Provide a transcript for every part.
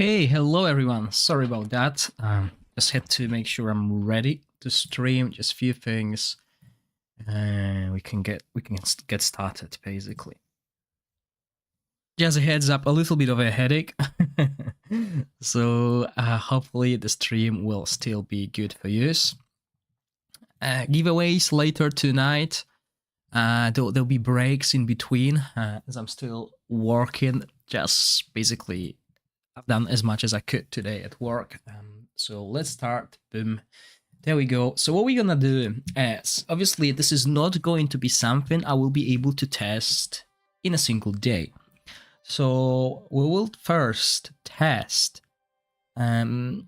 Hey, hello everyone. Sorry about that. Just had to make sure I'm ready to stream. Just a few things, and we can get started basically. Just a heads up, a little bit of a headache. So hopefully the stream will still be good for you. Giveaways later tonight. There'll be breaks in between as I'm still working. Just basically I've done as much as I could today at work. So let's start. Boom. There we go. So what we're gonna do is, obviously this is not going to be something I will be able to test in a single day. So we will first test the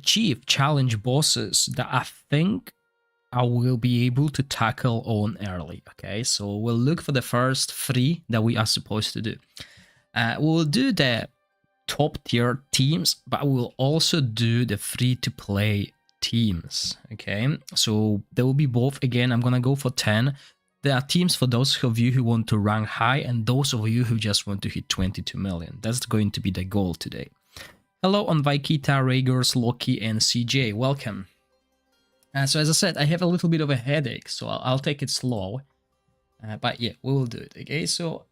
chief challenge bosses that I think I will be able to tackle on early. Okay, so we'll look for the first 3 that we are supposed to do. We'll do the top tier teams, but we'll also do the free to play teams. Okay, so there will be both. Again, I'm gonna go for 10. There are teams for those of you who want to rank high and those of you who just want to hit 22 million. That's going to be the goal today. Hello on Vaikita, Ragors, Loki, and CJ. Welcome. So as I said, I have a little bit of a headache, so I'll take it slow. But yeah, we will do it. Okay, so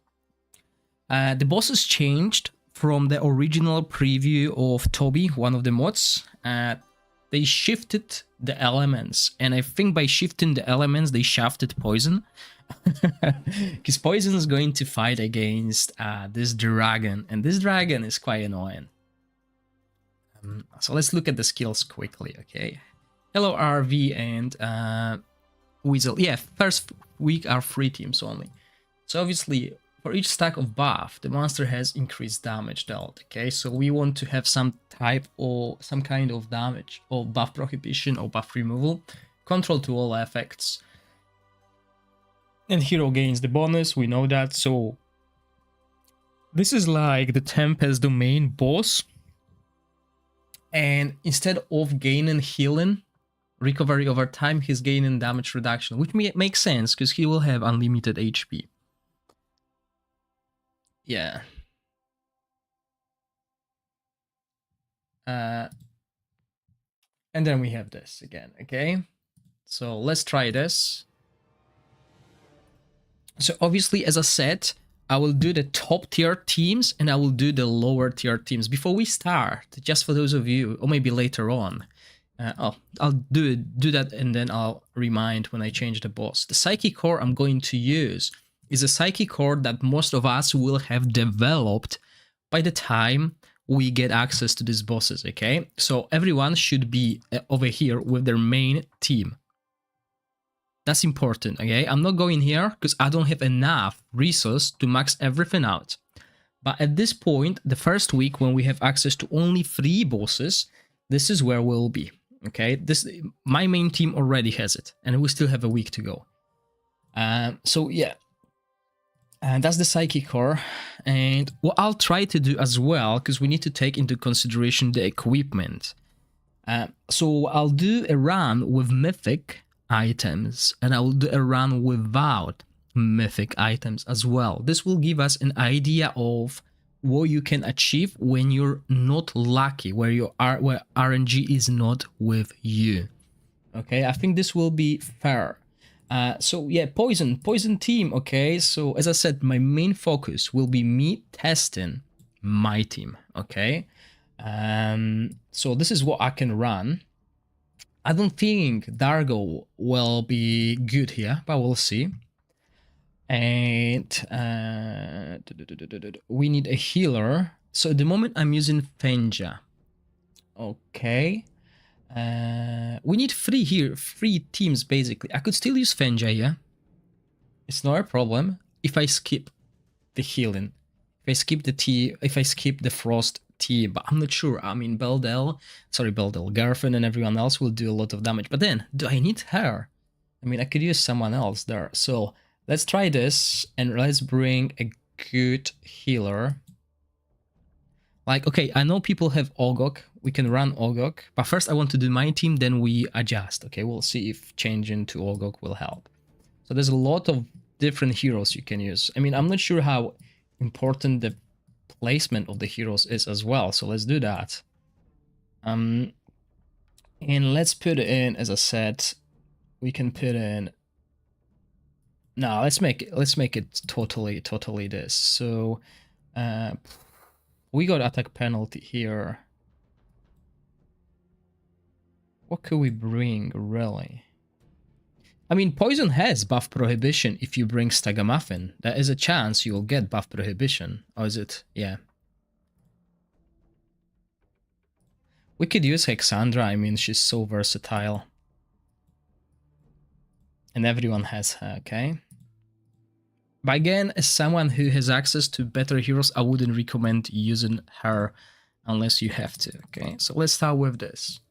the bosses changed from the original preview of Toby, one of the mods. They shifted the elements, and I think by shifting the elements, they shafted Poison. Because Poison is going to fight against this dragon, and this dragon is quite annoying. So let's look at the skills quickly, okay? Hello RV and Weasel. Yeah, first week are 3 teams only. So obviously, for each stack of buff, the monster has increased damage dealt, okay? So we want to have some type or some kind of damage, or buff prohibition or buff removal. Control to all effects. And hero gains the bonus, we know that. So this is like the Tempest Domain boss. And instead of gaining healing, recovery over time, he's gaining damage reduction, which makes sense because he will have unlimited HP. Yeah. And then we have this again, okay? So let's try this. So obviously, as I said, I will do the top tier teams and I will do the lower tier teams. Before we start, just for those of you, or maybe later on, I'll do that and then I'll remind when I change the boss. The Psychic Core I'm going to use is a Psychic Core that most of us will have developed by the time we get access to these bosses, okay? So everyone should be over here with their main team. That's important, okay? I'm not going here because I don't have enough resource to max everything out. But at this point, the first week when we have access to only 3 bosses, this is where we'll be, okay? My main team already has it, and we still have a week to go. So yeah, and that's the Psychic Core. And what I'll try to do as well, because we need to take into consideration the equipment. So I'll do a run with Mythic items, and I will do a run without Mythic items as well. This will give us an idea of what you can achieve when you're not lucky, where RNG is not with you. Okay, I think this will be fair. So yeah, poison team. Okay, so as I said, my main focus will be me testing my team. Okay, so this is what I can run. I don't think Dargo will be good here, but we'll see. And we need a healer. So at the moment I'm using Fenja. Okay. We need 3 here, 3 teams basically. I could still use Fenja here. It's not a problem if I skip the healing. If I skip the Frost team, but I'm not sure. I mean, Beldel, Garfin and everyone else will do a lot of damage. But then, do I need her? I mean, I could use someone else there. So let's try this and let's bring a good healer. Like, okay, I know people have Ogok. We can run Ogok. But first I want to do my team, then we adjust. Okay, we'll see if changing to Ogok will help. So there's a lot of different heroes you can use. I mean, I'm not sure how important the placement of the heroes is as well. So let's do that. And let's put in, as I said, we can put in. No, let's make it totally this. So we got attack penalty here. What could we bring, really? I mean, poison has buff prohibition if you bring Stagamuffin. There is a chance you'll get buff prohibition. Or is it? Yeah. We could use Hexandra. I mean, she's so versatile. And everyone has her, okay? But again, as someone who has access to better heroes, I wouldn't recommend using her unless you have to, okay? So let's start with this.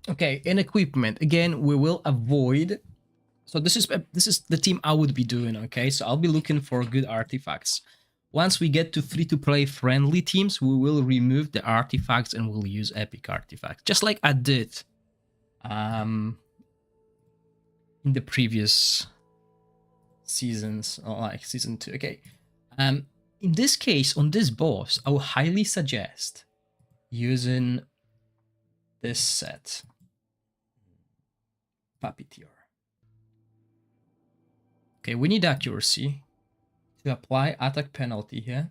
Okay, in equipment, again, we will avoid. So this is the team I would be doing, okay? So I'll be looking for good artifacts. Once we get to free-to-play friendly teams, we will remove the artifacts and we'll use epic artifacts, just like I did in the previous seasons, or like season 2. Okay, in this case, on this boss, I would highly suggest using this set, Puppeteer. Okay, we need accuracy to apply attack penalty here.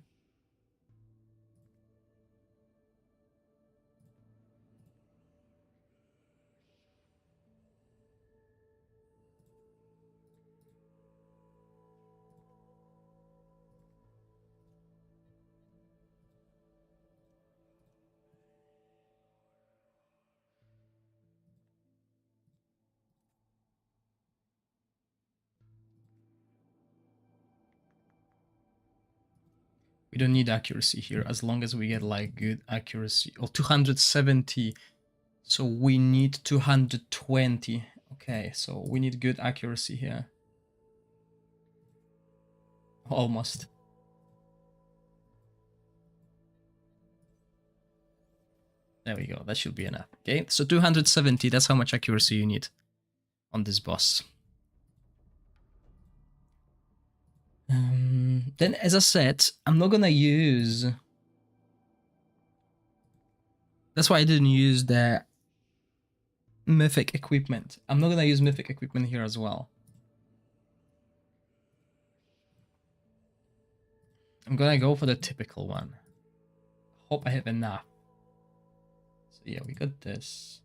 We don't need accuracy here as long as we get like good accuracy. Oh, 270. So we need 220. Okay, so we need good accuracy here. Almost. There we go. That should be enough. Okay, so 270. That's how much accuracy you need on this boss. Then, as I said, I'm not gonna use. That's why I didn't use the mythic equipment. I'm not gonna use mythic equipment here as well. I'm gonna go for the typical one. Hope I have enough. So yeah, we got this.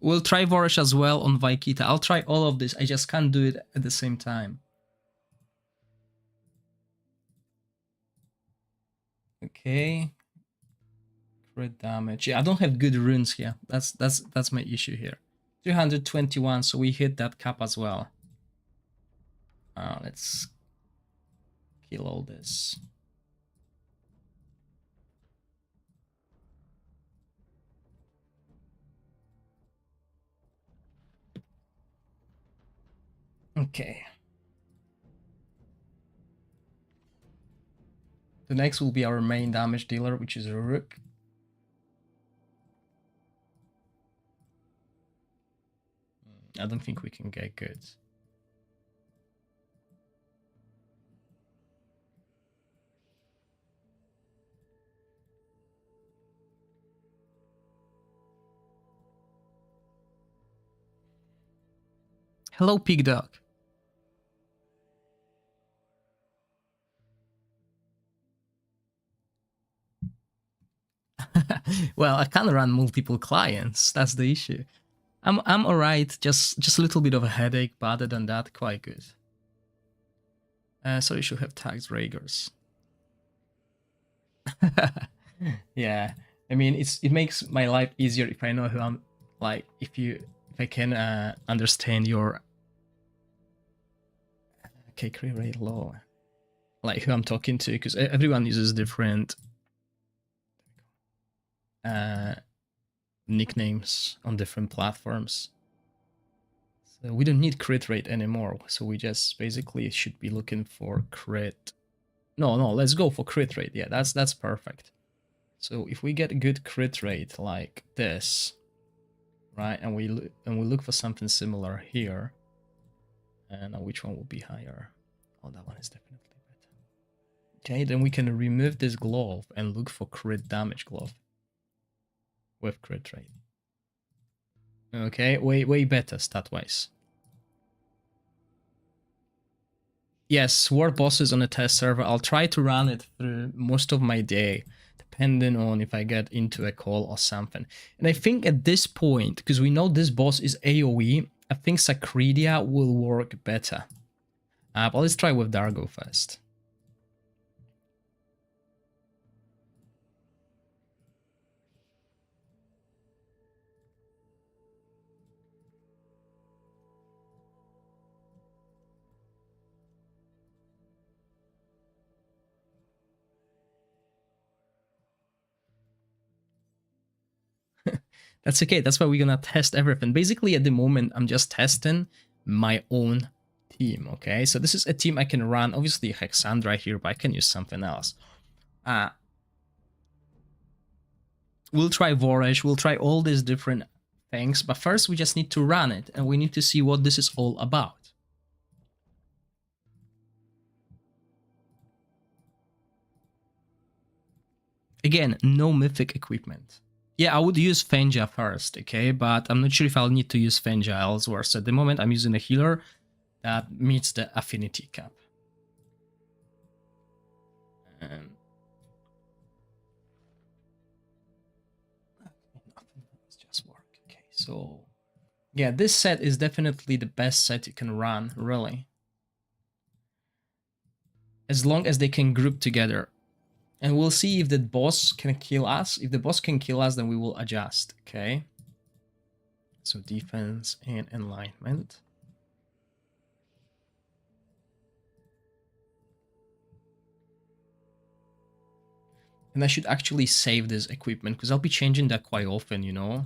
We'll try Vorish as well on Vaikita. I'll try all of this. I just can't do it at the same time. Okay. Crit damage. Yeah, I don't have good runes here. That's my issue here. 321, so we hit that cap as well. Let's kill all this. Okay. The next will be our main damage dealer, which is Rook. I don't think we can get good. Hello, Pig Dog. Well, I can't run multiple clients. That's the issue. I'm alright. Just a little bit of a headache, but other than that, quite good. So you should have tagged Raigers. Yeah, I mean, it makes my life easier if I know who I'm, like, if I can understand your crit rate low, like who I'm talking to, because everyone uses different nicknames on different platforms. So we don't need crit rate anymore. So we just basically should be looking for crit. No, let's go for crit rate. Yeah, that's perfect. So if we get a good crit rate like this, right, and we look for something similar here, and which one will be higher? Oh, that one is definitely better. Okay, then we can remove this glove and look for crit damage glove with crit rate. Okay, way better stat-wise. Yes, war bosses on a test server. I'll try to run it through most of my day, depending on if I get into a call or something. And I think at this point, because we know this boss is AoE, I think Sacredia will work better. But let's try with Dargo first. That's okay. That's why we're gonna test everything. Basically, at the moment, I'm just testing my own team. Okay, so this is a team I can run. Obviously, Hexandra here, but I can use something else. We'll try Voresh. We'll try all these different things, but first we just need to run it, and we need to see what this is all about. Again, no mythic equipment. Yeah, I would use Fenja first, okay? But I'm not sure if I'll need to use Fenja elsewhere. So at the moment, I'm using a healer that meets the affinity cap. And nothing else just work. Okay, so yeah, this set is definitely the best set you can run, really. As long as they can group together. And we'll see if the boss can kill us. If the boss can kill us, then we will adjust, okay? So defense and alignment. And I should actually save this equipment, because I'll be changing that quite often, you know?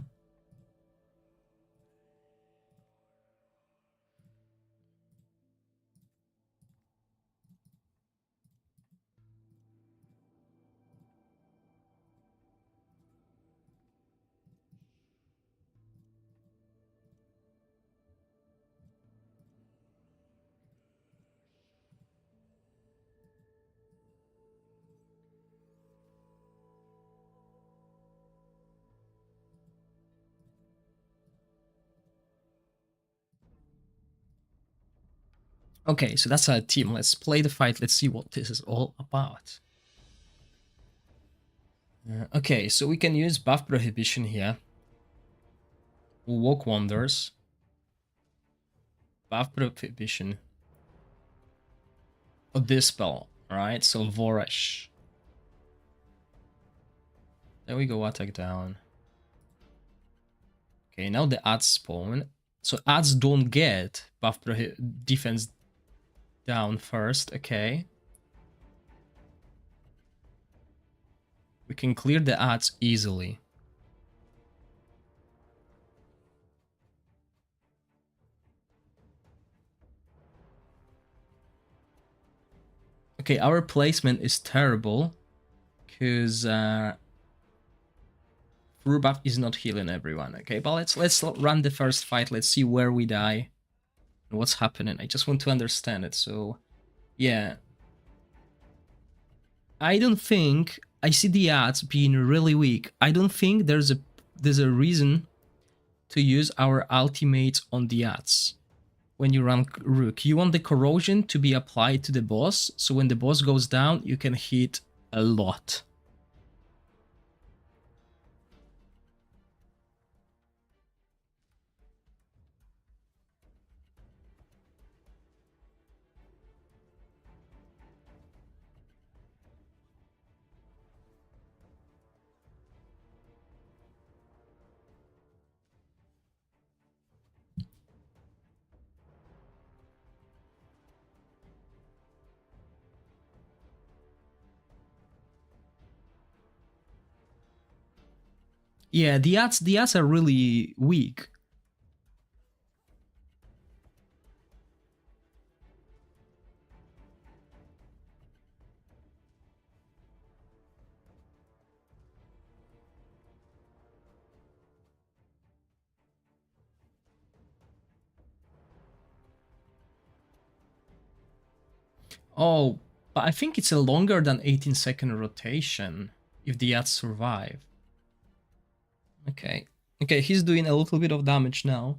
Okay, so that's our team. Let's play the fight. Let's see what this is all about. Okay, so we can use buff prohibition here. Walk wonders. Buff prohibition. Oh, this spell, right? So Voresh. There we go, attack down. Okay, now the ads spawn. So ads don't get buff defense down first, okay. We can clear the ads easily. Okay, our placement is terrible because Furu buff is not healing everyone. Okay, but let's run the first fight. Let's see where we die and what's happening. I just want to understand it. So, yeah, I don't think I see the ads being really weak. I don't think there's a reason to use our ultimate on the ads. When you run Rook, you want the corrosion to be applied to the boss, so when the boss goes down, you can hit a lot. Yeah, the ads are really weak. Oh, but I think it's a longer than 18-second rotation if the ads survive. Okay. Okay, he's doing a little bit of damage now.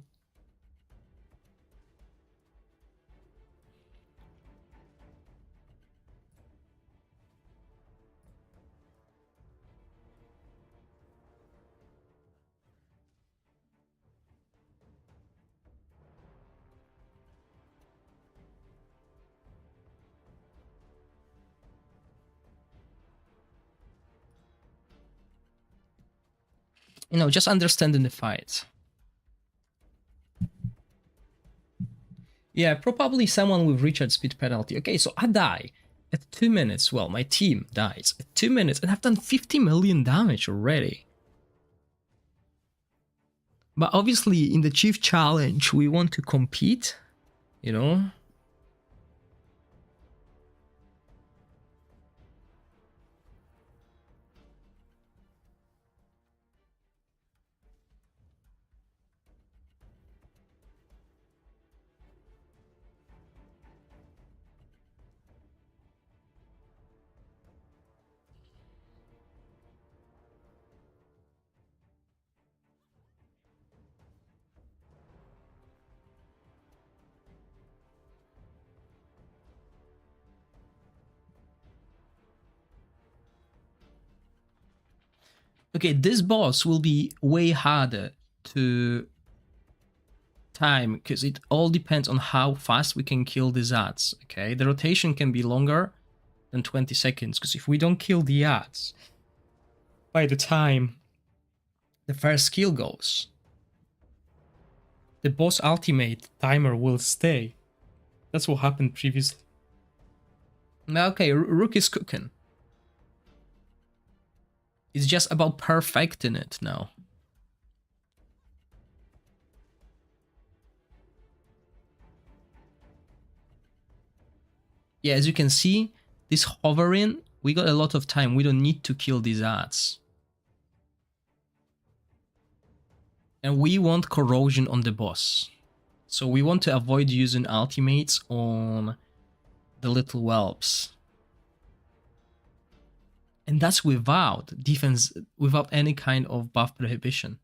You know, just understanding the fight. Yeah, probably someone with Richard speed penalty. Okay, so I die at 2 minutes. Well, my team dies at 2 minutes, and I've done 50 million damage already. But obviously, in the Chief Challenge, we want to compete, you know? Okay, this boss will be way harder to time because it all depends on how fast we can kill these ads. Okay, the rotation can be longer than 20 seconds because if we don't kill the ads by the time the first skill goes, the boss ultimate timer will stay. That's what happened previously. Okay, Rook is cooking. It's just about perfecting it now. Yeah, as you can see, this hovering, we got a lot of time. We don't need to kill these ads. And we want corrosion on the boss. So we want to avoid using ultimates on the little whelps. And that's without defense, without any kind of buff prohibition.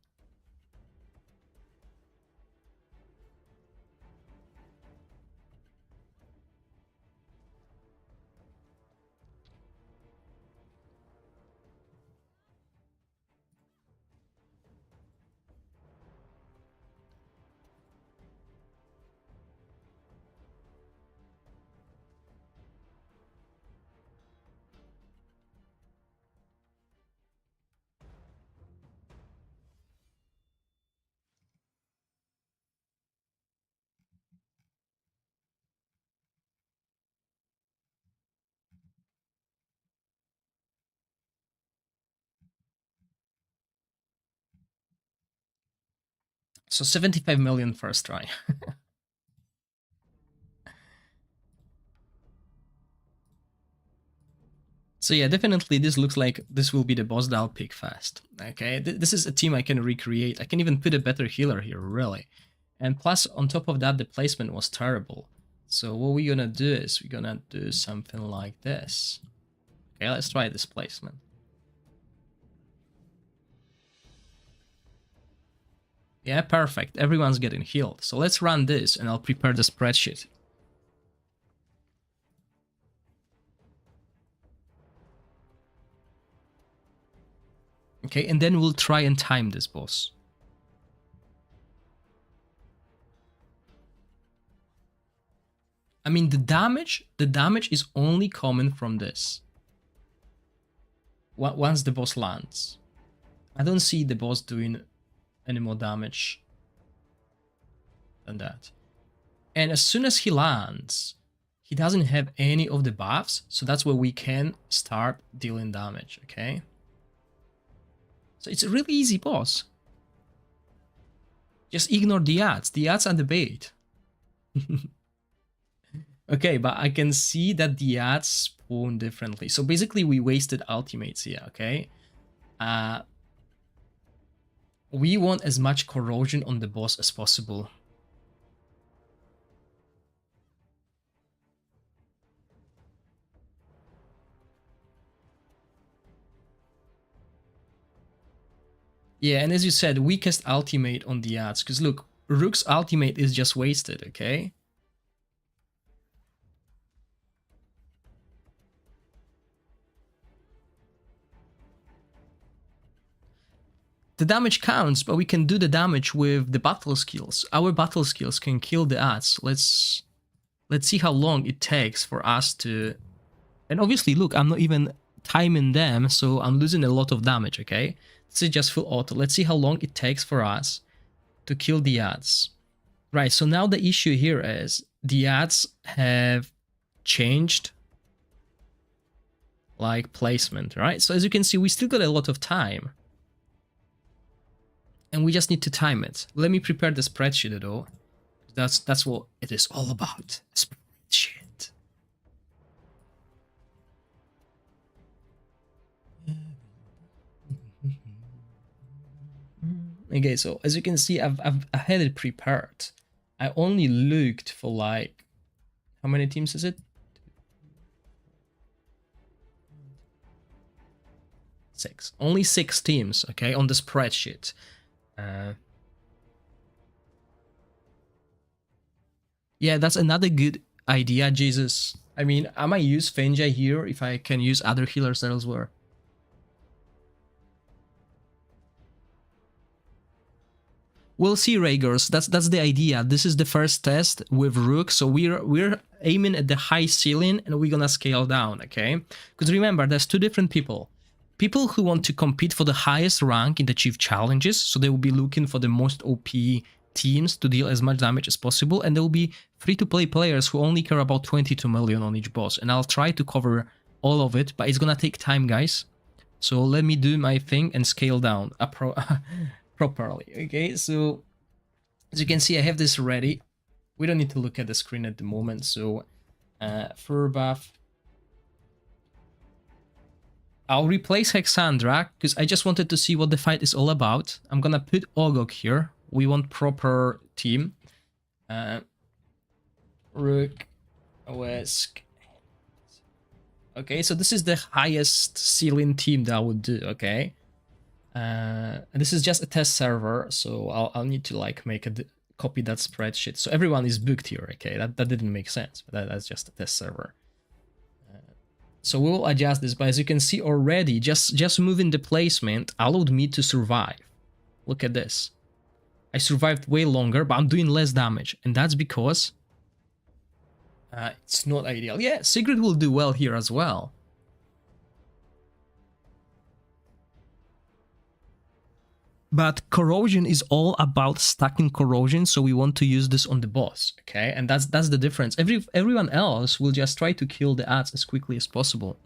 So 75 million first try. So yeah, definitely this looks like this will be the boss that I'll pick fast. Okay, this is a team I can recreate. I can even put a better healer here, really. And plus, on top of that, the placement was terrible. So what we're gonna do is we're gonna do something like this. Okay, let's try this placement. Yeah, perfect. Everyone's getting healed. So let's run this and I'll prepare the spreadsheet. Okay, and then we'll try and time this boss. I mean, the damage is only coming from this. Once the boss lands. I don't see the boss doing any more damage than that. And as soon as he lands, he doesn't have any of the buffs, so that's where we can start dealing damage, okay? So it's a really easy boss. Just ignore the ads. The ads are the bait. Okay, but I can see that the ads spawn differently. So basically we wasted ultimates here, okay? We want as much corrosion on the boss as possible. Yeah, and as you said, weakest ultimate on the ads. Because look, Rook's ultimate is just wasted, okay? The damage counts, but we can do the damage with the battle skills. Our battle skills can kill the ads. Let's see how long it takes for us to... And obviously, look, I'm not even timing them, so I'm losing a lot of damage, okay? This is just full auto. Let's see how long it takes for us to kill the ads. Right, so now the issue here is the ads have changed like placement, right? So as you can see, we still got a lot of time. And we just need to time it. Let me prepare the spreadsheet though. That's what it is all about. Spreadsheet. Okay, so as you can see, I had it prepared. I only looked for like, how many teams is it? 6. Only 6 teams, okay, on the spreadsheet. Yeah, that's another good idea, Jesus. I mean, I might use Fenja here if I can use other healers elsewhere. We'll see, Raigers. That's the idea. This is the first test with Rook, so we're aiming at the high ceiling and we're gonna scale down, okay? Because remember, there's 2 different people. People who want to compete for the highest rank in the Chief Challenges, so they will be looking for the most OP teams to deal as much damage as possible, and there will be free-to-play players who only care about 22 million on each boss, and I'll try to cover all of it, but it's gonna take time, guys. So let me do my thing and scale down properly, okay? So as you can see, I have this ready. We don't need to look at the screen at the moment, so fur buff. I'll replace Hexandra, because I just wanted to see what the fight is all about. I'm gonna put Ogok here. We want proper team. Rook, Wesk. Okay, so this is the highest ceiling team that I would do, okay? And this is just a test server, so I'll need to like make a copy that spreadsheet. So everyone is booked here, okay? That didn't make sense, but that's just a test server. So we will adjust this, but as you can see already, just moving the placement allowed me to survive. Look at this. I survived way longer, but I'm doing less damage, and that's because it's not ideal. Yeah, Sigrid will do well here as well. But corrosion is all about stacking corrosion, so we want to use this on the boss, okay? And that's the difference. Everyone else will just try to kill the ads as quickly as possible,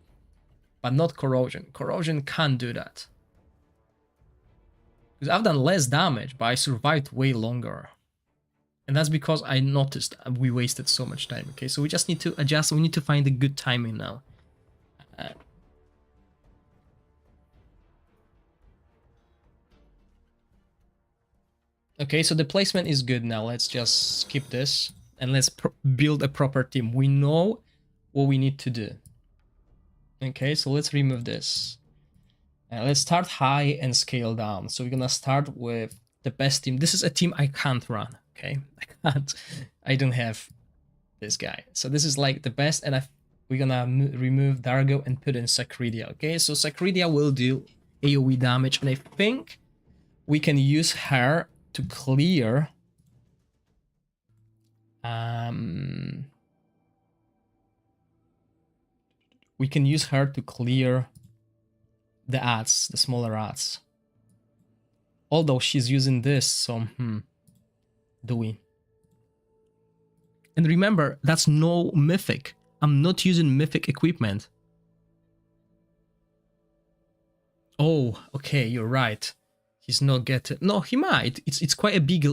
but not corrosion. Corrosion can't do that. Because I've done less damage, but I survived way longer. And that's because I noticed we wasted so much time, okay? So we just need to adjust, we need to find a good timing now. Okay, so the placement is good now. Let's just skip this and let's build a proper team. We know what we need to do. Okay, so let's remove this. Let's start high and scale down. So we're gonna start with the best team. This is a team I can't run, okay? I can't. I don't have this guy. So this is like the best, and we're gonna remove Dargo and put in Sacridia, okay? So Sacridia will deal AoE damage, and I think we can use her to clear we can use her to clear the ads, the smaller ads. Although she's using this, so do we? And remember, that's no mythic. I'm not using mythic equipment. Oh, okay, you're right. He's not getting. No, he might. It's quite a big.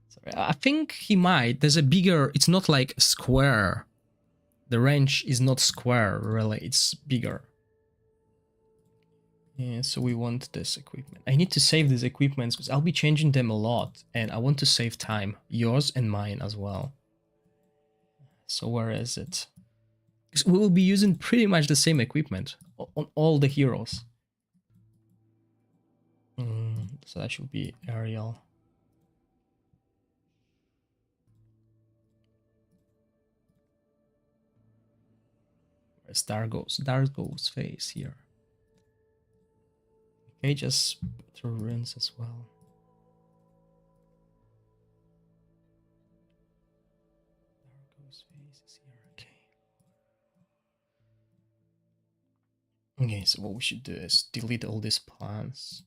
Sorry, I think he might. There's a bigger. It's not like square. The range is not square, really. It's bigger. Yeah, so we want this equipment. I need to save these equipments because I'll be changing them a lot, and I want to save time, yours and mine as well. So where is it? Because we will be using pretty much the same equipment on all the heroes. So that should be Ariel. Where's Dargo's face here? Okay, just throw runes as well. Dargo's face is here, okay. Okay, so what we should do is delete all these plans.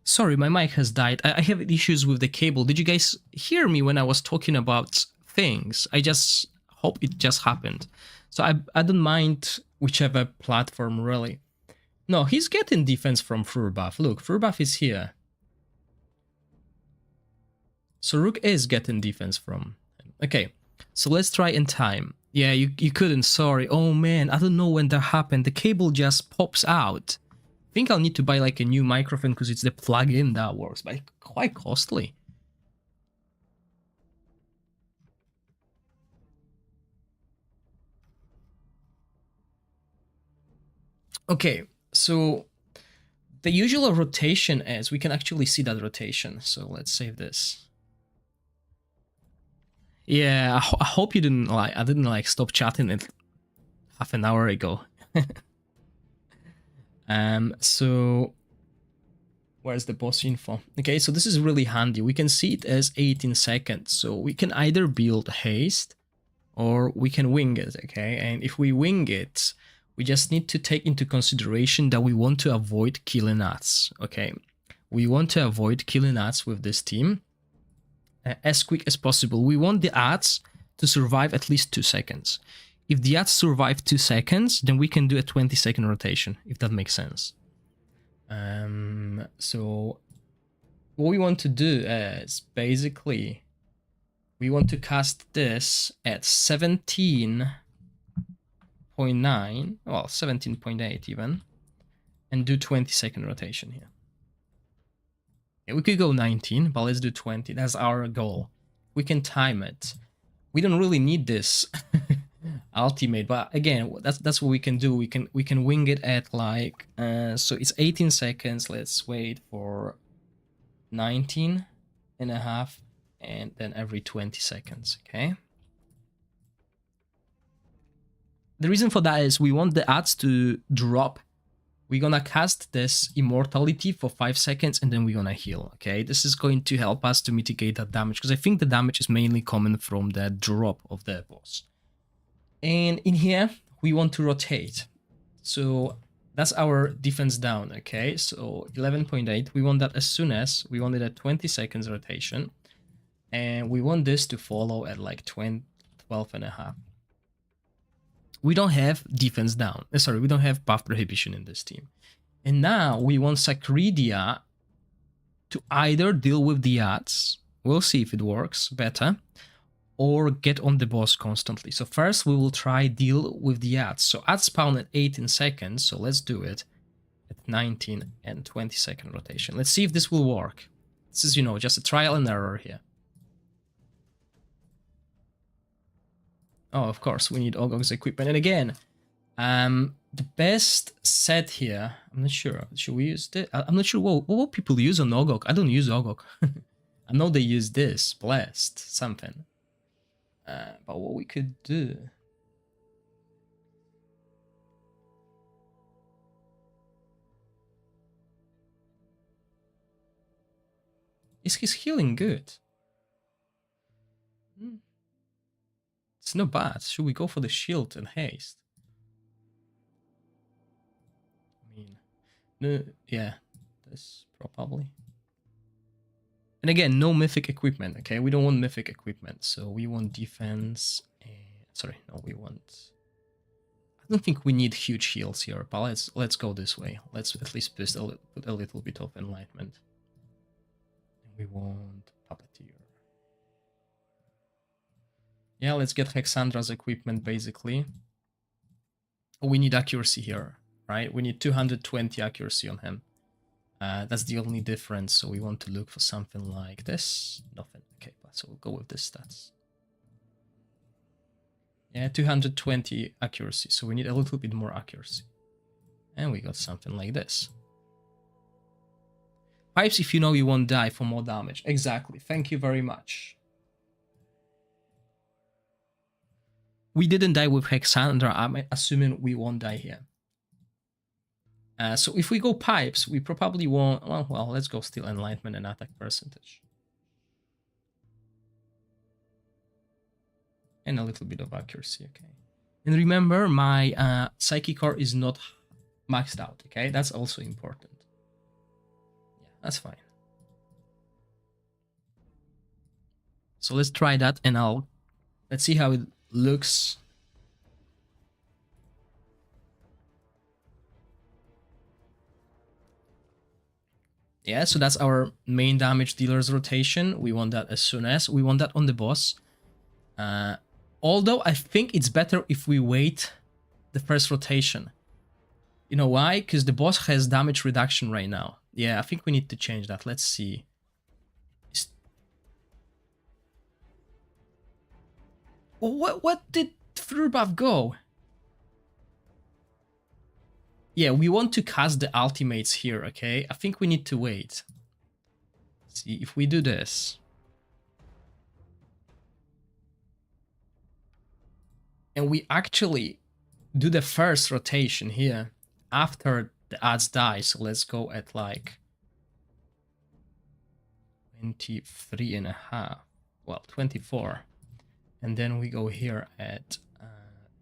Sorry, my mic has died. I have issues with the cable. Did you guys hear me when I was talking about things? I just hope it just happened. So I don't mind whichever platform, really. No, he's getting defense from Furbuff. Look, Furbuff is here. So Rook is getting defense from him. Okay, so let's try in time. Yeah, you couldn't, sorry. Oh man, I don't know when that happened. The cable just pops out. I think I'll need to buy like a new microphone because it's the plug-in that works, but it's quite costly. Okay, so the usual rotation is, we can actually see that rotation. So let's save this. Yeah, I hope you didn't like, I didn't like stop chatting it half an hour ago. So where's the boss info? Okay, so this is really handy. We can see it as 18 seconds. So we can either build haste or we can wing it, okay? And if we wing it, we just need to take into consideration that we want to avoid killing us, okay? We want to avoid killing us with this team as quick as possible. We want the ads to survive at least 2 seconds. If the ads survive 2 seconds, then we can do a 20-second rotation, if that makes sense. So what we want to do is basically we want to cast this at 17.9, well, 17.8 even, and do 20-second rotation here. Yeah, we could go 19, but let's do 20. That's our goal. We can time it. We don't really need this ultimate, but again, that's what we can do. We can wing it at like so it's 18 seconds. Let's wait for 19 and a half, and then every 20 seconds. Okay. The reason for that is we want the ads to drop. We're gonna cast this immortality for 5 seconds and then we're gonna heal, okay? This is going to help us to mitigate that damage because I think the damage is mainly coming from the drop of the boss. And in here, we want to rotate. So that's our defense down, okay? So 11.8, we want that as soon as, we wanted a 20 seconds rotation. And we want this to follow at like 12 and a half. We don't have defense down. Sorry, we don't have buff prohibition in this team. And now we want Sacredia to either deal with the ads, we'll see if it works better, or get on the boss constantly. So first we will try deal with the ads. So ads spawn at 18 seconds, so let's do it at 19 and 20 second rotation. Let's see if this will work. This is, you know, just a trial and error here. Oh, of course, we need Ogog's equipment. And again, the best set here, I'm not sure. Should we use this? I'm not sure what people use on Ogog. I don't use Ogog. I know they use this, Blessed, something. But what we could do... Is his healing good? It's not bad. Should we go for the shield and haste? I mean, no, yeah, this probably. And again, no mythic equipment, okay? We don't want mythic equipment, so we want defense. Sorry, no, we want... I don't think we need huge heals here, but let's go this way. Let's at least put a little bit of enlightenment. We want Puppeteer. Yeah, let's get Hexandra's equipment, basically. Oh, we need accuracy here, right? We need 220 accuracy on him. That's the only difference, so we want to look for something like this. Nothing. Okay, so we'll go with this stats. Yeah, 220 accuracy, so we need a little bit more accuracy. And we got something like this. Pipes if you know you won't die for more damage. Exactly. Thank you very much. We didn't die with Hexandra. I'm assuming we won't die here. So if we go pipes, we probably won't... Well, let's go still enlightenment and attack percentage. And a little bit of accuracy, okay. And remember, my psychic core is not maxed out, okay? That's also important. Yeah, that's fine. So let's try that, and let's see how it looks. Yeah, so that's our main damage dealer's rotation. We want that as soon as. We want that on the boss. Although I think it's better if we wait the first rotation. You know why? Because the boss has damage reduction right now. Yeah, I think we need to change that. Let's see. What did through buff go? Yeah, we want to cast the ultimates here, okay? I think we need to wait. See, if we do this... and we actually do the first rotation here after the ads die, so let's go at like 23.5, well, 24, and then we go here at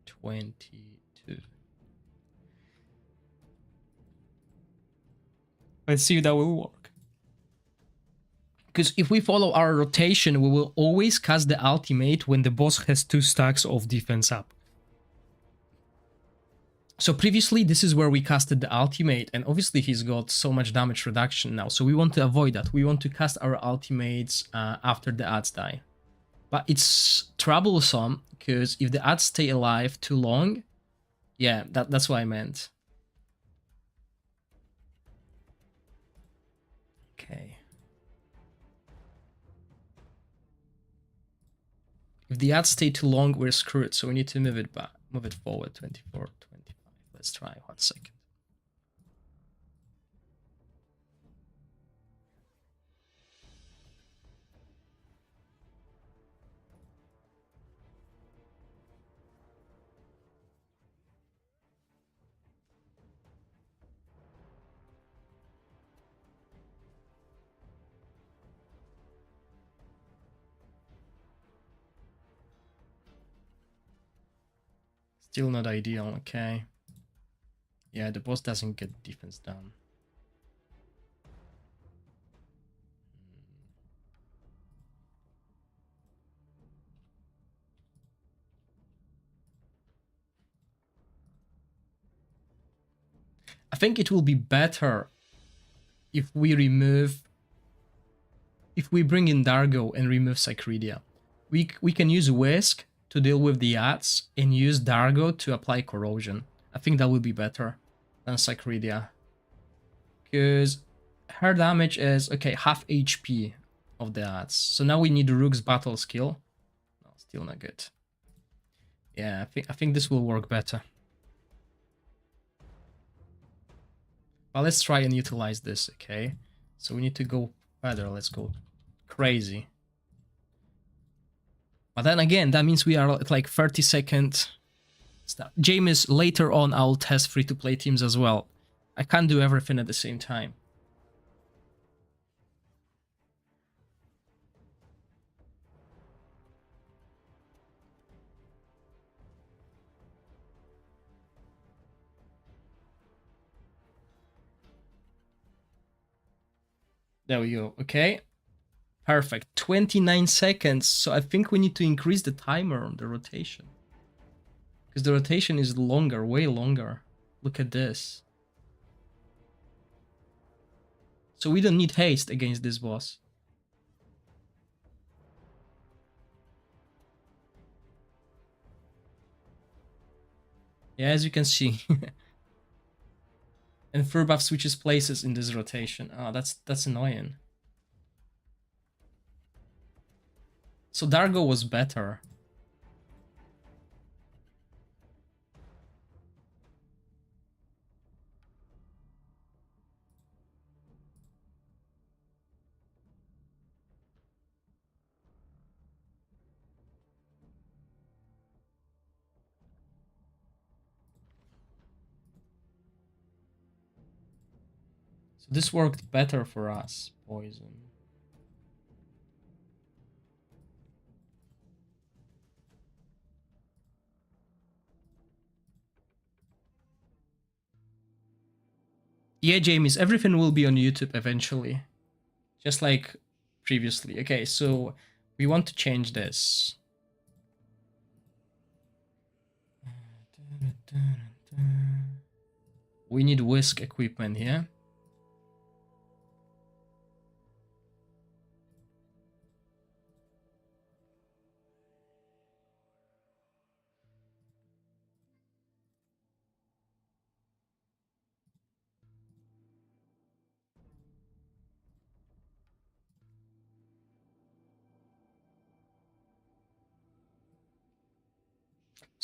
22. Let's see if that will work. Because if we follow our rotation, we will always cast the ultimate when the boss has 2 stacks of defense up. So previously, this is where we casted the ultimate, and obviously he's got so much damage reduction now, so we want to avoid that. We want to cast our ultimates after the ads die. But it's troublesome, because if the ads stay alive too long, yeah, that's what I meant. Okay. If the ads stay too long, we're screwed, so we need to move it back, move it forward, 24, 25. Let's try 1 second. Still not ideal, okay. Yeah, the boss doesn't get defense down. I think it will be better if we remove if we bring in Dargo and remove Cycredia, we can use Whisk to deal with the ads and use Dargo to apply corrosion. I think that would be better than Cycredia. Because her damage is, okay, half HP of the ads. So now we need Rook's battle skill. No, still not good. Yeah, I think this will work better. Well, let's try and utilize this, okay? So we need to go further. Let's go crazy. But then again, that means we are at like 30-second stuff. James, later on, I'll test free-to-play teams as well. I can't do everything at the same time. There we go. Okay. Perfect. 29 seconds. So I think we need to increase the timer on the rotation. Because the rotation is longer, way longer. Look at this. So we don't need haste against this boss. Yeah, as you can see. And Furbuff switches places in this rotation. Oh, that's annoying. So Dargo was better. So this worked better for us. Poison. Yeah, James, everything will be on YouTube eventually. Just like previously. Okay, so we want to change this. We need whisk equipment here.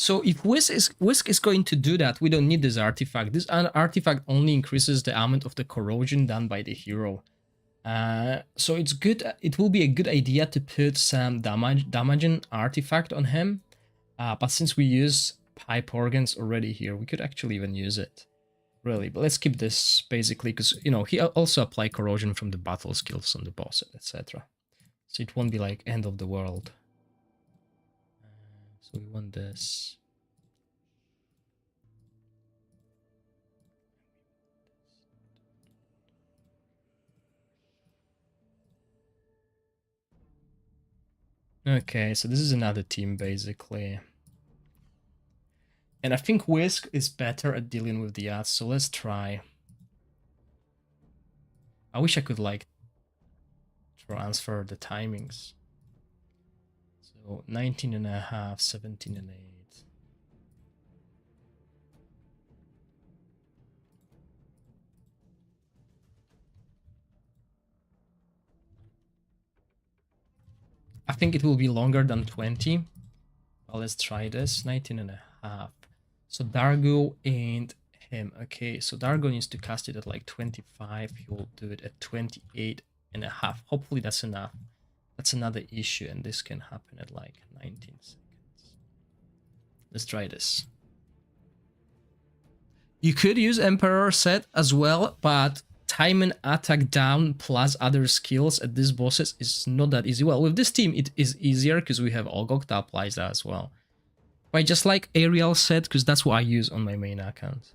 So if Whisk is going to do that, we don't need this artifact. This artifact only increases the amount of the corrosion done by the hero. So it's good. It will be a good idea to put some damaging artifact on him. But since we use pipe organs already here, we could actually even use it. Really, but let's keep this basically because, you know, he also apply corrosion from the battle skills on the boss, etc. So it won't be like end of the world. So we want this. Okay, so this is another team basically. And I think Whisk is better at dealing with the ads, so let's try. I wish I could like transfer the timings. So 19 and a half, 17 and 8. I think it will be longer than 20. Well, let's try this. 19 and a half. So Dargo and him. Okay, so Dargo needs to cast it at like 25. He will do it at 28 and a half. Hopefully that's enough. That's another issue, and this can happen at like 19 seconds. Let's try this. You could use Emperor set as well, but time and attack down plus other skills at these bosses is not that easy. Well, with this team it is easier because we have Ogok that applies that as well. But I just like Aerial set because that's what I use on my main account.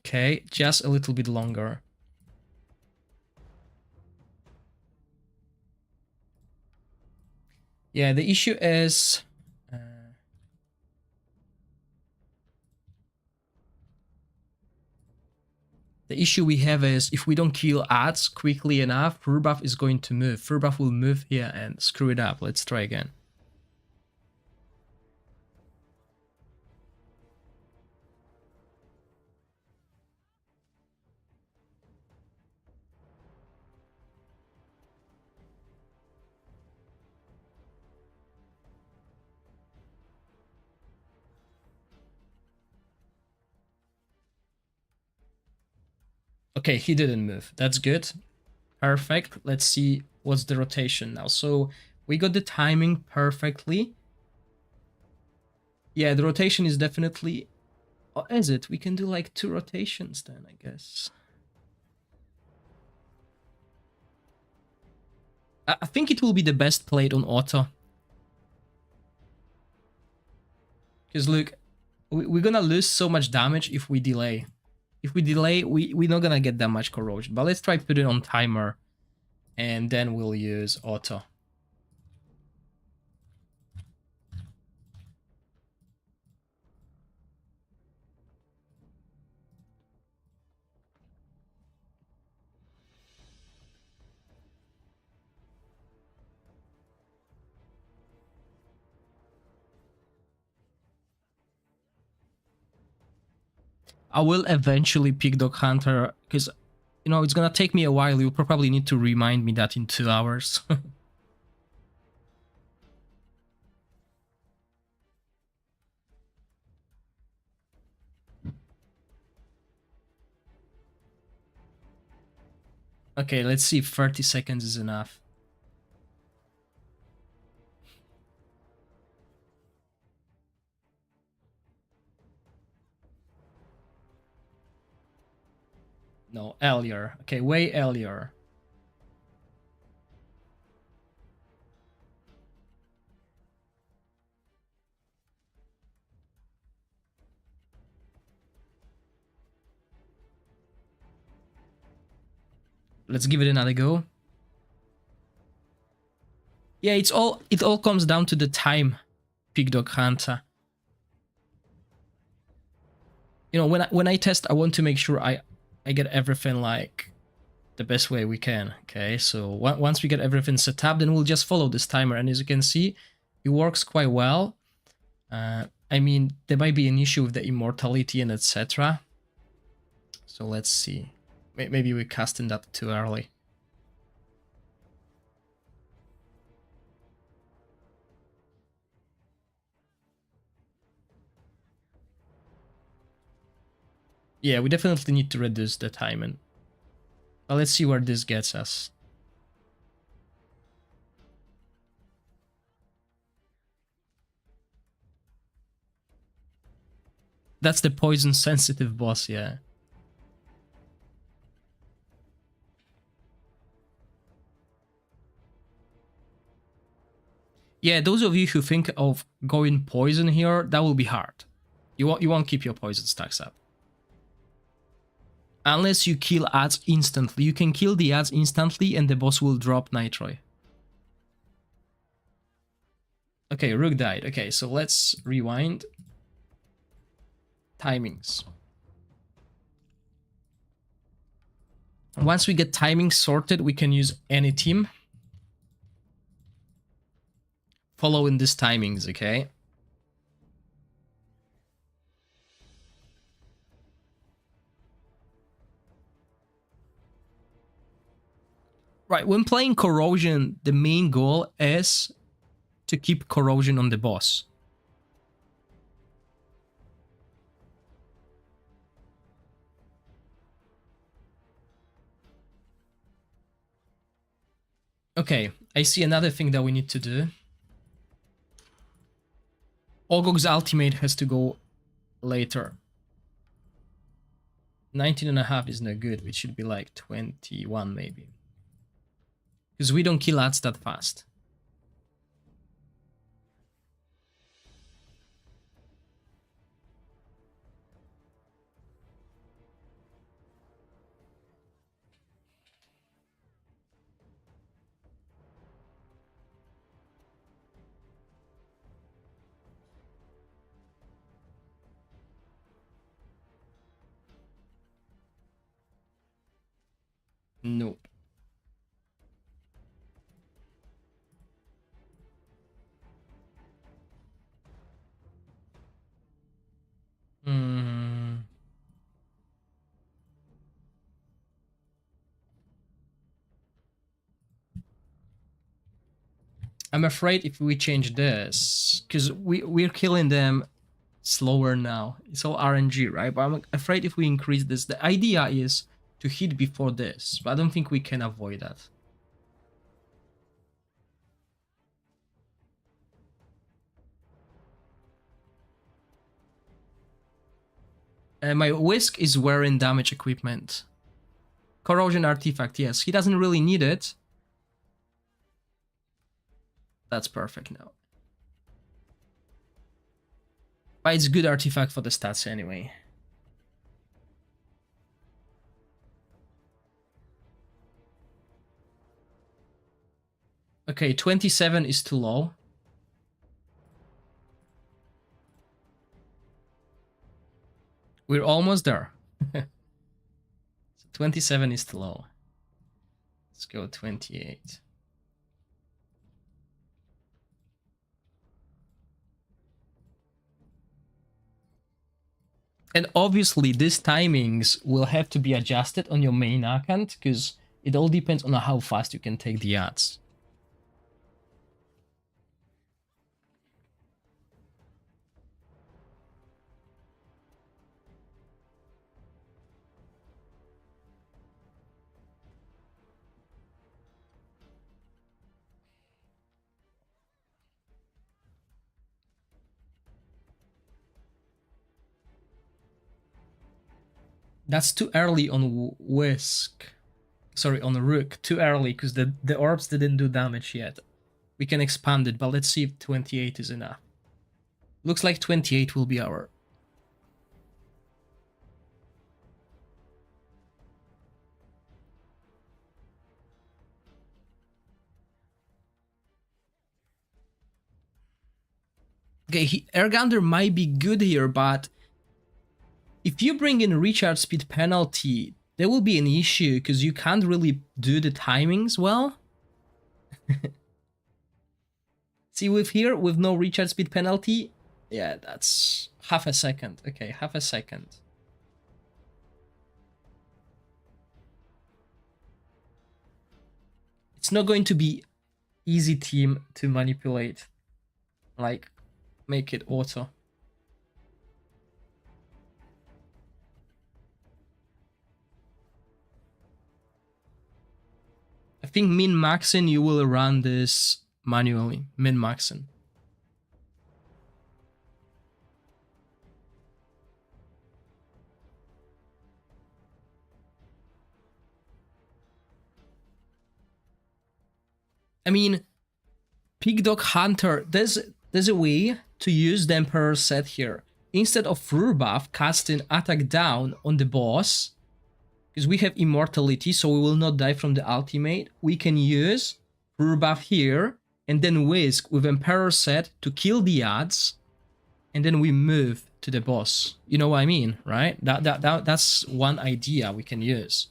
Okay, just a little bit longer. Yeah, the issue is The issue we have is if we don't kill ads quickly enough, Furbuff is going to move. Furbuff will move here and screw it up. Let's try again. Okay, he didn't move. That's good. Perfect. Let's see what's the rotation now. So we got the timing perfectly. Yeah, the rotation is definitely... Oh, is it? We can do like 2 rotations then, I guess. I think it will be the best played on auto. Because look, we're gonna lose so much damage if we delay. If we delay, we're not gonna get that much corrosion. But let's try put it on timer. And then we'll use auto. I will eventually pick Dog Hunter because, you know, it's gonna take me a while. You'll probably need to remind me that in 2 hours. Okay, let's see if 30 seconds is enough. No, earlier. Okay, way earlier. Let's give it another go. Yeah, it all comes down to the time, Pig Dog Hunter. You know, when I test, I want to make sure I get everything like the best way we can. Okay, so once we get everything set up, then we'll just follow this timer, and as you can see, it works quite well. I mean, there might be an issue with the immortality and etc. So let's see. Maybe we casting that too early. Yeah, we definitely need to reduce the timing. But let's see where this gets us. That's the poison sensitive boss, yeah. Yeah, those of you who think of going poison here, that will be hard. You won't keep your poison stacks up. Unless you kill ads instantly. You can kill the ads instantly and the boss will drop Nitro. Okay, Rook died. Okay, so let's rewind. Timings. Once we get timings sorted, we can use any team. Following these timings, okay? Right, when playing Corrosion, the main goal is to keep Corrosion on the boss. Okay, I see another thing that we need to do. Ogog's ultimate has to go later. 19.5 is not good. It should be like 21 maybe. Because we don't kill ads that fast. Nope. Hmm. I'm afraid if we change this, because we're killing them slower now. It's all RNG, right? But I'm afraid if we increase this, the idea is to hit before this, but I don't think we can avoid that. My Whisk is wearing damage equipment. Corrosion artifact, yes. He doesn't really need it. That's perfect now. But it's good artifact for the stats anyway. Okay, 27 is too low. We're almost there. So 27 is too low. Let's go 28. And obviously these timings will have to be adjusted on your main account because it all depends on how fast you can take the ads. That's too early on Whisk. Sorry, on Rook. Too early because the orbs didn't do damage yet. We can expand it, but let's see if 28 is enough. Looks like 28 will be our... Okay, Ergander might be good here, but if you bring in recharge speed penalty, there will be an issue because you can't really do the timings well. See, with here, with no recharge speed penalty, yeah, that's half a second. Okay, half a second. It's not going to be easy team to manipulate. Like, make it auto. I think min-maxing, you will run this manually. Min-maxing. I mean, Pig Dog Hunter, there's a way to use the Emperor set here. Instead of Ruhr buff casting attack down on the boss, because we have immortality, so we will not die from the ultimate, we can use Ruhr buff here, and then Whisk with Emperor set to kill the ads, and then we move to the boss. You know what I mean, right? That's one idea we can use.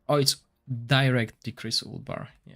Oh, it's direct decrease ult bar, yeah.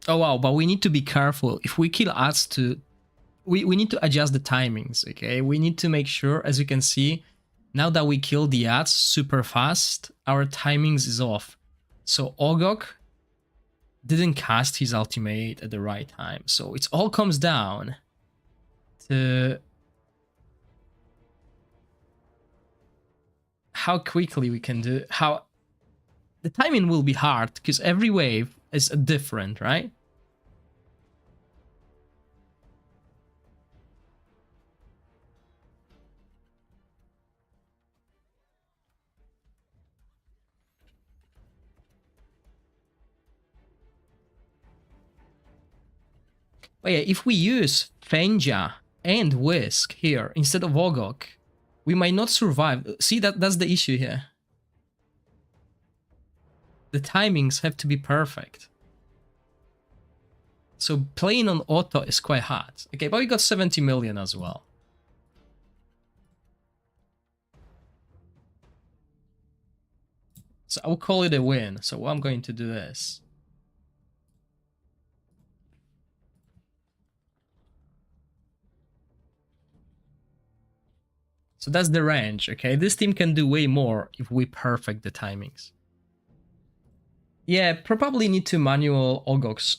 Oh wow, but we need to be careful. If we kill ads to... We need to adjust the timings, okay? We need to make sure, as you can see, now that we kill the ads super fast, our timings is off. So Ogok didn't cast his ultimate at the right time. So it all comes down to... how quickly we can do, how the timing will be hard because every wave is different, right? But yeah, if we use Fenja and Whisk here instead of Ogok, we might not survive. See, that's the issue here. The timings have to be perfect. So playing on auto is quite hard. Okay, but we got 70 million as well. So I will call it a win. So what I'm going to do is, so that's the range, okay? This team can do way more if we perfect the timings. Yeah, probably need to manual Ogok's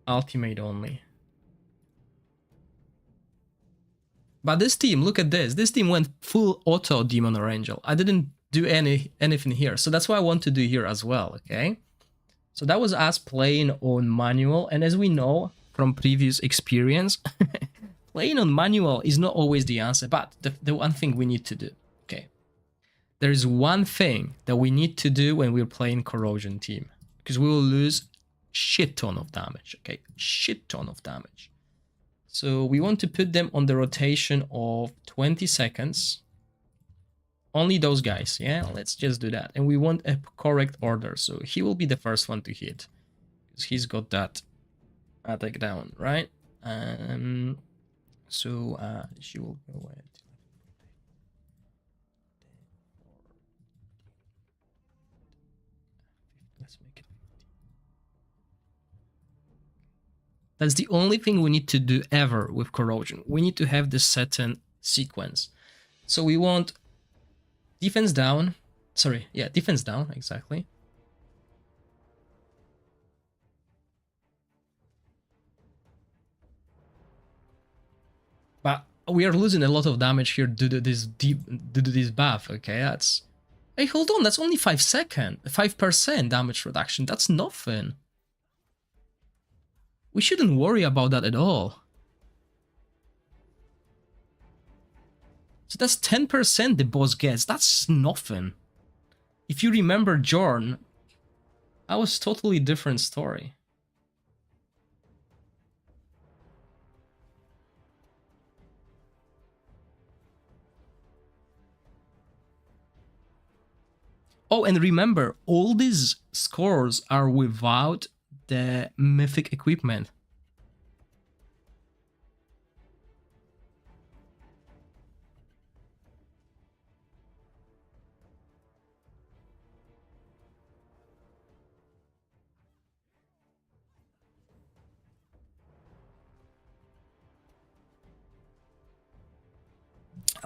ultimate only. But this team, look at this. This team went full auto Demon or Angel. I didn't do anything here. So that's what I want to do here as well, okay? So that was us playing on manual. And as we know from previous experience, playing on manual is not always the answer. But the one thing we need to do, okay? There is one thing that we need to do when we're playing Corrosion team. Because we will lose shit ton of damage, okay? Shit ton of damage. So we want to put them on the rotation of 20 seconds. Only those guys, yeah? Let's just do that. And we want a correct order. So he will be the first one to hit. Because he's got that attack down, right? So she will go ahead. Let's make it. That's the only thing we need to do ever with Corrosion. We need to have this certain sequence. So we want defense down. Sorry, yeah, defense down, exactly. But we are losing a lot of damage here due to this buff, okay? That's... Hey, hold on, that's only 5% damage reduction. That's nothing. We shouldn't worry about that at all. So that's 10% the boss gets. That's nothing. If you remember Jorn, that was totally different story. Oh, and remember, all these scores are without the mythic equipment.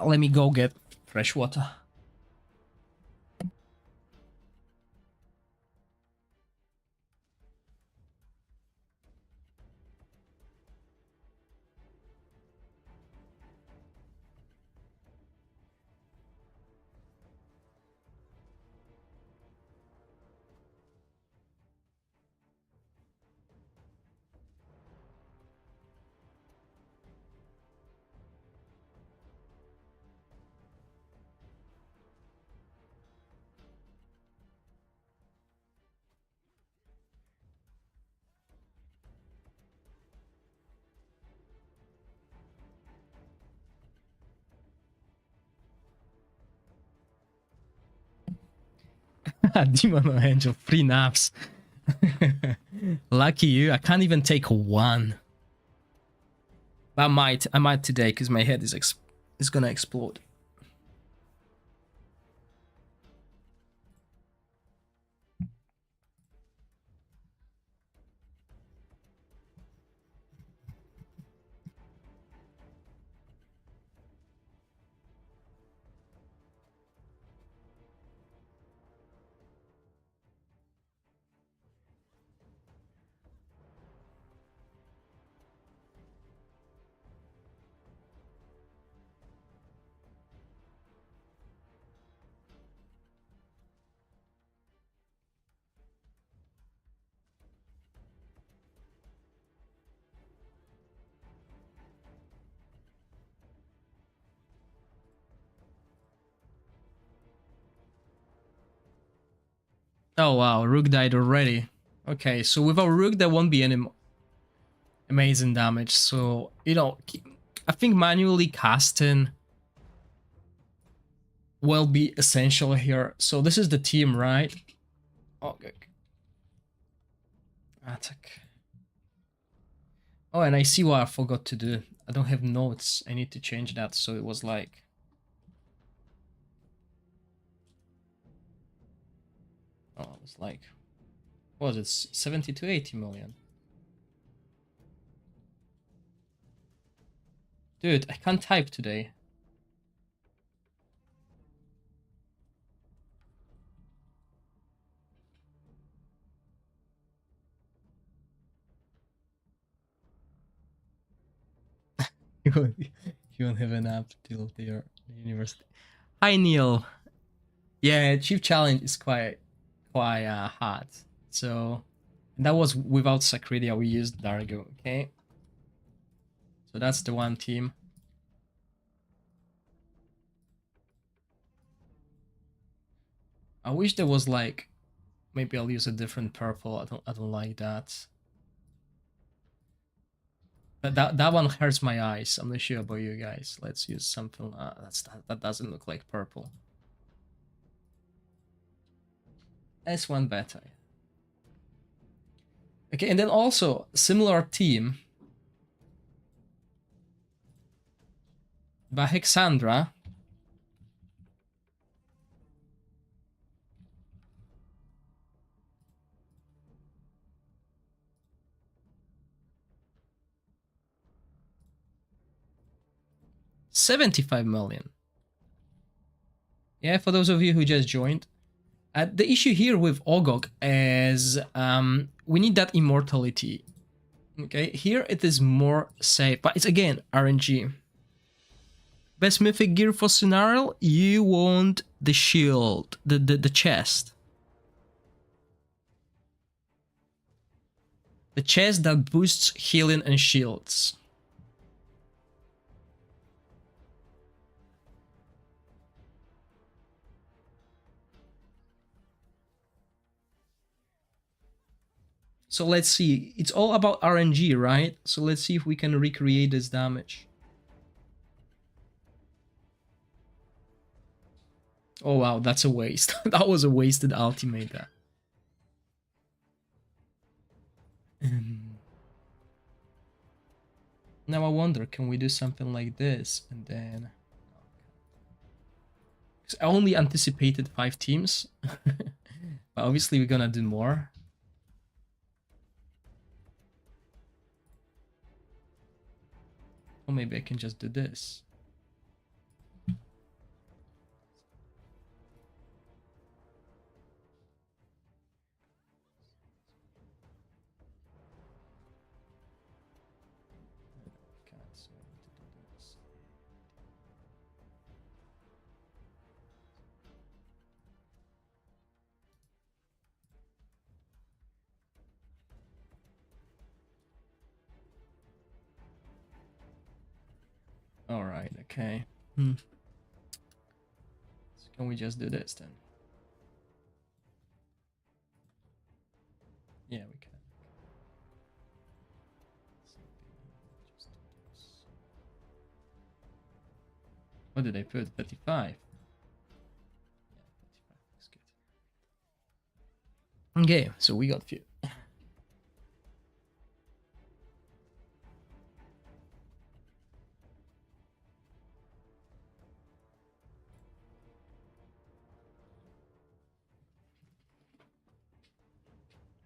Let me go get fresh water. Demon or Angel, 3 naps. Lucky you, I can't even take one. I might today because my head is gonna explode. Oh wow, Rook died already. Okay, so without Rook there won't be any amazing damage. So, you know, I think manually casting will be essential here. So this is the team, right? Okay. Attack. Oh, and I see what I forgot to do. I don't have notes. I need to change that. So it was like... Oh, it was like... What was it? 70 to 80 million. Dude, I can't type today. You won't have an app till they're university. Hi Neil. Yeah, Chief Challenge is quite hard. So that was without Sacridia. We used Dargo. Okay. So that's the one team. I wish there was like, maybe I'll use a different purple. I don't like that. But that one hurts my eyes. I'm not sure about you guys. Let's use something that doesn't look like purple. That's one better. Okay, and then also similar team. By Hexandra. $75 million. Yeah, for those of you who just joined. The issue here with Ogok is we need that immortality. Okay, here it is more safe, but it's again RNG. Best mythic gear for scenario, you want the shield, the chest. The chest that boosts healing and shields. So let's see, it's all about RNG, right? So let's see if we can recreate this damage. Oh wow, that's a waste. That was a wasted ultimate there. Now I wonder, can we do something like this and then... I only anticipated 5 teams, but obviously we're gonna do more. Or maybe I can just do this. All right, okay. So can we just do this then? Yeah, we can. What did I put? 35. Okay, so we got few.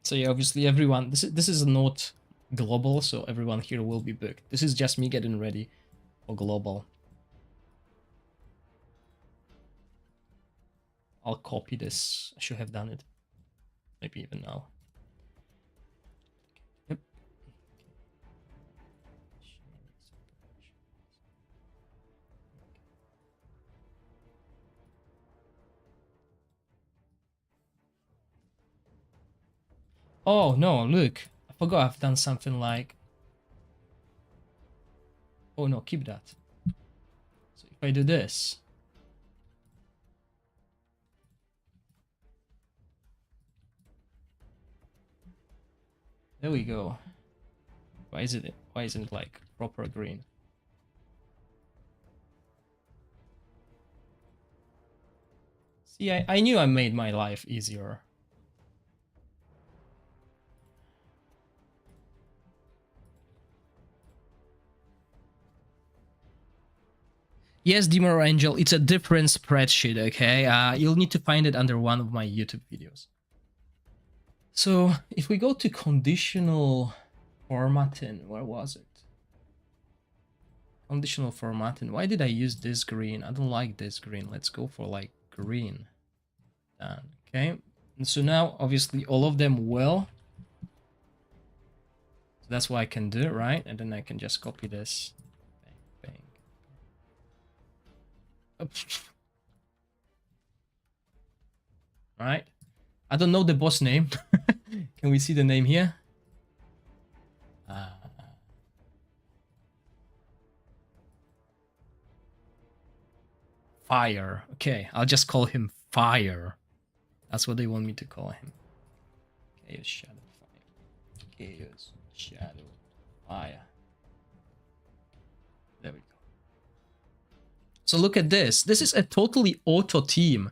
So yeah, obviously everyone, this is not global, so everyone here will be booked. This is just me getting ready for global. I'll copy this. I should have done it. Maybe even now. Yep. Oh no, look. I forgot I've done something like... Oh no, keep that. So if I do this... There we go. Why isn't it like proper green? See, I knew I made my life easier. Yes, Demon Angel, it's a different spreadsheet, okay? You'll need to find it under one of my YouTube videos. So, if we go to conditional formatting, where was it? Conditional formatting. Why did I use this green? I don't like this green. Let's go for like green. Done. Okay. And so now, obviously, all of them will. So that's what I can do, right? And then I can just copy this. Bang, bang. Right. I don't know the boss name. Can we see the name here? Fire. Okay, I'll just call him Fire. That's what they want me to call him. Chaos Shadow Fire. Chaos Shadow Fire. There we go. So look at this. This is a totally auto team,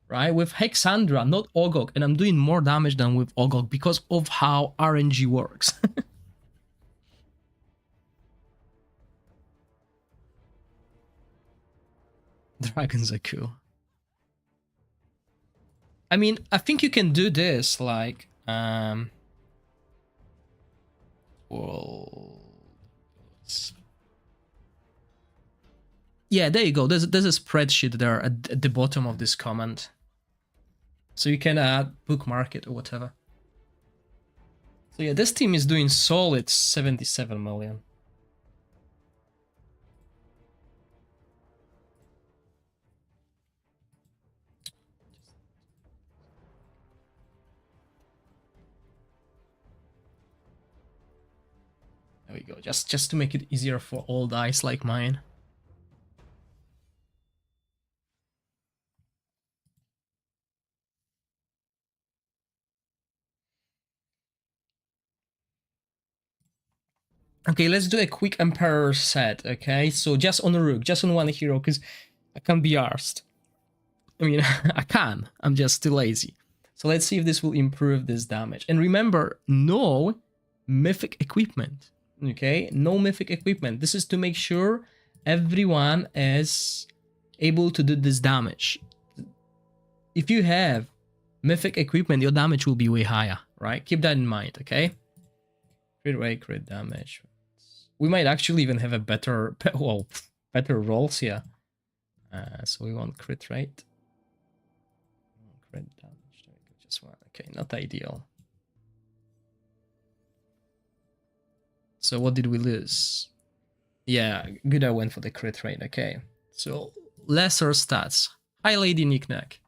right? With Hexandra, not Ogog, and I'm doing more damage than with Ogog because of how RNG works. Dragons are cool. I mean, I think you can do this like well, yeah, there you go. There's a spreadsheet there at the bottom of this comment. So you can bookmark it or whatever. So yeah, this team is doing solid 77 million. There we go. Just to make it easier for old eyes like mine. Okay, let's do a quick Emperor set, okay? So just on a Rook, just on one hero, because I can't be arsed. I mean, I can. I'm just too lazy. So let's see if this will improve this damage. And remember, no mythic equipment, okay? No mythic equipment. This is to make sure everyone is able to do this damage. If you have mythic equipment, your damage will be way higher, right? Keep that in mind, okay? Crit rate, crit damage. We might actually even have a better, well, better rolls here. So we want crit rate. Crit damage, just one. Okay, not ideal. So what did we lose? Yeah, good, I went for the crit rate, okay. So lesser stats. Hi, Lady Knickknack.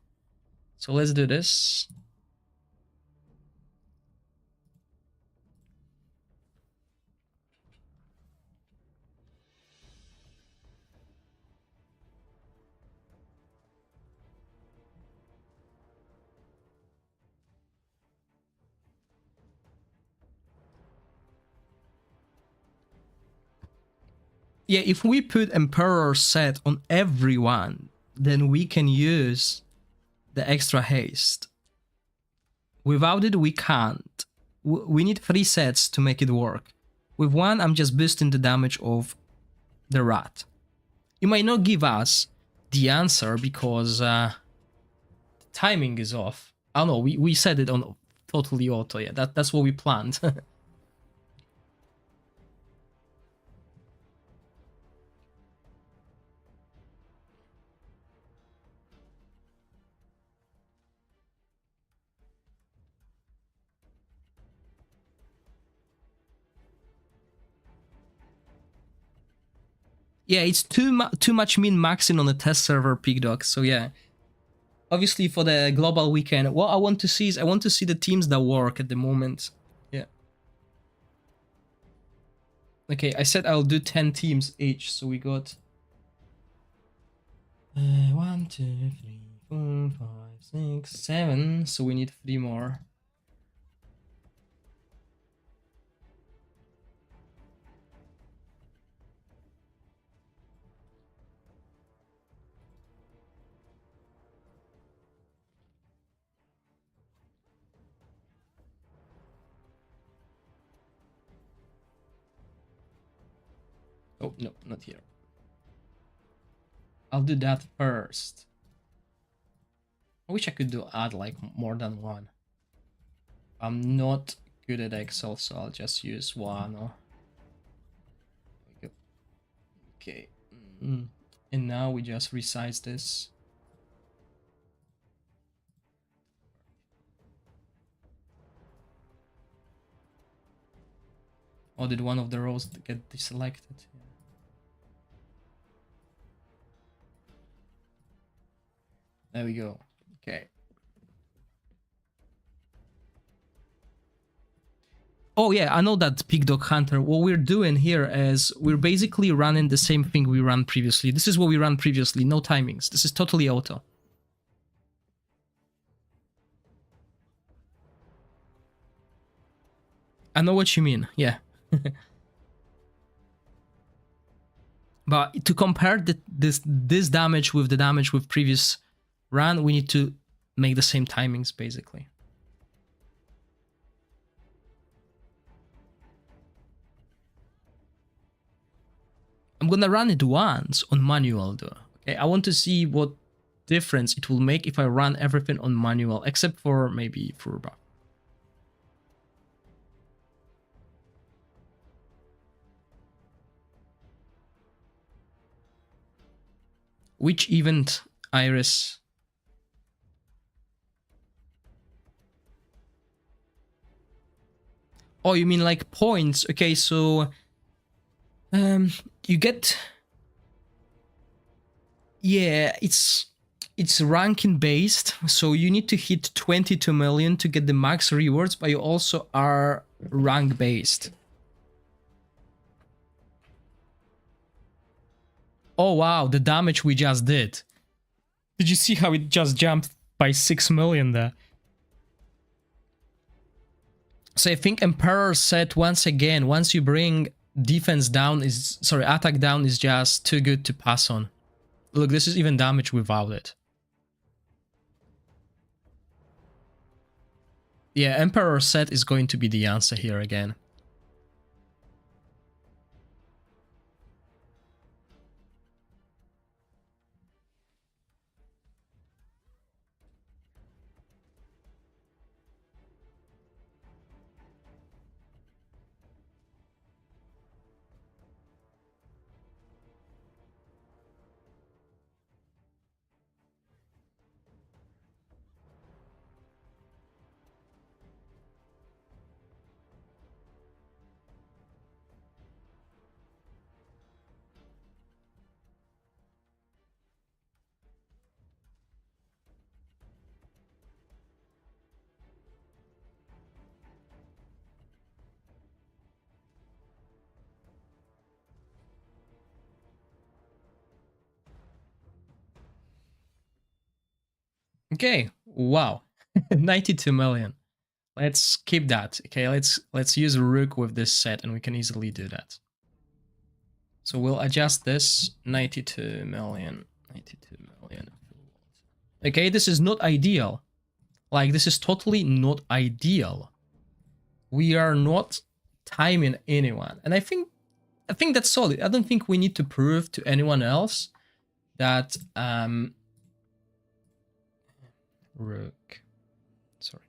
So let's do this. Yeah, if we put Emperor set on everyone, then we can use the extra haste. Without it, we can't. We need 3 sets to make it work. With one, I'm just boosting the damage of the rat. It might not give us the answer because the timing is off. Oh no, we set it on totally auto, yeah, that's what we planned. Yeah, it's too much min-maxing on the test server, Pigdog, so yeah. Obviously, for the global weekend, what I want to see is I want to see the teams that work at the moment. Yeah. Okay, I said I'll do 10 teams each, so we got 1, 2, 3, 4, 5, 6, 7. So we need 3 more. Oh, no, not here. I'll do that first. I wish I could do add like more than one. I'm not good at Excel, so I'll just use one. Oh. Okay. And now we just resize this. Or did one of the rows get deselected? Yeah. There we go. Okay. Oh yeah, I know that Pig Dog Hunter. What we're doing here is we're basically running the same thing we ran previously. This is what we ran previously, no timings. This is totally auto. I know what you mean, yeah. But to compare this damage with the damage with previous run, we need to make the same timings, basically. I'm gonna run it once on manual though. Okay, I want to see what difference it will make if I run everything on manual, except for maybe Furba. Which event, Iris? Oh, you mean like points? Okay, so you get, yeah, it's ranking based, so you need to hit 22 million to get the max rewards, but you also are rank based. Oh wow, the damage we just did. Did you see how it just jumped by 6 million there? So I think Emperor said once again, once you bring defense down is, sorry, attack down is just too good to pass on. Look, this is even damage without it. Yeah, Emperor set is going to be the answer here again. Okay, wow, 92 million. Let's keep that. Okay, let's use Rook with this set and we can easily do that. So we'll adjust this 92 million. 92 million. Okay, this is not ideal. Like, this is totally not ideal. We are not timing anyone. And I think that's solid. I don't think we need to prove to anyone else that Rook. Sorry.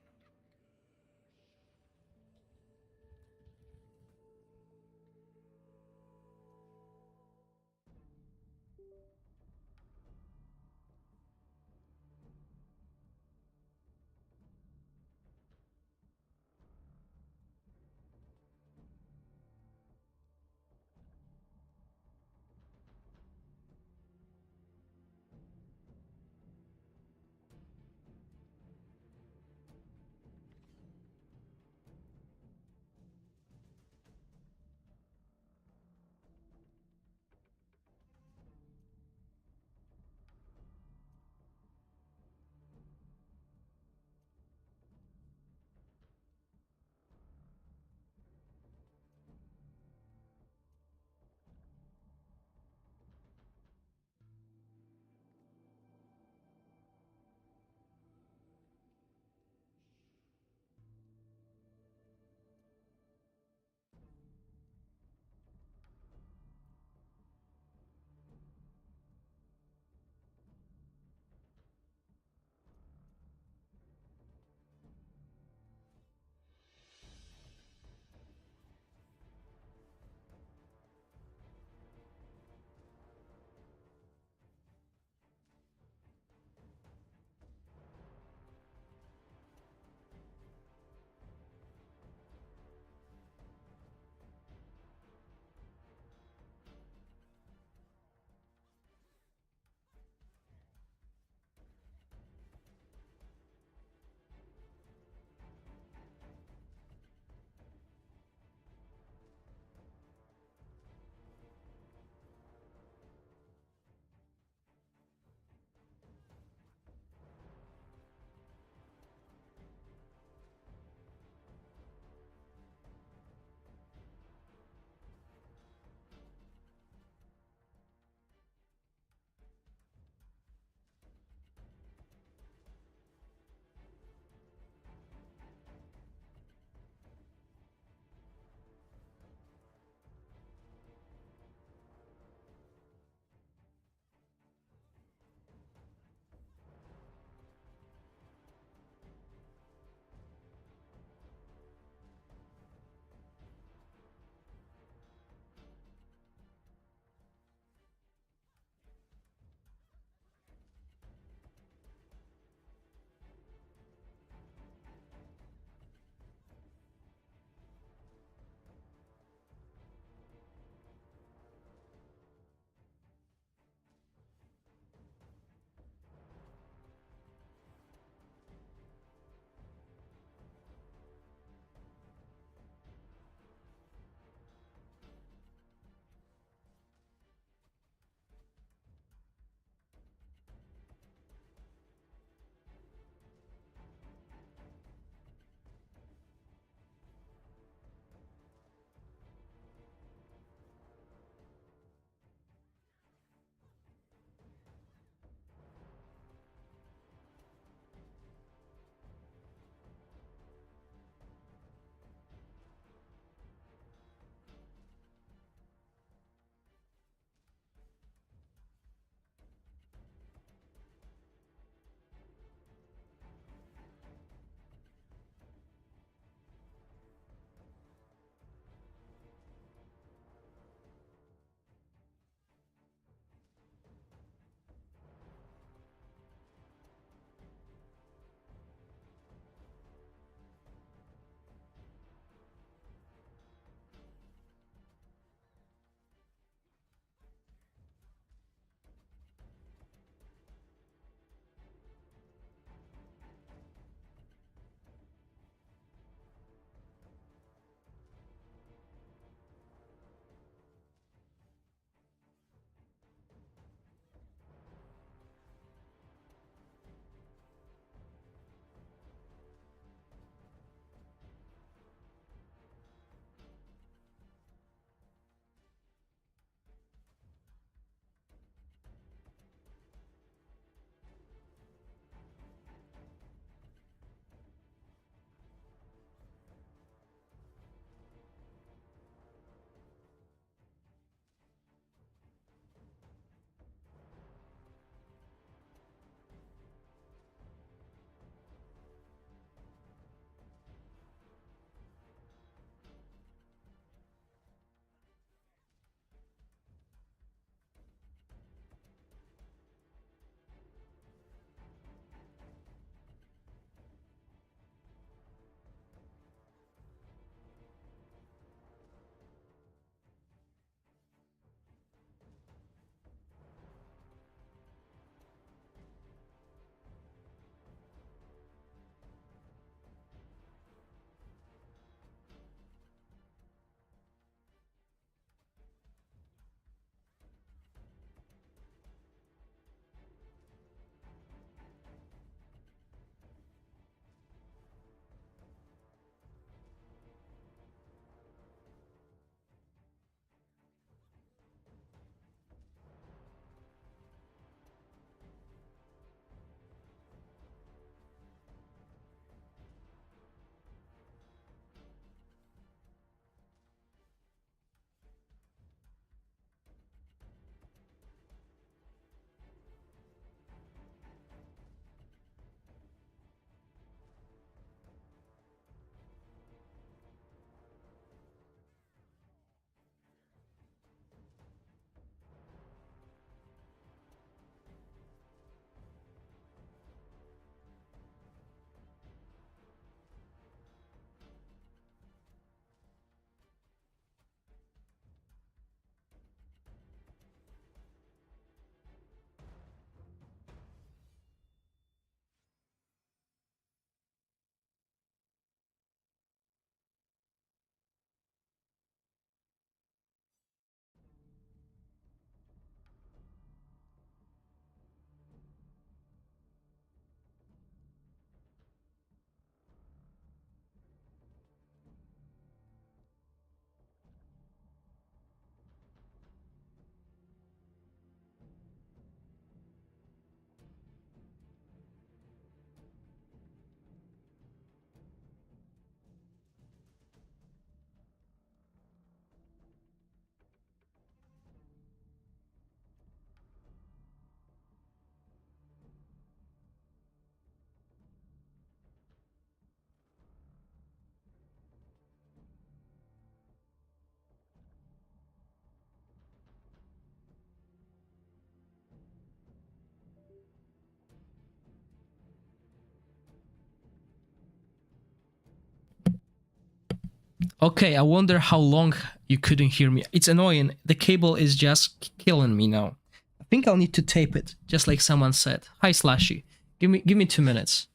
Okay, I wonder how long you couldn't hear me. It's annoying. The cable is just killing me now. I think I'll need to tape it, just like someone said. Hi, Slashy. Give me 2 minutes.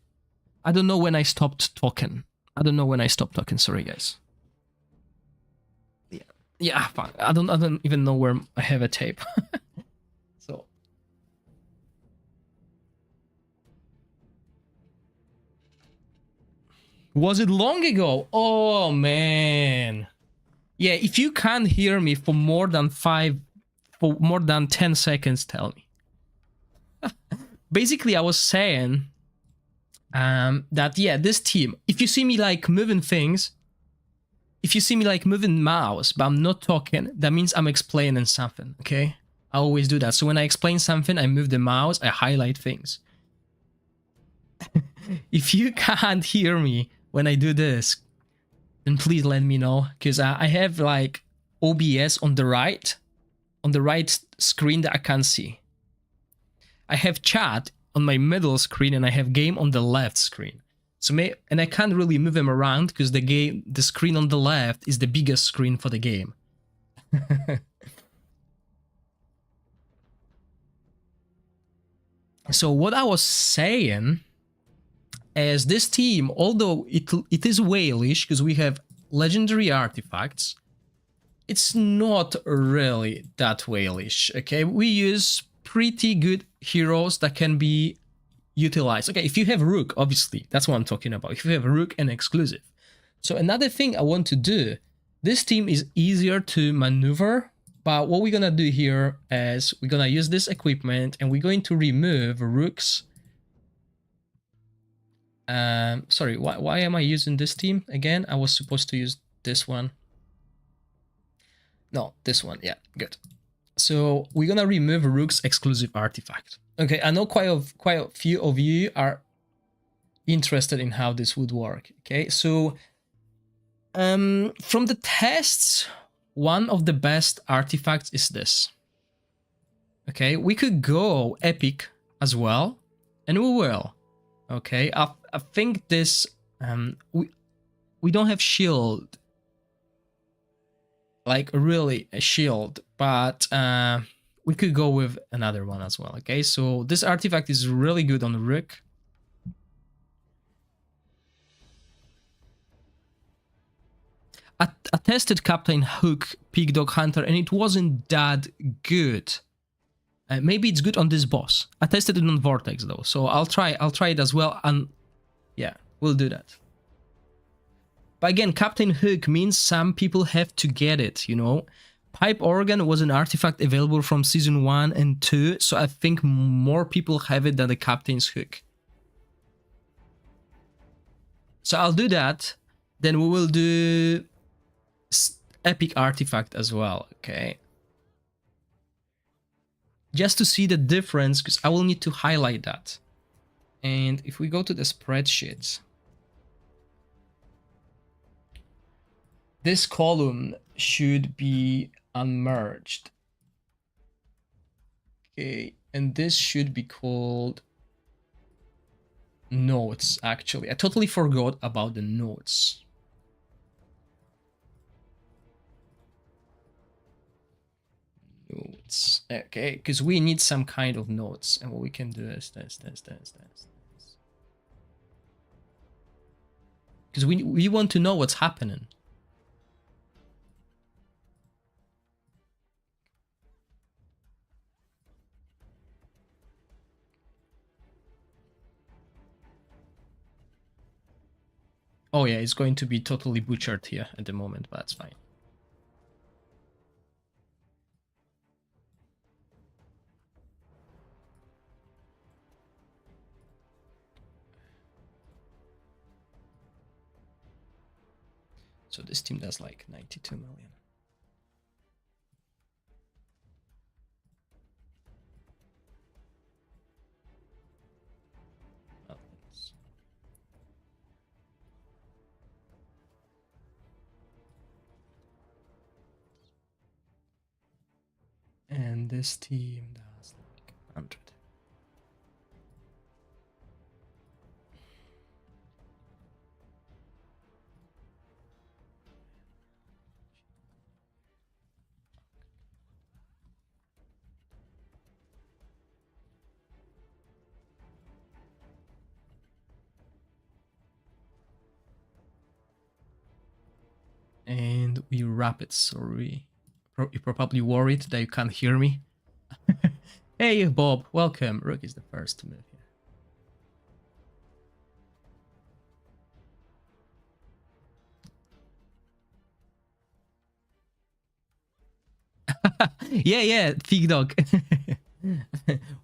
I don't know when I stopped talking. Sorry, guys. Yeah, fine. I don't even know where I have a tape. So. Was it long ago? Oh, man. Yeah, if you can't hear me for more than 10 seconds, tell me. Basically, I was saying that, yeah, this team, if you see me like moving things, if you see me like moving mouse, but I'm not talking, that means I'm explaining something, okay? I always do that. So when I explain something, I move the mouse, I highlight things. If you can't hear me when I do this, then please let me know, because I have like OBS on the right screen that I can't see. I have chat on my middle screen and I have game on the left screen. So and I can't really move them around because the screen on the left is the biggest screen for the game. So what I was saying is this team, although it is whalish because we have legendary artifacts, it's not really that whalish, okay? We use pretty good heroes that can be utilized. Okay, if you have Rook, obviously, that's what I'm talking about. If you have Rook and exclusive. So another thing I want to do, this team is easier to maneuver, but what we're gonna do here is we're gonna use this equipment and we're going to remove Rooks. Sorry, why am I using this team again? I was supposed to use this one. No, this one, yeah, good. So we're gonna remove Rook's exclusive artifact. Okay, I know quite a few of you are interested in how this would work. Okay, so from the tests, one of the best artifacts is this. Okay, we could go epic as well, and we will. Okay, I think this we don't have shield, like really a shield, but we could go with another one as well. Okay, so this artifact is really good on Rook. I tested Captain Hook, Pig Dog Hunter, and it wasn't that good. Maybe it's good on this boss. I tested it on Vortex though, so I'll try it as well, and yeah, we'll do that. But again, Captain Hook means some people have to get it, you know. Pipe Organ was an artifact available from Season 1 and 2, so I think more people have it than the Captain's Hook. So I'll do that, then we will do Epic Artifact as well, okay? Just to see the difference, because I will need to highlight that. And if we go to the spreadsheet, this column should be unmerged. Okay, and this should be called notes, actually. I totally forgot about the notes. Notes. Okay, because we need some kind of notes, and what we can do is this. Because we want to know what's happening. Oh yeah, it's going to be totally butchered here at the moment, but that's fine. So this team does like 92 million. And this team does like 100. should we wrap it? Sorry. You're probably worried that you can't hear me. Hey, Bob, welcome. Rook is the first to move here. Yeah, Fig Dog.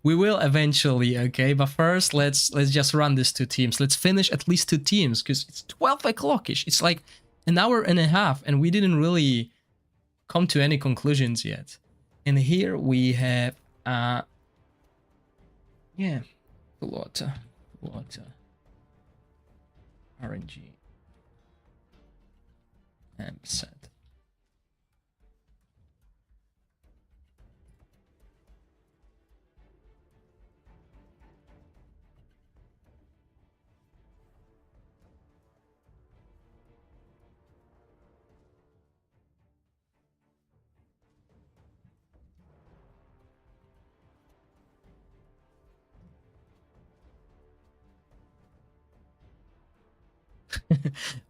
We will eventually, okay? But first, let's just run these 2 teams. Let's finish at least 2 teams, because it's 12 o'clock-ish. It's like an hour and a half, and we didn't really come to any conclusions yet. And here we have, yeah, water, RNG, and set.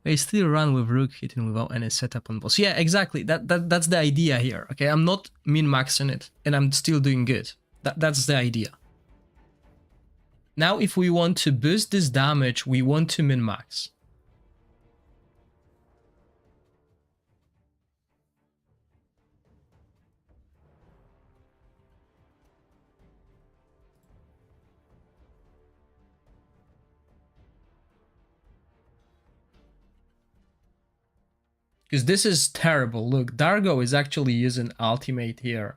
They still run with rook hitting without any setup on boss. Yeah, exactly. That's the idea here. Okay, I'm not min-maxing it, and I'm still doing good. That's the idea. Now, if we want to boost this damage, we want to min-max. Because this is terrible. Look, Dargo is actually using ultimate here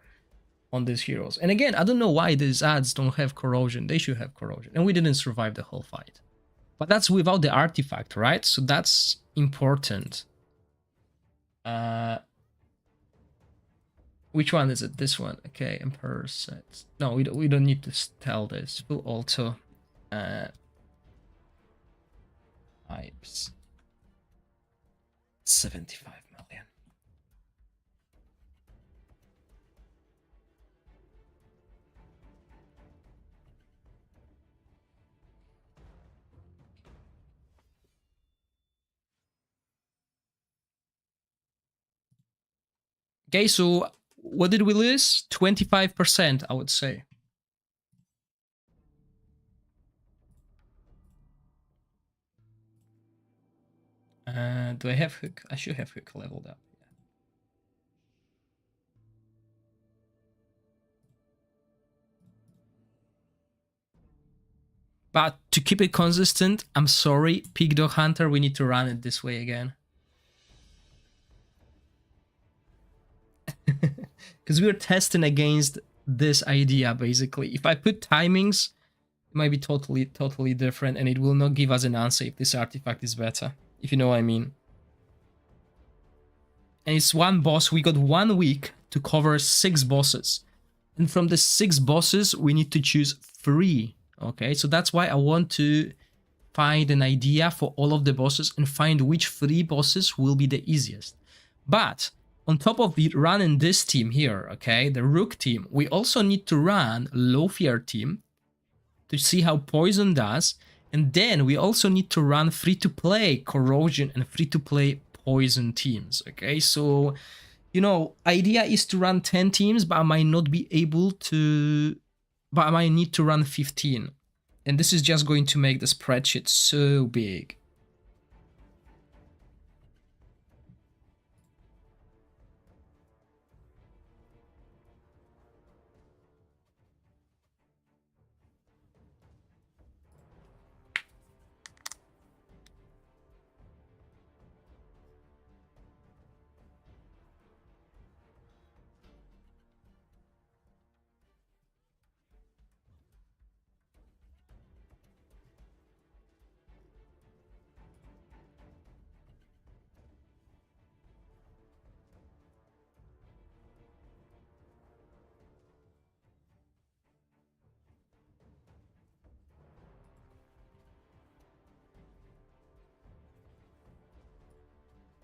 on these heroes. And again, I don't know why these ads don't have corrosion. They should have corrosion. And we didn't survive the whole fight. But that's without the artifact, right? So that's important. Which one is it? This one. Okay, Emperor set. No, we don't need to tell this. We'll also hypes. 75 million. Okay, so what did we lose? 25%, I would say. Do I have hook? I should have hook leveled up. Yeah. But to keep it consistent, I'm sorry, Pig Dog Hunter, we need to run it this way again. Because we're testing against this idea, basically. If I put timings, it might be totally different, and it will not give us an answer if this artifact is better, if you know what I mean. And it's one boss. We got 1 week to cover 6 bosses. And from the 6 bosses, we need to choose 3. Okay, so that's why I want to find an idea for all of the bosses and find which 3 bosses will be the easiest. But on top of running this team here, okay, the Rook team, we also need to run Low Fear team to see how Poison does. And then we also need to run free-to-play Corrosion and free-to-play Poison teams, okay? So, you know, idea is to run 10 teams, but I might not be able to... But I might need to run 15. And this is just going to make the spreadsheet so big.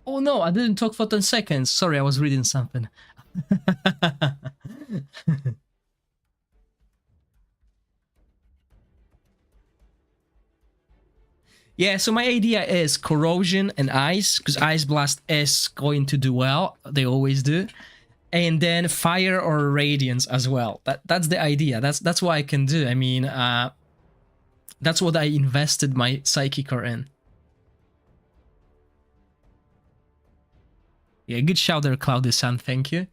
Oh no, I didn't talk for 10 seconds. Sorry, I was reading something. Yeah, so my idea is corrosion and ice, because ice blast is going to do well. They always do. And then fire or radiance as well. That's the idea. That's what I can do. I mean, that's what I invested my Psychicer in. Yeah, good shout there, Cloudy Sun. Thank you.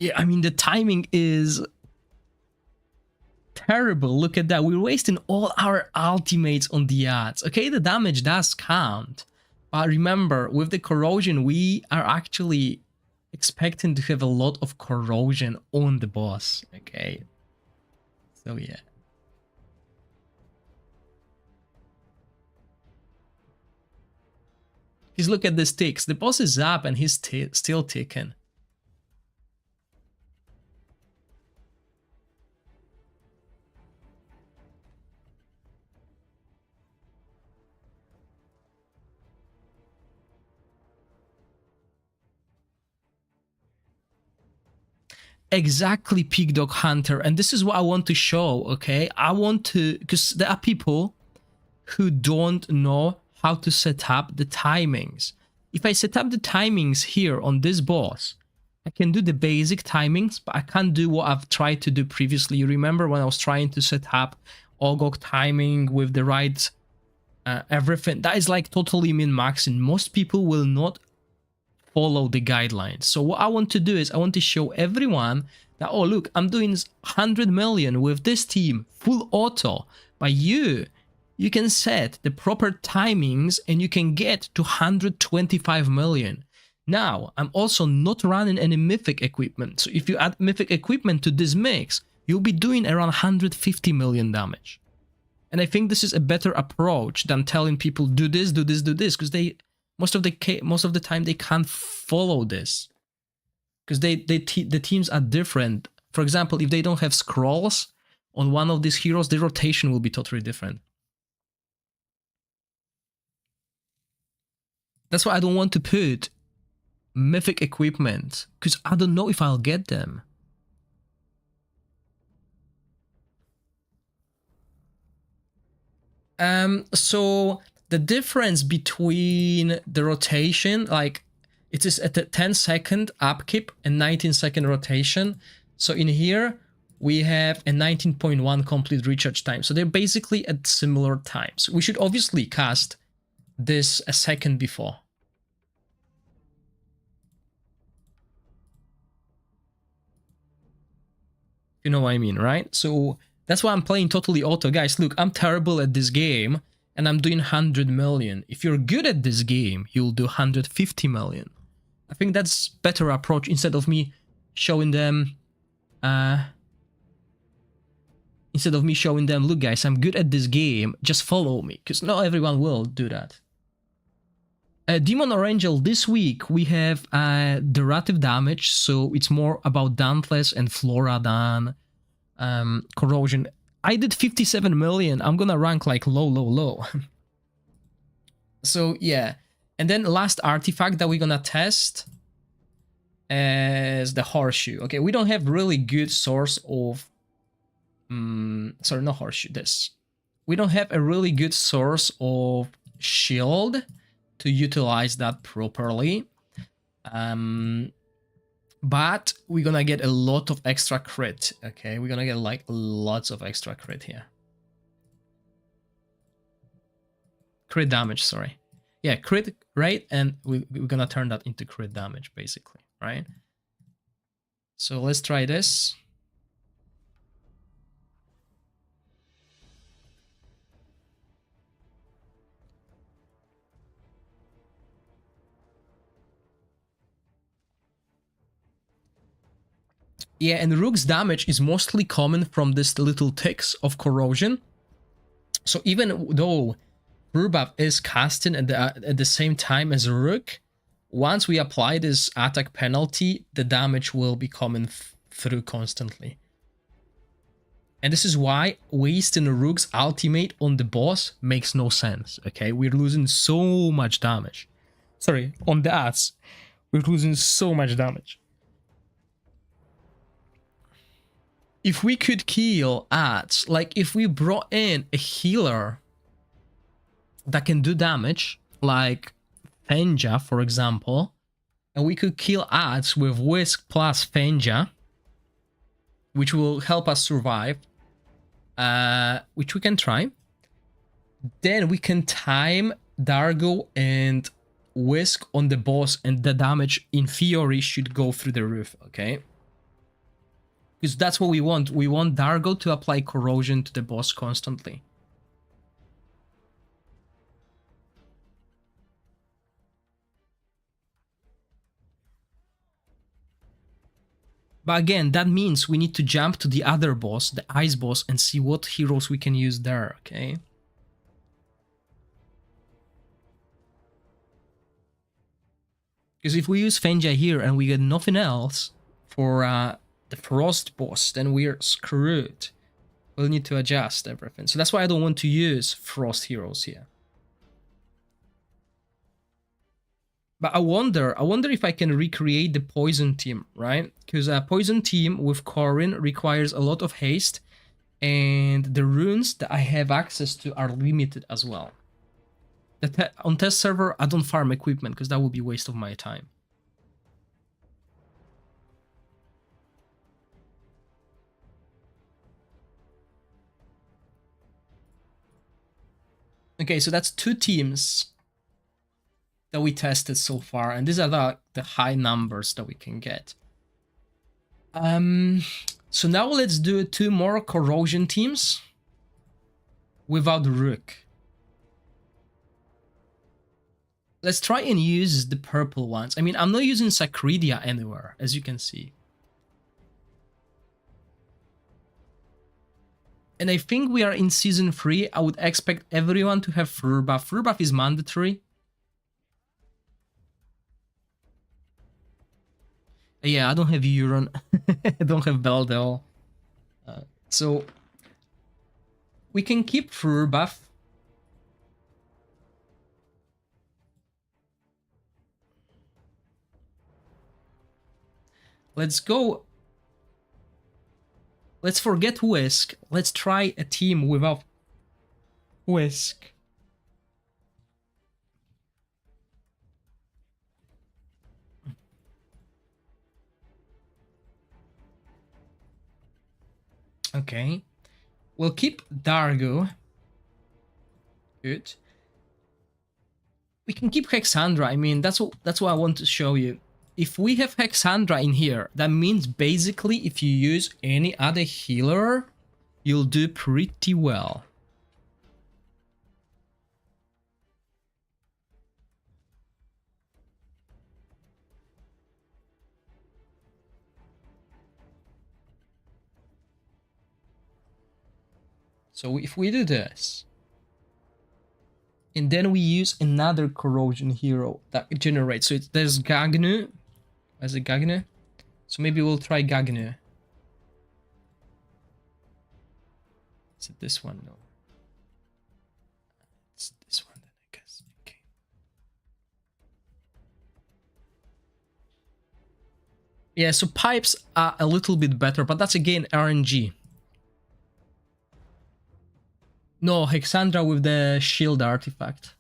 Yeah, I mean, the timing is terrible. Look at that. We're wasting all our ultimates on the ads. Okay, the damage does count. But remember, with the corrosion, we are actually expecting to have a lot of corrosion on the boss. Okay. So, yeah. Because look at this ticks. The boss is up and he's still ticking. Exactly, Pig Dog Hunter. And this is what I want to show, okay? I want to, because there are people who don't know how to set up the timings. If I set up the timings here on this boss, I can do the basic timings, but I can't do what I've tried to do previously. You remember when I was trying to set up Ogok timing with the right everything? That is like totally min-maxing. Most people will not follow the guidelines. So what I want to do is I want to show everyone that, oh look, I'm doing 100 million with this team, full auto. But you can set the proper timings and you can get to 125 million. Now, I'm also not running any mythic equipment. So if you add mythic equipment to this mix, you'll be doing around 150 million damage. And I think this is a better approach than telling people do this, do this, do this, because they most of the time they can't follow this because the teams are different. For example, if they don't have scrolls on one of these heroes, the rotation will be totally different. That's why I don't want to put mythic equipment, because I don't know if I'll get them. So the difference between the rotation, like it is at a 10-second upkeep and 19-second rotation. So in here, we have a 19.1 complete recharge time. So they're basically at similar times. We should obviously cast this a second before. You know what I mean, right? So that's why I'm playing totally auto. Guys, look, I'm terrible at this game and I'm doing 100 million. If you're good at this game, you'll do 150 million. I think that's better approach instead of me showing them look guys, I'm good at this game, just follow me, because not everyone will do that. Demon or Angel, this week we have derivative damage, so it's more about Dauntless and Flora than Corrosion. I did 57 million, I'm gonna rank like low. So yeah, and then last artifact that we're gonna test is the Horseshoe. Okay, we don't have really good source of... sorry, not Horseshoe, this. We don't have a really good source of shield to utilize that properly. But we're gonna get a lot of extra crit, okay? We're gonna get like lots of extra crit here. crit damage, sorry. Yeah, crit rate, and we're gonna turn that into crit damage, basically, right? So let's try this. Yeah, and Rook's damage is mostly coming from this little ticks of corrosion. So even though Buff is casting at the same time as Rook, once we apply this attack penalty, the damage will be coming through constantly. And this is why wasting Rook's ultimate on the boss makes no sense, okay? We're losing so much damage. Sorry, on the ass. We're losing so much damage. If we could kill ads, like if we brought in a healer that can do damage, like Fenja, for example, and we could kill ads with Whisk plus Fenja, which will help us survive, which we can try. Then we can time Dargo and Whisk on the boss, and the damage in theory should go through the roof, okay? Because that's what we want. We want Dargo to apply corrosion to the boss constantly. But again, that means we need to jump to the other boss, the ice boss, and see what heroes we can use there, okay? Because if we use Fenja here and we get nothing else for the frost boss, then we're screwed. We'll need to adjust everything. So that's why I don't want to use frost heroes here. But I wonder if I can recreate the poison team, right? Because a poison team with Corin requires a lot of haste, and the runes that I have access to are limited as well. On test server, I don't farm equipment because that would be a waste of my time. Okay, so that's 2 teams that we tested so far, and these are the high numbers that we can get. So now let's do 2 more corrosion teams without Rook. Let's try and use the purple ones. I mean, I'm not using Sacredia anywhere, as you can see. And I think we are in Season 3. I would expect everyone to have Fur Buff. Fur Buff is mandatory. Yeah, I don't have Euron. I don't have Beldel. So we can keep Fur Buff. Let's go. Let's forget Whisk. Let's try a team without Whisk. Okay. We'll keep Dargo. Good. We can keep Hexandra. I mean, that's what I want to show you. If we have Hexandra in here, that means basically if you use any other healer, you'll do pretty well. So if we do this, and then we use another corrosion hero that generates, so there's Gagnu. As a Gagnu, so maybe we'll try Gagnu. Is it this one? No. It's this one then, I guess. Okay. Yeah, so pipes are a little bit better, but that's again RNG. No, Hexandra with the shield artifact.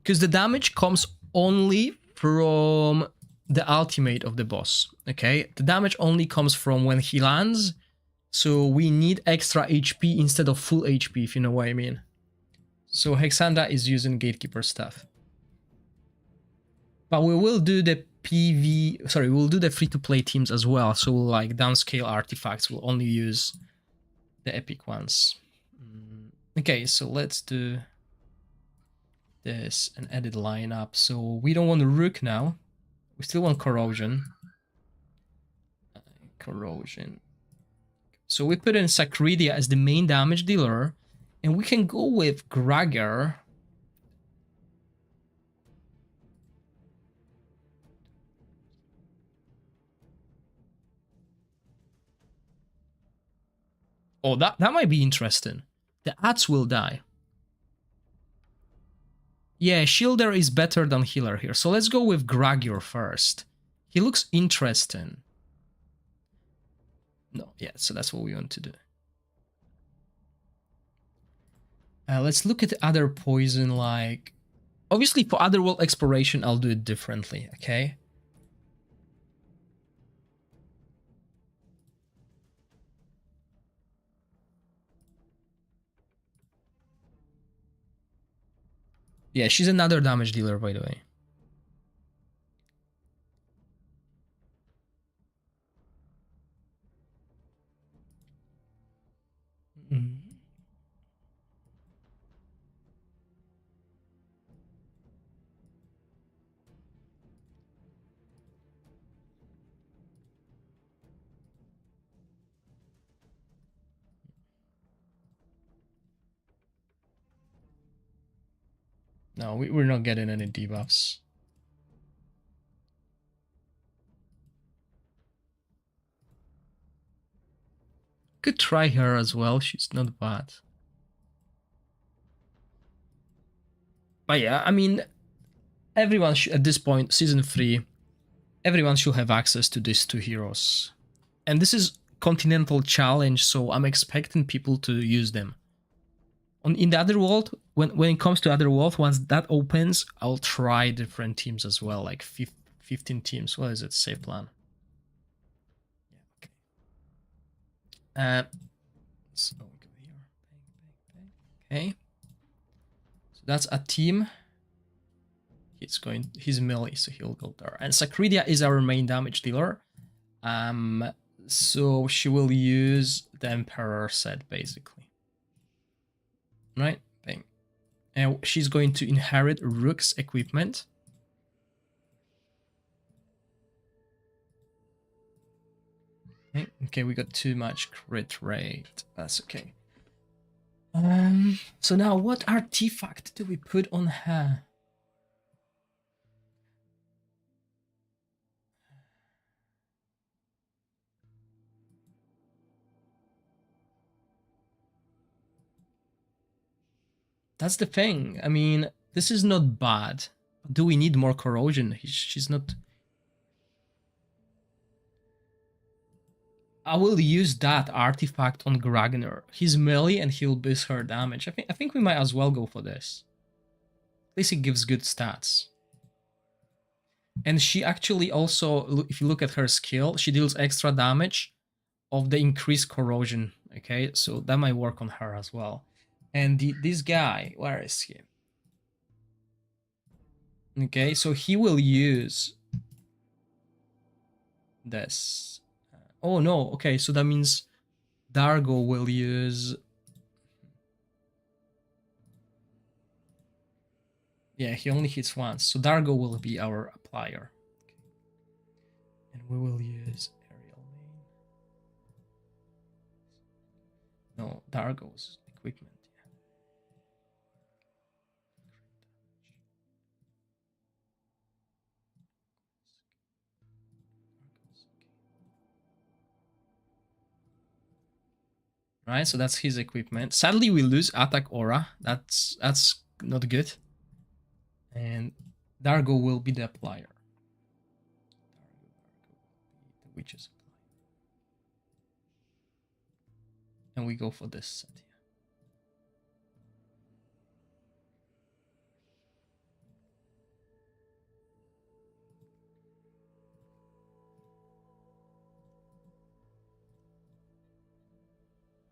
Because the damage comes only from the ultimate of the boss, okay? The damage only comes from when he lands, so we need extra HP instead of full HP, if you know what I mean. So Hexandra is using Gatekeeper stuff. But we will do the we'll do the free-to-play teams as well. So like downscale artifacts, we'll only use the epic ones. Okay, so let's do this and edit lineup. So we don't want Rook now. We still want Corrosion. Corrosion. So we put in Sacredia as the main damage dealer. And we can go with Grager. Oh, that might be interesting. The Ats will die. Yeah, Shielder is better than Healer here. So let's go with Gragior first. He looks interesting. No, yeah, so that's what we want to do. Let's look at other poison, like... Obviously, for Otherworld Exploration, I'll do it differently, okay? Yeah, she's another damage dealer, by the way. No, we're not getting any debuffs. Could try her as well, she's not bad. But yeah, I mean, everyone should, at this point, Season 3, everyone should have access to these two heroes. And this is Continental Challenge, so I'm expecting people to use them. In the Otherworld, when it comes to Otherworld, once that opens, I'll try different teams as well, like 15 teams. What is it? Save plan. Yeah, okay. So we go here. Okay. So that's a team. He's melee, so he'll go there. And Sacredia is our main damage dealer. So she will use the Emperor set, basically. Right? Bang. And she's going to inherit Rook's equipment. Okay, we got too much crit rate. That's okay. So now what artifact do we put on her? That's the thing. I mean, this is not bad. Do we need more corrosion? She's not... I will use that artifact on Gragner. He's melee and he'll boost her damage. I think we might as well go for this. At least it gives good stats. And she actually also, if you look at her skill, she deals extra damage of the increased corrosion. Okay, so that might work on her as well. And this guy, where is he? Okay, so he will use this. Oh no, okay, so that means Dargo will use... Yeah, he only hits once, so Dargo will be our applier. Okay. And we will use Aerial Main. No, Dargo's equipment. Right, so that's his equipment. Sadly, we lose attack aura. That's not good. And Dargo will be the applier. The witch's applier. And we go for this set here.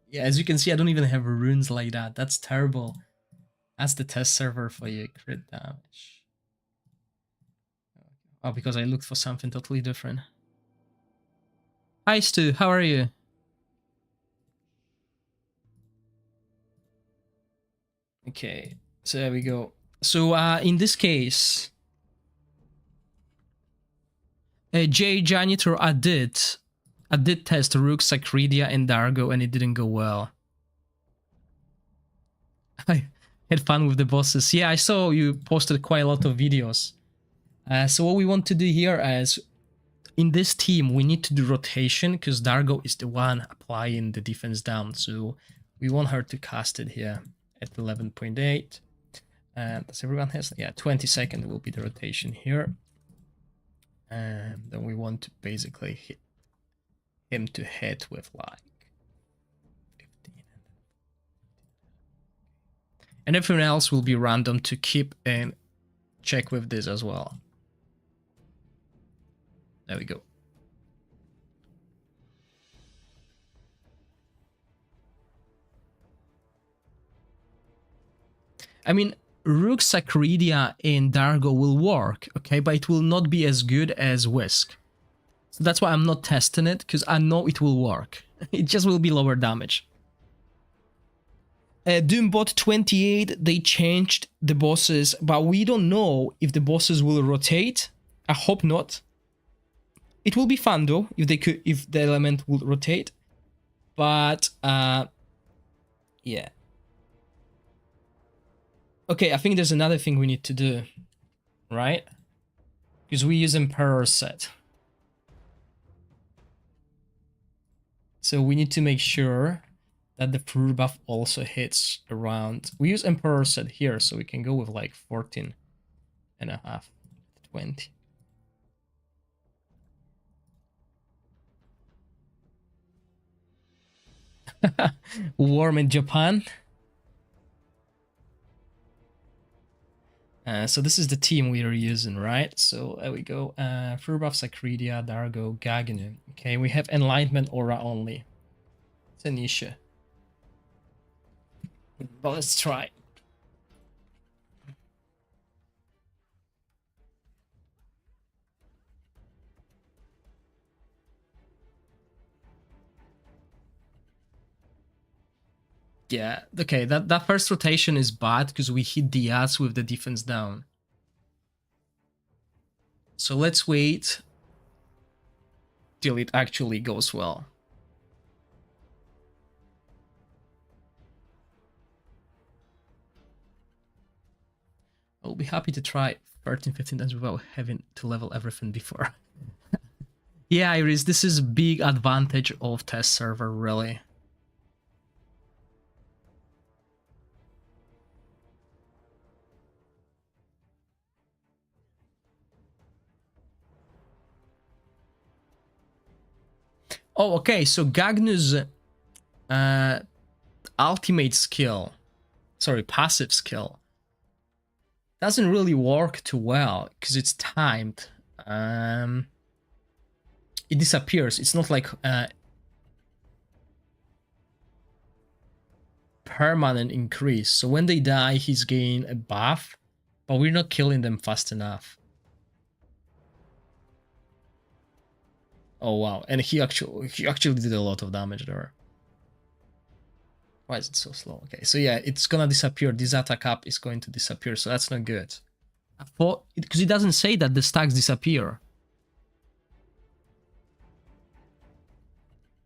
Yeah, as you can see, I don't even have runes like that. That's terrible. That's the test server for you. Crit damage. Oh, because I looked for something totally different. Hi Stu, how are you? Okay, so there we go. So in this case, J Janitor, I did test Rook, Sacredia, and Dargo, and it didn't go well. I had fun with the bosses. Yeah, I saw you posted quite a lot of videos. So what we want to do here is, in this team, we need to do rotation because Dargo is the one applying the defense down. So we want her to cast it here at 11.8. Does everyone has? Yeah, 20 seconds will be the rotation here. And then we want to basically hit him to hit with like 15. And everyone else will be random to keep and check with this as well. There we go. I mean, Rook, Sacredia, and Dargo will work, okay? But it will not be as good as Whisk. So that's why I'm not testing it, because I know it will work. It just will be lower damage. Doombot 28, they changed the bosses, but we don't know if the bosses will rotate. I hope not. It will be fun though, if the element will rotate. But, yeah. Okay, I think there's another thing we need to do, right? Because we use Emperor set. So we need to make sure that the fruit buff also hits around. We use Emperor set here, so we can go with like 14 and a half, 20. Warm in Japan. So this is the team we are using, right? So there we go. Fruit buff, Sacredia, Dargo, Gaganu. Okay, we have Enlightenment Aura only. It's an issue. But let's try. Yeah, okay, that first rotation is bad because we hit the ass with the defense down. So let's wait till it actually goes well. I'll be happy to try 13, 15 times without having to level everything before. Yeah, Iris, this is big advantage of test server, really. Oh, okay, so Gagnu's ultimate skill, sorry, passive skill, doesn't really work too well because it's timed. It disappears. It's not like permanent increase. So when they die, he's gain a buff, but we're not killing them fast enough. Oh wow, and he actually did a lot of damage there. Why is it so slow? Okay, so yeah, it's gonna disappear. This attack up is going to disappear, so that's not good. I thought, because it doesn't say that the stacks disappear.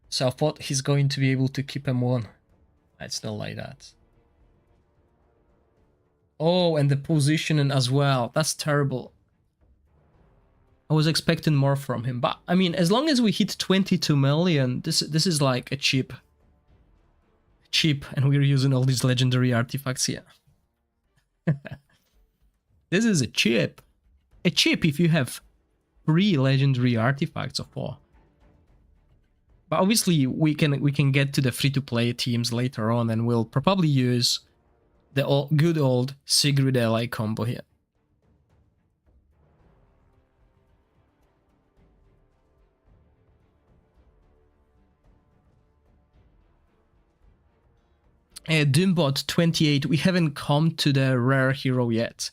So I thought he's going to be able to keep him on. It's not like that. Oh, and the positioning as well. That's terrible. I was expecting more from him, but I mean, as long as we hit 22 million, this is like a cheap, and we're using all these legendary artifacts here. This is a chip. A chip if you have 3 legendary artifacts or 4. But obviously we can get to the free-to-play teams later on, and we'll probably use the good old Sigrid ally combo here. Doombot 28, we haven't come to the rare hero yet.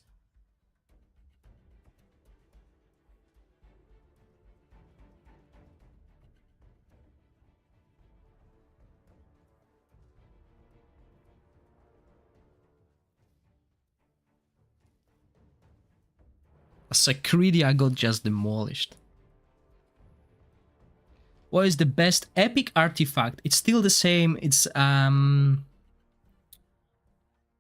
Sacridi, I got just demolished. What is the best epic artifact? It's still the same. It's the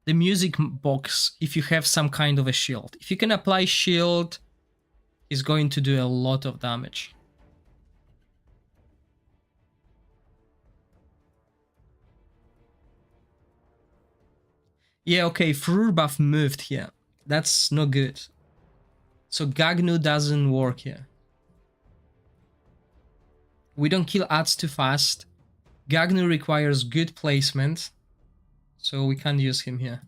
music box if you have some kind of a shield. If you can apply shield, it's going to do a lot of damage. Yeah, okay, Frurbuff moved here. That's not good. So Gagnu doesn't work here. We don't kill ads too fast. Gagnu requires good placement, so we can't use him here.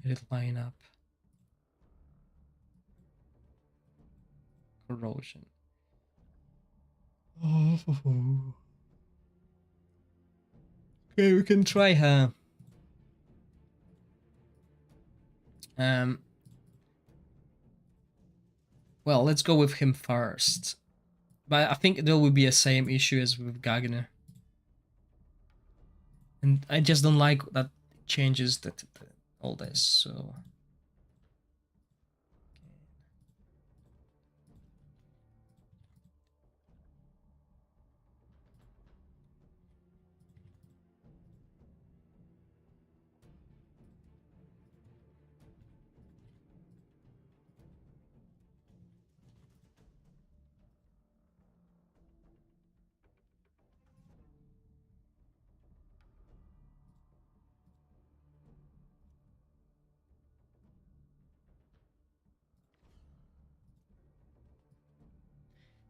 Edit lineup. Corrosion. Oh. Okay, we can try her. Well, let's go with him first. But I think there will be the same issue as with Gagner. And I just don't like that it changes all this, so...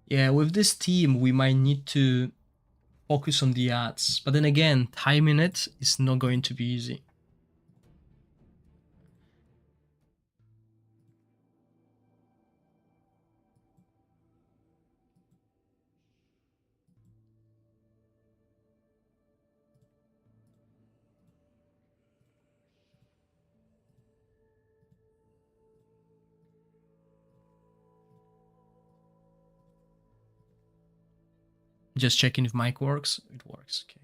Yeah, with this team, we might need to focus on the ads. But then again, timing it is not going to be easy. Just checking if mic works. It works, okay.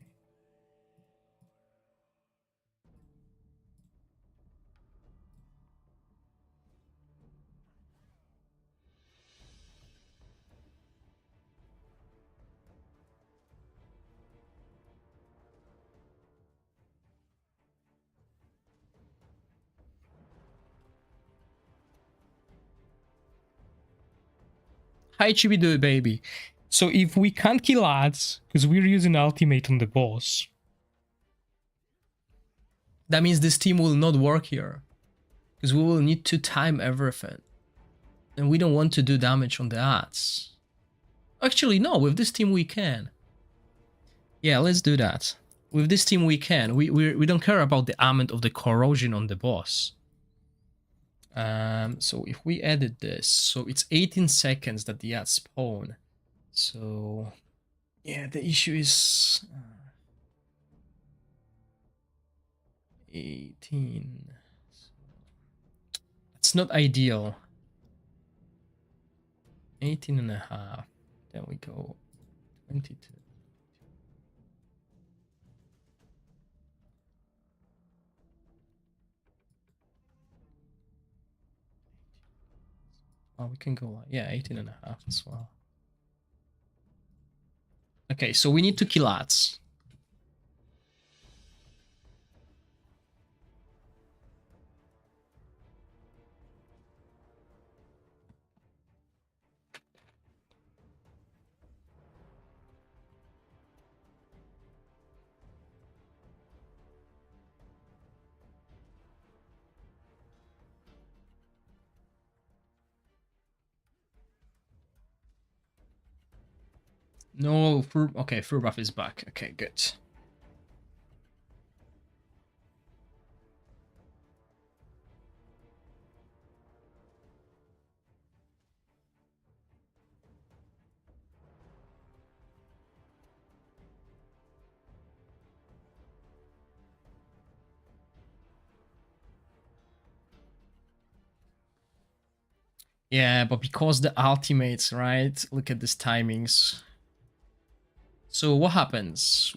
Hi Chibidu baby. So if we can't kill ads, because we're using ultimate on the boss, that means this team will not work here. Because we will need to time everything. And we don't want to do damage on the ads. Actually, no, with this team we can. Yeah, let's do that. With this team we can. We don't care about the amount of the corrosion on the boss. So if we edit this, so it's 18 seconds that the ads spawn. So yeah, the issue is 18. It's not ideal. 18 and a half. Then we go 22. Oh, we can go, yeah, 18 and a half as well. Okay, so we need to kill ads. No, okay, Furbuff is back. Okay, good. Yeah, but because the ultimates, right? Look at these timings. So what happens?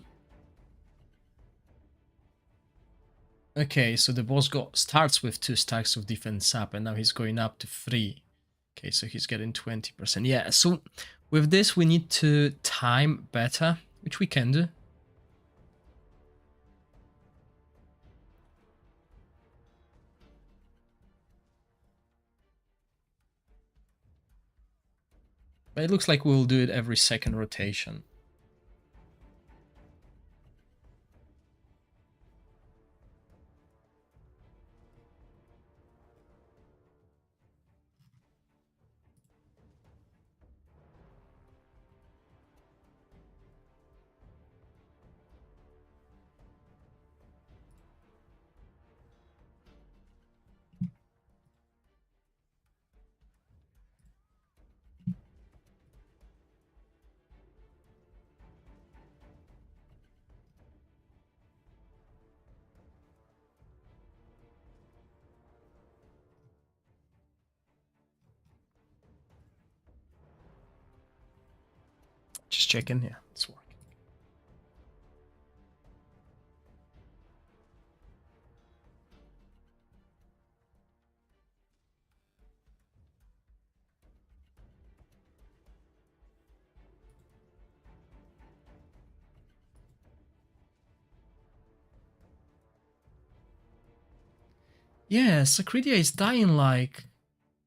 Okay, so the boss starts with 2 stacks of defense up, and now he's going up to 3. Okay, so he's getting 20%. Yeah, so with this we need to time better, which we can do. But it looks like we'll do it every second rotation. Just checking, yeah, it's working. Yeah, Sakridia is dying like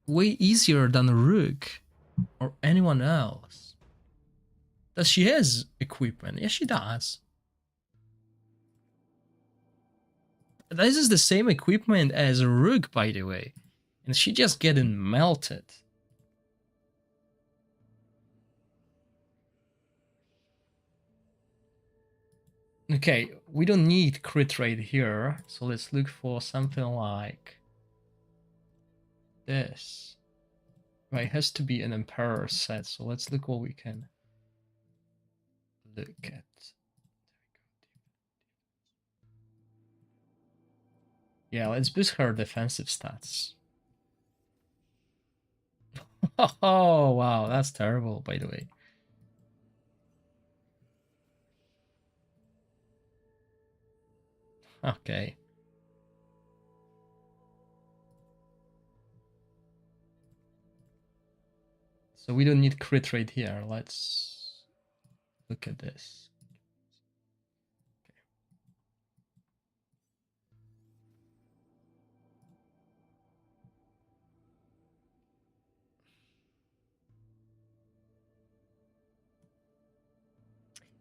way easier than Rook or anyone else. Does she has equipment? Yes, she does. This is the same equipment as Rook, by the way. And she just getting melted. Okay, we don't need crit rate here, so let's look for something like this. Right, it has to be an Emperor set, so let's look what we can look at. Yeah, let's boost her defensive stats. Oh, wow, that's terrible, by the way. Okay. So we don't need crit rate here. Let's look at this.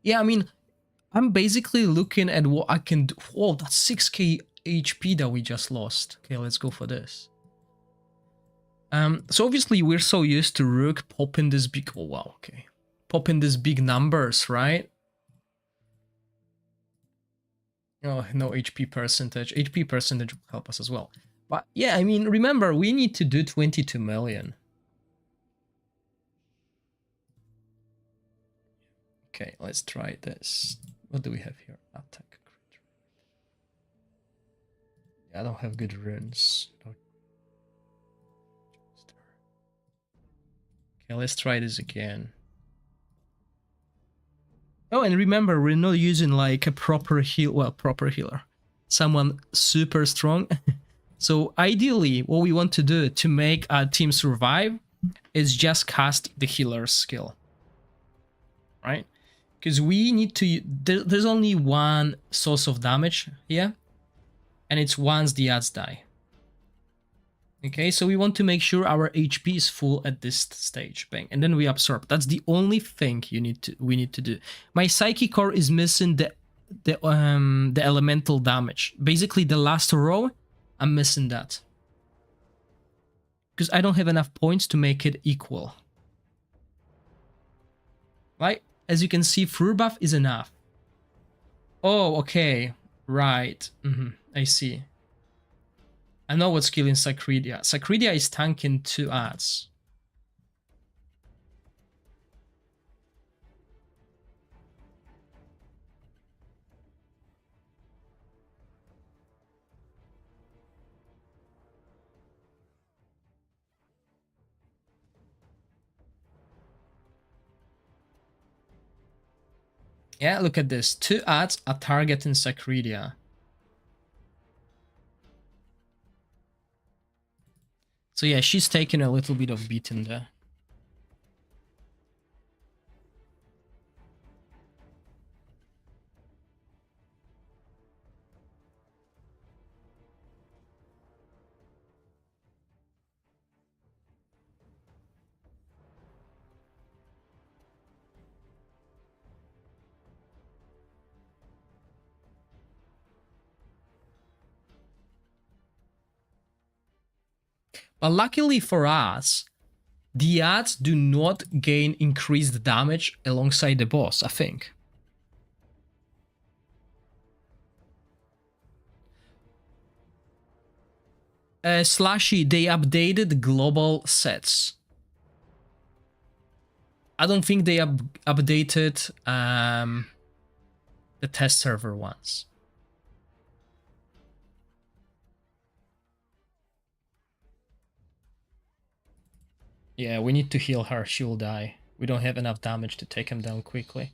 Yeah, I mean, I'm basically looking at what I can do. Whoa, that's 6k HP that we just lost. Okay, let's go for this. So obviously we're so used to Rook popping this big, oh wow, okay. Popping these big numbers, right? Oh, no HP percentage. HP percentage will help us as well. But yeah, I mean, remember, we need to do 22 million. Okay, let's try this. What do we have here? Attack. Yeah, I don't have good runes. Okay, let's try this again. Oh, and remember, we're not using like a proper proper healer. Someone super strong. So ideally, what we want to do to make our team survive is just cast the healer's skill. Right? Because we need to... There's only one source of damage here, and it's once the ads die. Okay, so we want to make sure our HP is full at this stage, bang, and then we absorb. That's the only thing we need to do. My psychic core is missing the elemental damage. Basically, the last row, I'm missing that because I don't have enough points to make it equal. Right? As you can see, Fur buff is enough. Oh, okay, right. I see. I know what's killing Sakridia. Sakridia is tanking 2 ads. Yeah, look at this. 2 ads are targeting Sacredia. So yeah, she's taking a little bit of beating there. But luckily for us, the ads do not gain increased damage alongside the boss, I think. Slashy, they updated global sets. I don't think they updated the test server ones. Yeah, we need to heal her. She will die. We don't have enough damage to take him down quickly.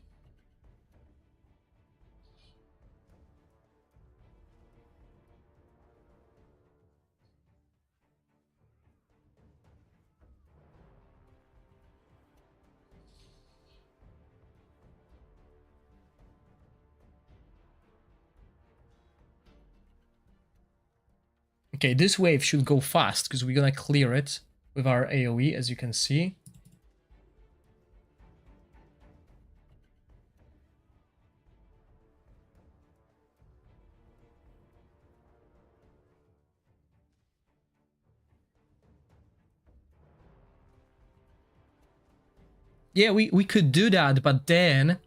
Okay, this wave should go fast because we're gonna clear it with our AoE, as you can see. Yeah, we could do that, but then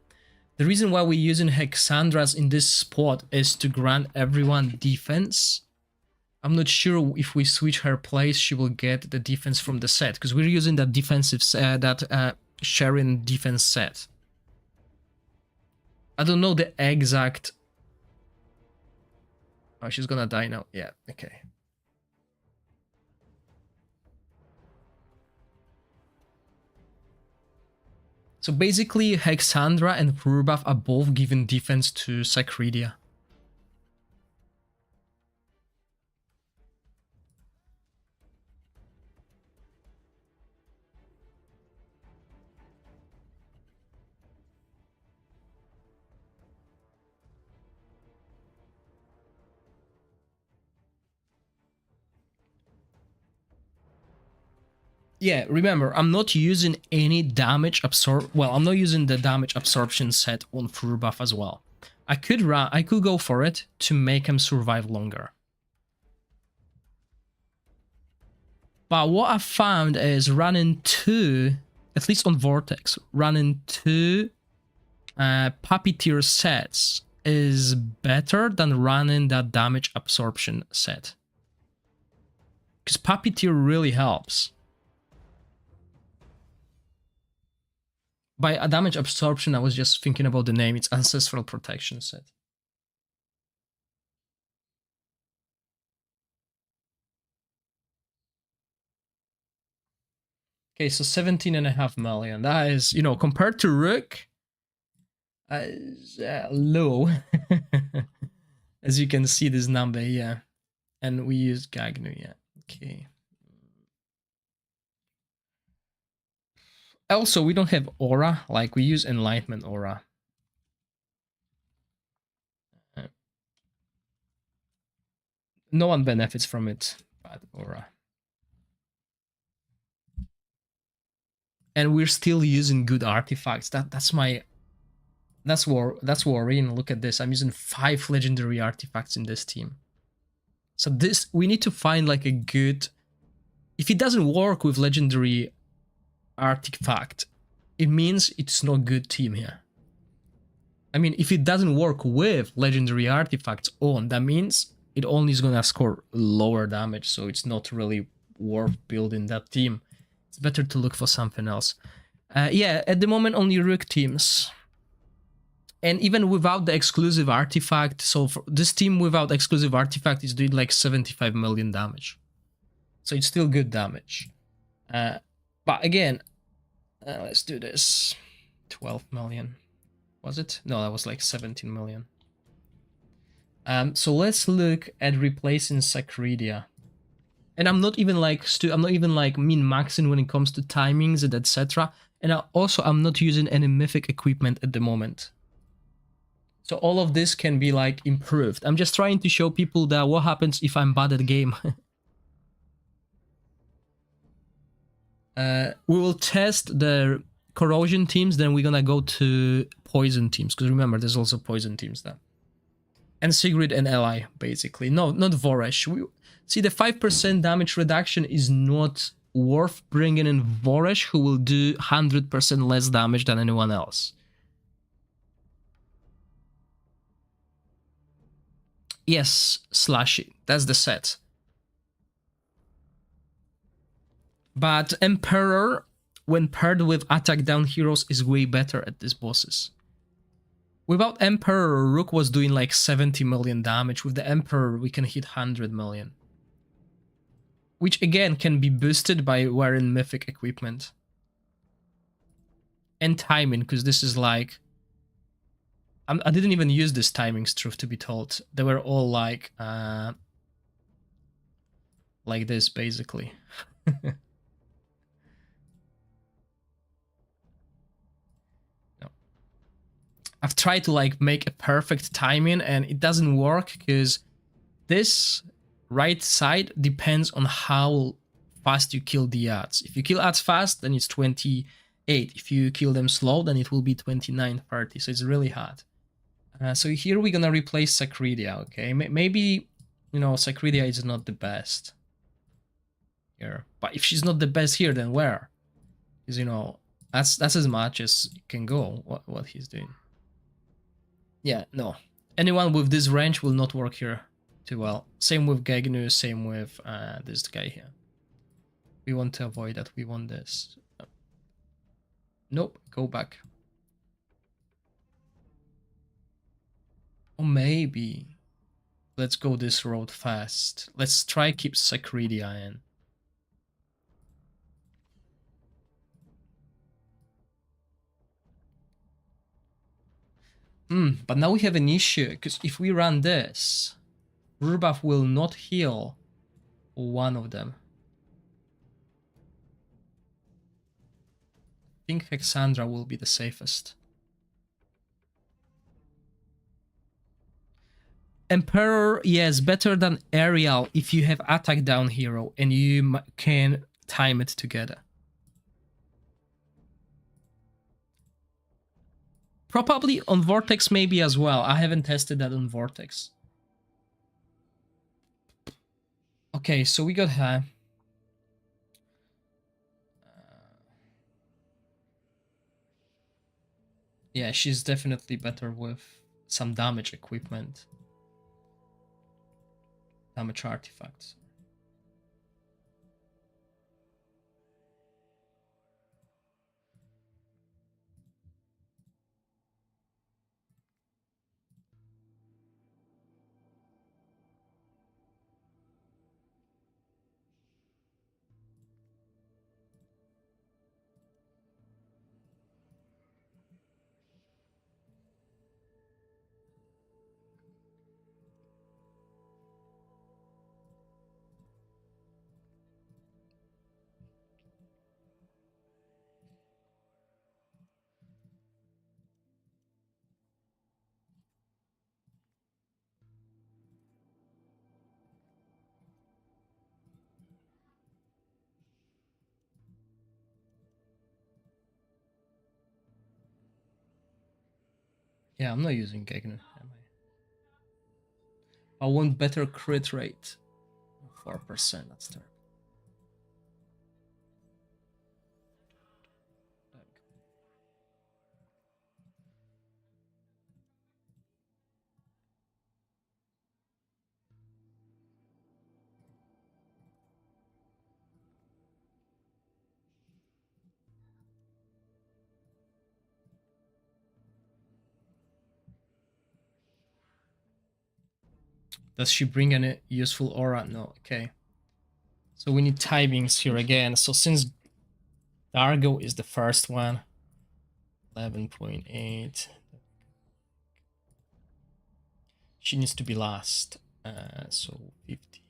the reason why we're using Hexandras in this spot is to grant everyone defense. I'm not sure if we switch her place, she will get the defense from the set, because we're using that defensive Sharon defense set. I don't know the exact... Oh, she's gonna die now. Yeah, okay. So basically, Hexandra and Purbuff are both giving defense to Sacredia. Yeah, remember, I'm not using any damage I'm not using the damage absorption set on Purbuff as well. I could go for it to make him survive longer. But what I found is running 2, at least on Vortex, running 2 Puppeteer sets is better than running that damage absorption set. Because Puppeteer really helps. By a damage absorption, I was just thinking about the name. It's Ancestral Protection set. Okay, so 17.5 million. That is, you know, compared to Rook, low. As you can see this number here. And we use Gagnu, yeah. Okay. Also, we don't have Aura. Like, we use Enlightenment Aura. No one benefits from it, but Aura. And we're still using good artifacts. That's worrying. Look at this. I'm using 5 legendary artifacts in this team. So this, we need to find like a good... If it doesn't work with legendary artifact, it means it's not a good team here. I mean, if it doesn't work with legendary artifacts on, that means it only is gonna score lower damage, so it's not really worth building that team. It's better to look for something else. Yeah, at the moment only Rook teams. And even without the exclusive artifact, so for this team without exclusive artifact is doing like 75 million damage. So it's still good damage. But again, let's do this. 12 million. Was it? No, that was like 17 million. So let's look at replacing Sacredia. And I'm not even like min-maxing when it comes to timings and etc. And I'm not using any mythic equipment at the moment. So all of this can be like improved. I'm just trying to show people that what happens if I'm bad at the game. We will test the corrosion teams, then we're gonna go to poison teams, because remember there's also poison teams there. And Sigrid and Ally, basically. No, not Voresh. See, the 5% damage reduction is not worth bringing in Voresh, who will do 100% less damage than anyone else. Yes, Slashy. That's the set. But Emperor, when paired with attack down heroes, is way better at these bosses. Without Emperor, Rook was doing like 70 million damage. With the Emperor, we can hit 100 million. Which again can be boosted by wearing mythic equipment. And timing, because this is like... I didn't even use this timings, truth to be told. They were all like this, basically. No. I've tried to like make a perfect timing and it doesn't work because this right side depends on how fast you kill the ads. If you kill ads fast, then it's 28. If you kill them slow, then it will be 29, 30. So it's really hard. So here we're gonna replace Sacredia, okay? Maybe, you know, Sacredia is not the best here. But if she's not the best here, then where? Because, you know, that's as much as it can go, what he's doing. Yeah, no. Anyone with this range will not work here too well. Same with Gegnu, same with this guy here. We want to avoid that. We want this. Nope, go back. Or maybe let's go this road fast. Let's try keep Sacredia in. But now we have an issue, because if we run this, Rurbaf will not heal one of them. I think Hexandra will be the safest. Emperor, yes, better than Ariel if you have attack down hero and you can time it together. Probably on Vortex maybe as well. I haven't tested that on Vortex. Okay, so we got her. Yeah, she's definitely better with some damage equipment. Damage artifacts. Yeah, I'm not using Gegner, am I? I want better crit rate. 4%, that's terrible. Does she bring any useful aura? No, okay. So we need timings here again. So since Dargo is the first one, 11.8, She needs to be last. So 50.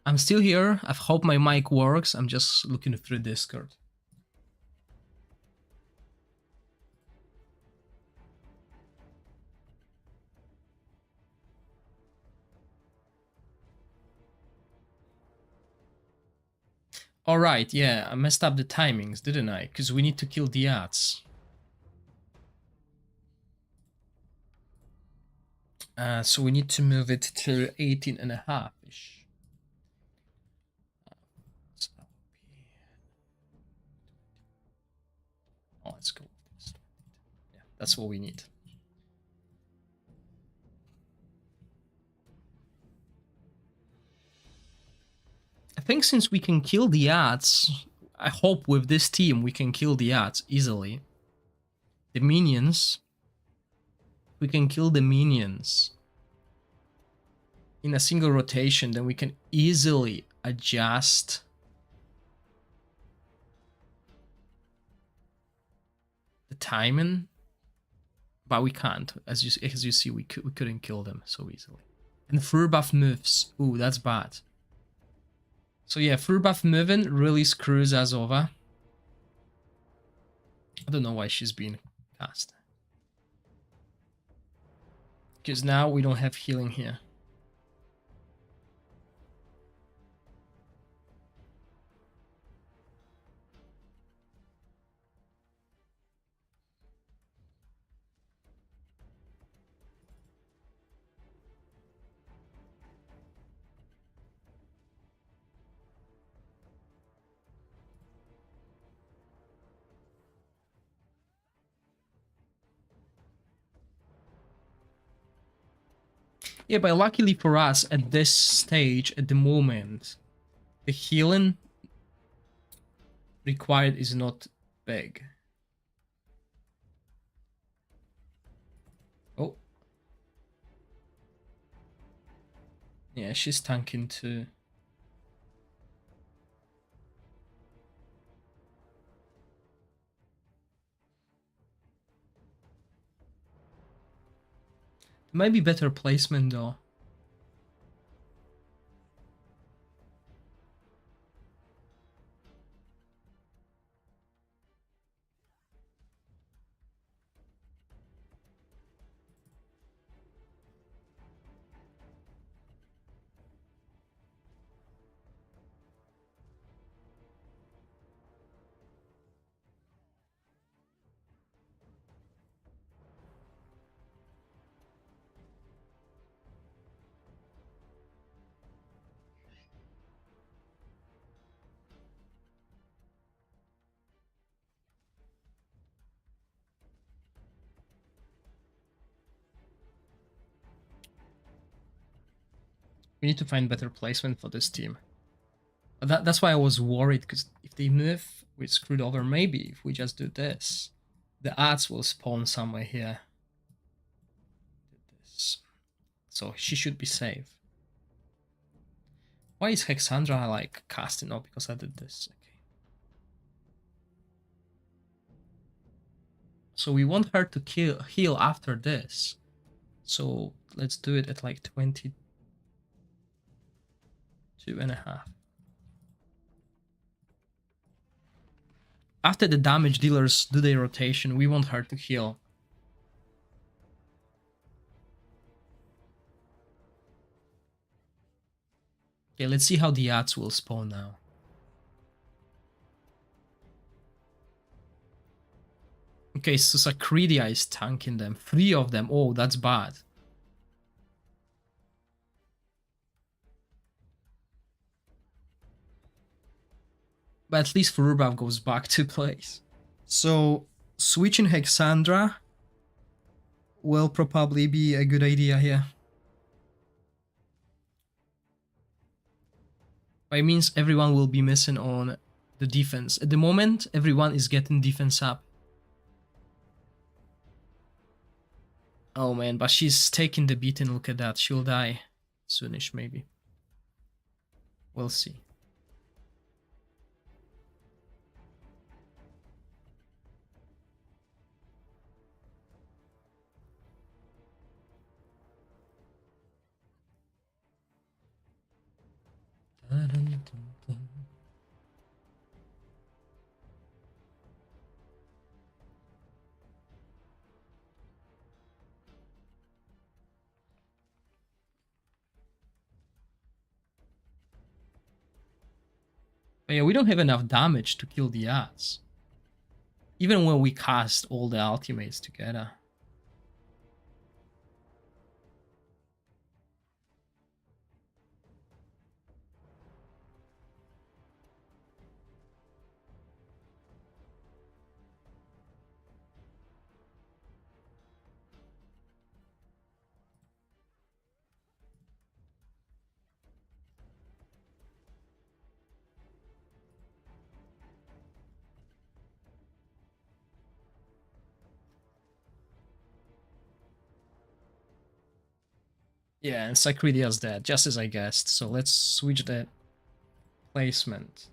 I'm still here. I hope my mic works. I'm just looking through Discord. All right, yeah, I messed up the timings, didn't I? Because we need to kill the ads. So we need to move it to 18 and a half-ish. Oh, let's go with this. Yeah, that's what we need. I think since we can kill the ads, I hope with this team we can kill the ads easily. The minions. We can kill the minions in a single rotation, then we can easily adjust the timing, but we can't. As you see, we couldn't kill them so easily. And fur buff moves. Ooh, that's bad. So yeah, fur buff moving really screws us over. I don't know why she's being cast. Because now we don't have healing here. Yeah, but luckily for us, at this stage, at the moment, the healing required is not big. Oh. Yeah, she's tanking too. Maybe better placement though. We need to find better placement for this team. That's why I was worried, because if they move, we're screwed over. Maybe if we just do this, the ads will spawn somewhere here. This. So she should be safe. Why is Hexandra like casting? Oh, because I did this. Okay. So we want her to heal after this. So let's do it at like 22.5. After the damage dealers do their rotation, we want her to heal. Okay, let's see how the ads will spawn now. Okay, so Sacredia is tanking them. 3 of them. Oh, that's bad. But at least Furubav goes back to place. So switching Hexandra will probably be a good idea here. But it means everyone will be missing on the defense. At the moment, everyone is getting defense up. Oh man, but she's taking the beating. Look at that. She'll die soonish, maybe. We'll see. But yeah, we don't have enough damage to kill the ass. Even when we cast all the ultimates together. Yeah, and Sacridia's dead, just as I guessed. So let's switch the placement.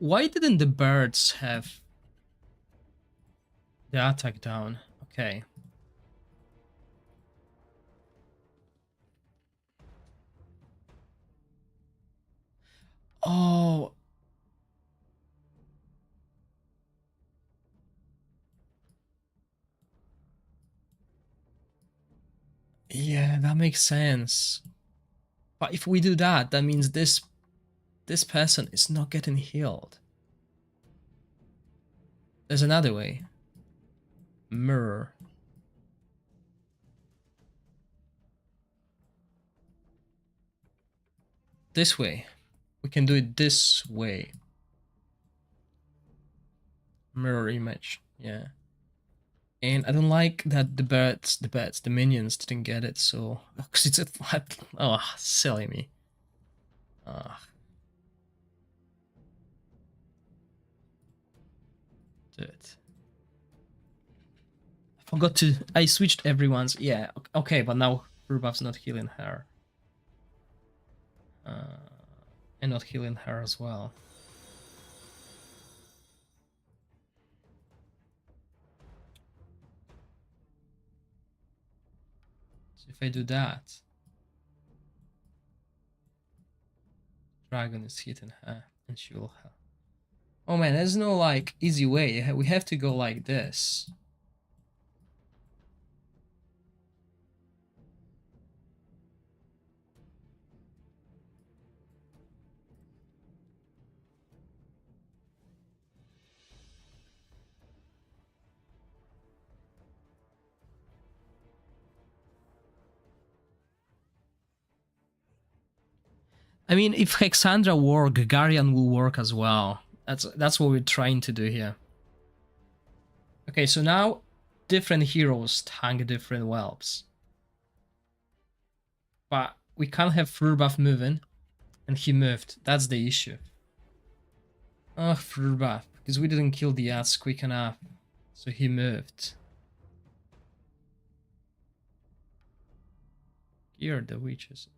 Why didn't the birds have the attack down? Okay. Oh. Yeah, that makes sense. But if we do that, that means this person is not getting healed. There's another way. Mirror. This way. We can do it this way. Mirror image. Yeah. And I don't like that the minions didn't get it, so... Because it's a flat... Oh, silly me. Do it. I forgot to... I switched everyone's... Yeah, okay, but now Rubaf's not healing her. And not healing her as well. So if I do that... Dragon is hitting her, and she will help. Oh man, there's no like easy way. We have to go like this. I mean, if Hexandra work, Garian will work as well. That's what we're trying to do here. Okay, so now different heroes tank different whelps. But we can't have Frurbaf moving, and he moved. That's the issue. Oh, Frurbaf, because we didn't kill the ass quick enough. So he moved. Here are the witches.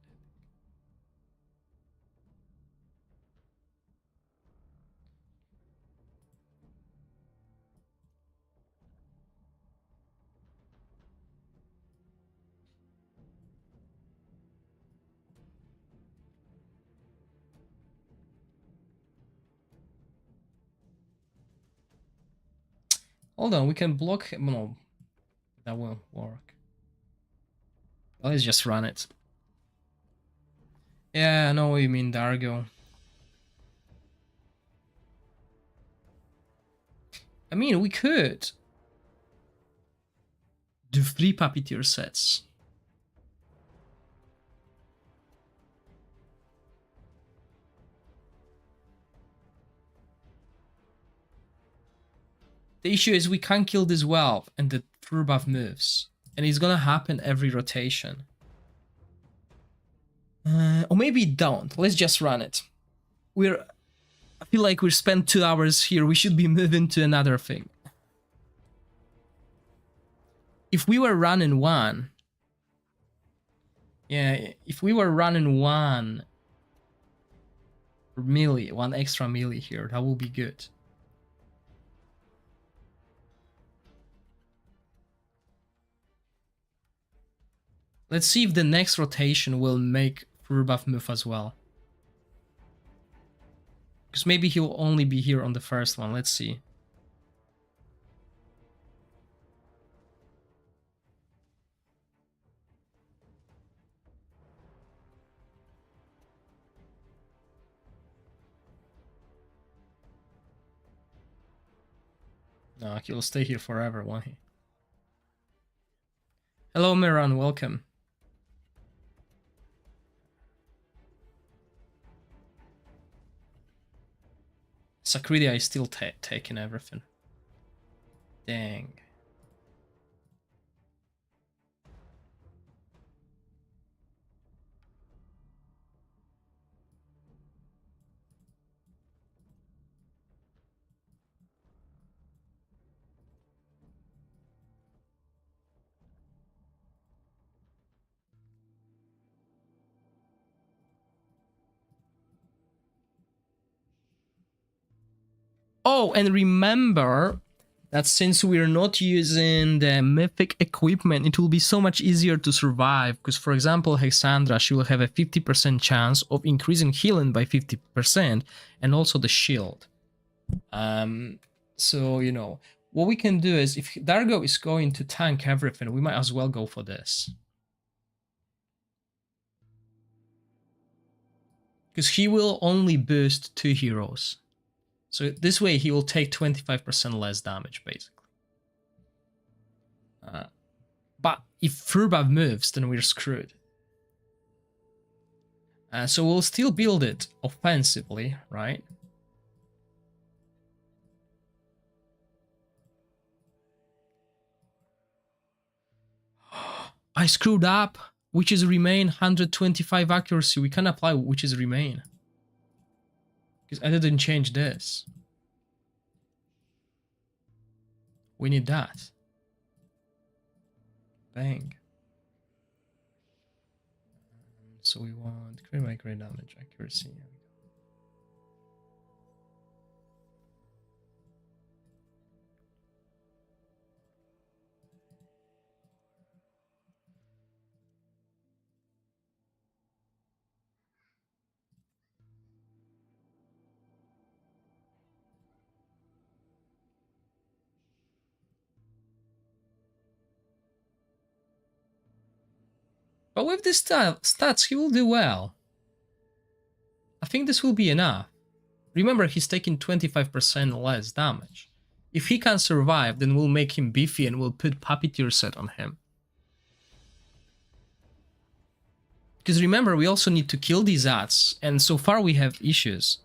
Hold on, we can block him. No, that won't work. Let's just run it. Yeah, I know what you mean, Dargo. I mean, we could do 3 puppeteer sets. The issue is we can't kill this Whelp and the true buff moves. And it's gonna happen every rotation. Or maybe don't. Let's just run it. I feel like we spent 2 hours here. We should be moving to another thing. If we were running one... Yeah, if we were running one melee, 1 extra melee here, that would be good. Let's see if the next rotation will make true buff move as well. Because maybe he'll only be here on the first one. Let's see. No, he'll stay here forever, won't he? Hello, Miran, welcome. Sakridia is still taking everything. Dang. Oh, and remember that since we're not using the mythic equipment, it will be so much easier to survive. Because, for example, Hexandra, she will have a 50% chance of increasing healing by 50%, and also the shield. So, you know, what we can do is, if Dargo is going to tank everything, we might as well go for this. Because he will only boost 2 heroes. So this way he will take 25% less damage, basically. But if Furbab moves, then we're screwed. So we'll still build it offensively, right? I screwed up. Witches Remain, 125 accuracy. We can apply Witches Remain. Because I didn't change this. We need that. Bang. So we want crit by crit damage, accuracy. But with this stats, he will do well. I think this will be enough. Remember, he's taking 25% less damage. If he can survive, then we'll make him beefy and we'll put Puppeteer set on him. Because remember, we also need to kill these ads, and so far we have issues.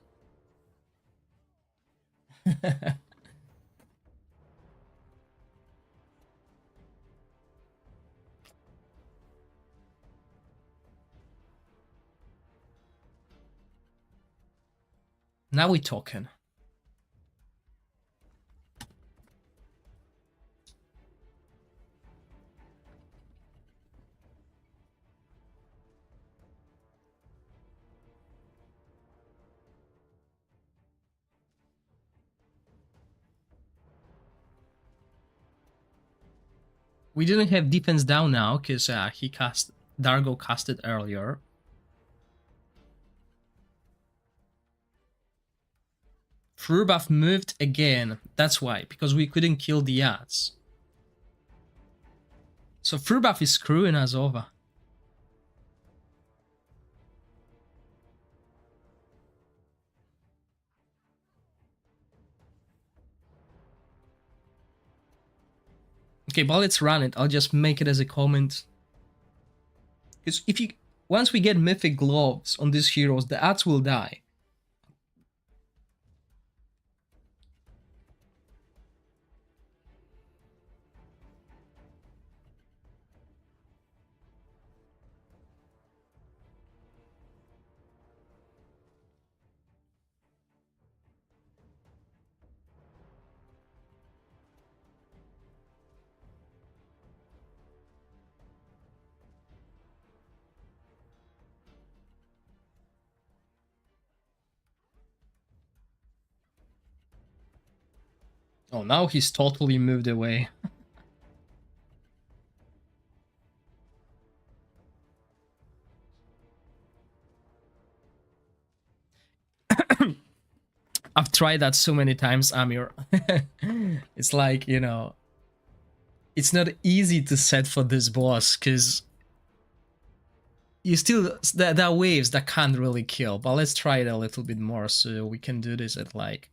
Now we're talking. We didn't have defense down now because Dargo cast it earlier. Frubuff moved again. That's why, because we couldn't kill the ads. So Frubuff is screwing us over. Okay, but let's run it. I'll just make it as a comment. Because if you once we get mythic gloves on these heroes, the ads will die. Oh, now he's totally moved away. I've tried that so many times, Amir. It's like, you know, it's not easy to set for this boss because you still there are waves that can't really kill. But let's try it a little bit more so we can do this at like.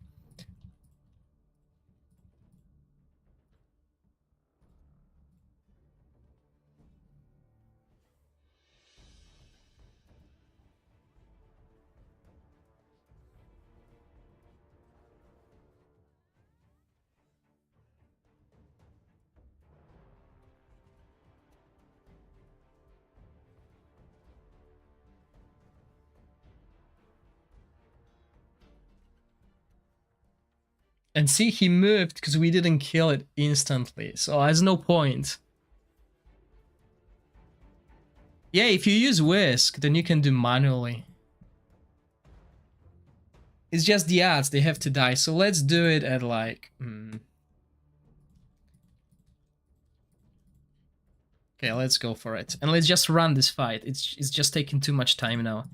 And see, he moved because we didn't kill it instantly, so there's no point. Yeah, if you use Whisk, then you can do manually. It's just the ads, they have to die, so let's do it at like... Okay, let's go for it. And let's just run this fight. It's just taking too much time now.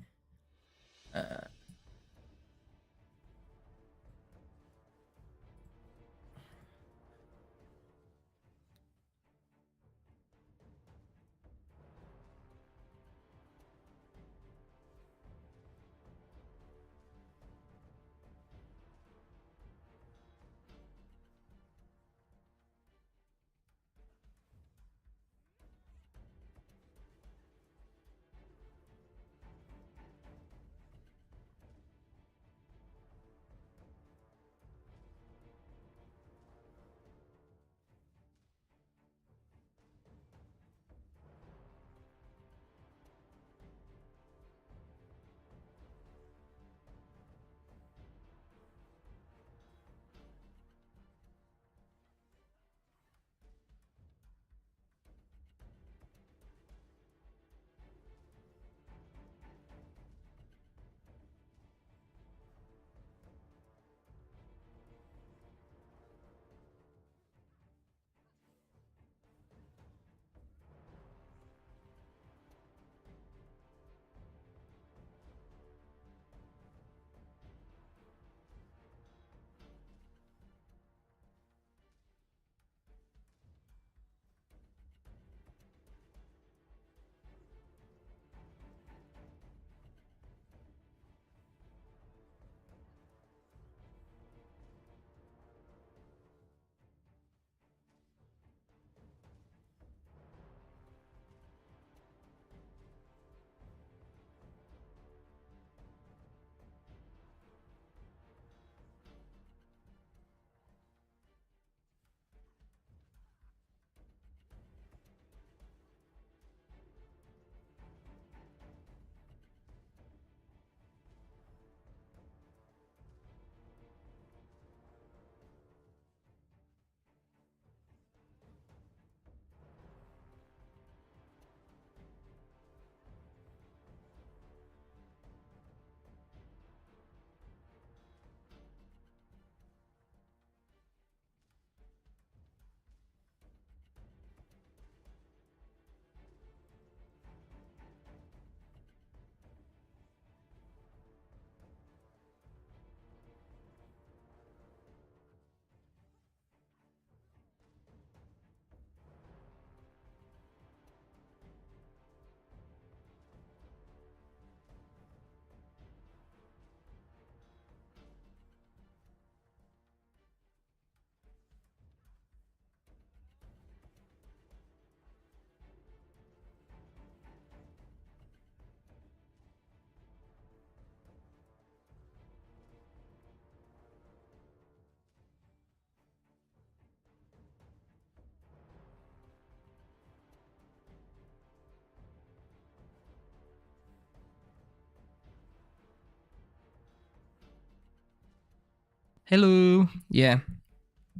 Hello. Yeah.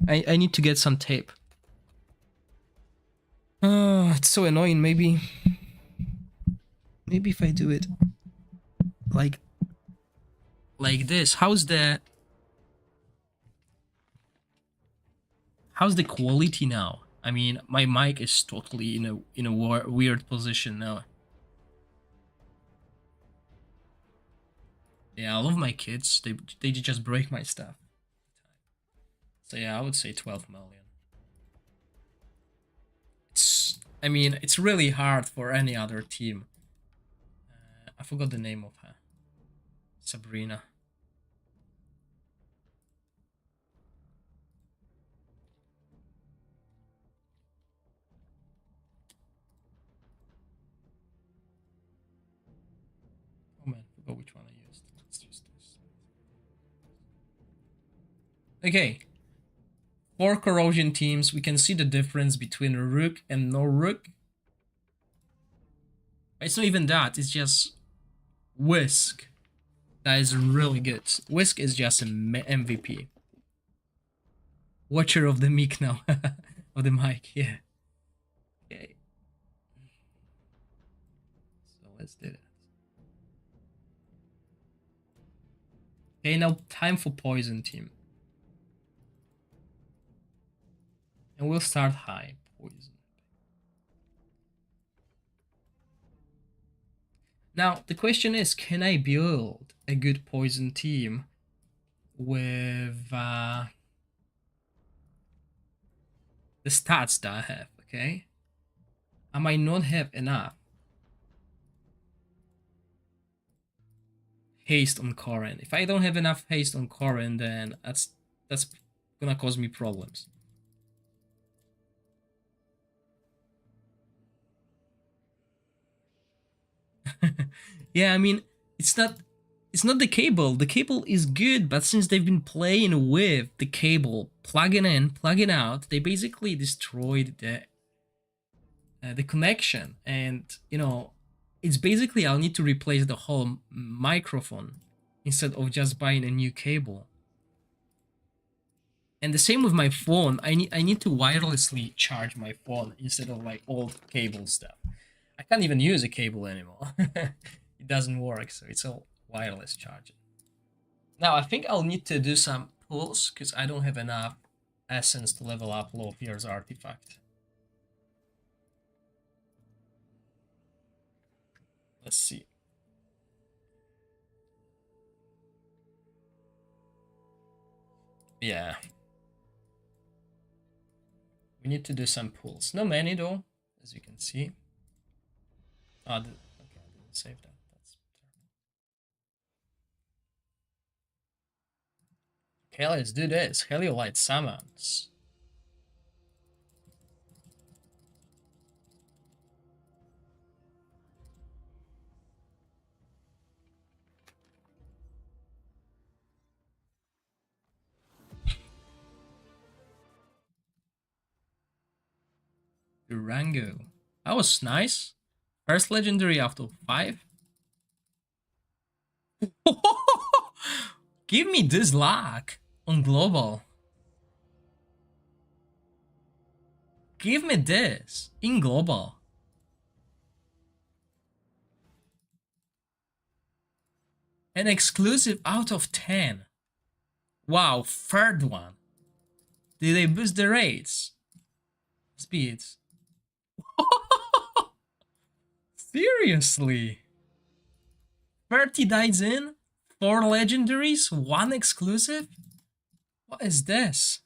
I need to get some tape. Oh, it's so annoying. Maybe if I do it like this. How's the quality now? I mean, my mic is totally in a weird position now. Yeah, I love my kids. They just break my stuff. So yeah, I would say 12 million. I mean, it's really hard for any other team. I forgot the name of her. Sabrina. Oh man, I forgot which one I used. Let's use this. Okay. 4 corrosion teams. We can see the difference between Rook and no Rook. It's not even that. It's just Whisk. That is really good. Whisk is just an MVP. Watcher of the mic now. Of the mic, yeah. Okay. So let's do that. Okay, now time for poison team. And we'll start high. Poison. Now, the question is, can I build a good poison team with the stats that I have, okay? I might not have enough haste on Corrin. If I don't have enough haste on Corrin, then that's gonna cause me problems. Yeah, I mean, it's not the cable. The cable is good, but since they've been playing with the cable, plugging in, plugging out, they basically destroyed the connection. And it's basically I'll need to replace the whole microphone instead of just buying a new cable. And the same with my phone. I need to wirelessly charge my phone instead of like old cable stuff. I can't even use a cable anymore. It doesn't work, so it's all wireless charging. Now I think I'll need to do some pulls because I don't have enough essence to level up Lofier's artifact. Let's see. Yeah. We need to do some pulls. Not many though, as you can see. Oh, okay, I didn't save that. That's terrible. Okay, let's do this. Heliolite summons. Durango. That was nice. First legendary after 5. Give me this luck on global. Give me this in global. An exclusive out of 10. Wow, third one. Did they boost the rates? Speeds. Seriously? 30 dies in? 4 legendaries? 1 exclusive? What is this?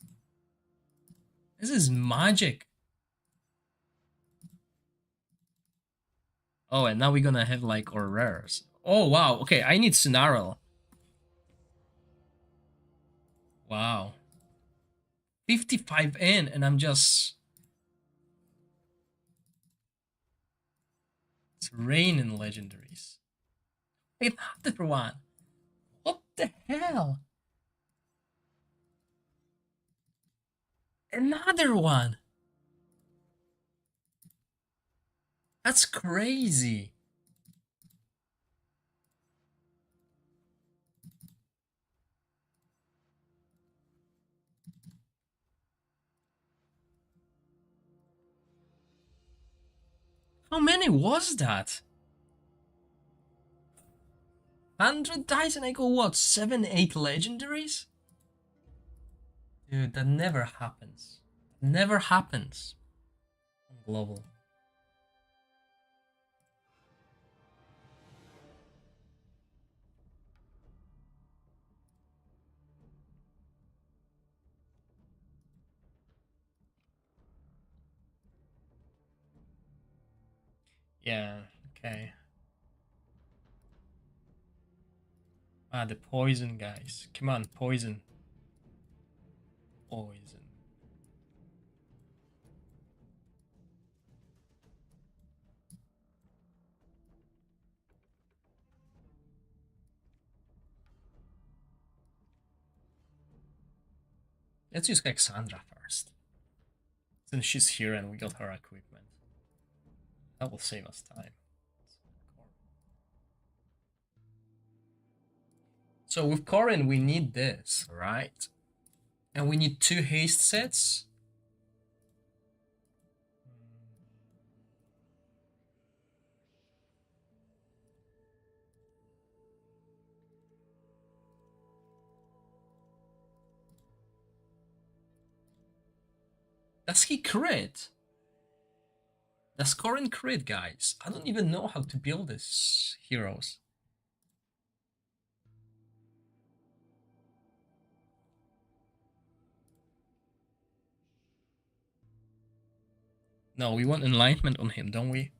This is magic. Oh, and now we're gonna have like our rares. Oh wow, okay, I need Snarl. Wow. 55 in and I'm just... It's raining legendaries. Another one. What the hell? Another one. That's crazy. How many was that? 100 dice and I go what? 7, 8 legendaries? Dude, that never happens. Never happens on global. Yeah, okay. Ah, the poison, guys. Come on, poison. Poison. Let's use Cassandra first. Since she's here and we got her equipment. That will save us time. So with Corin, we need this, right? And we need 2 haste sets. Does he crit? Does Corin crit, guys? I don't even know how to build these heroes. No, we want enlightenment on him, don't we?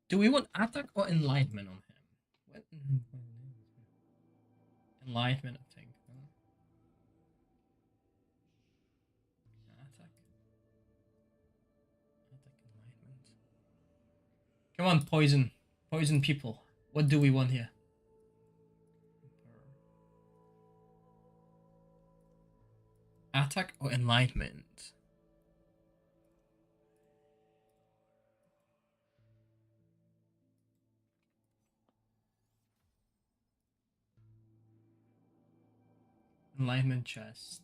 Do we want attack or enlightenment on him? What? Enlightenment, I think. Attack. Attack, enlightenment. Come on, poison. Poison people. What do we want here? Attack or enlightenment? Enlightenment chest.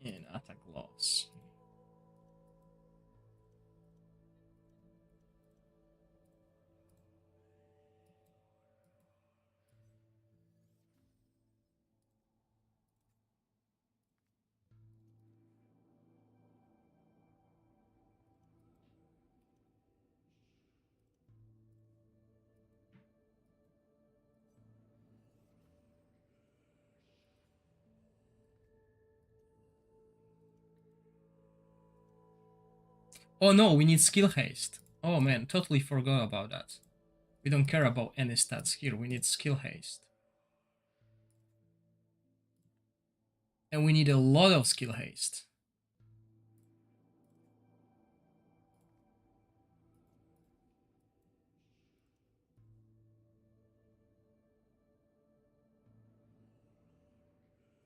Okay. And attack loss. Oh no, we need skill haste. Oh man, totally forgot about that. We don't care about any stats here, we need skill haste. And we need a lot of skill haste.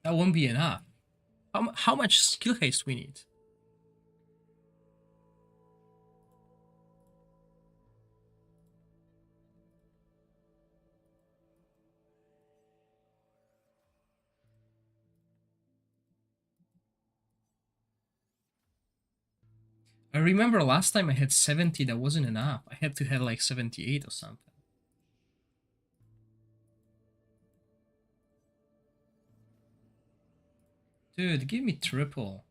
That won't be enough. How much skill haste we need? I remember last time I had 70, that wasn't enough. I had to have like 78 or something. Dude, give me triple.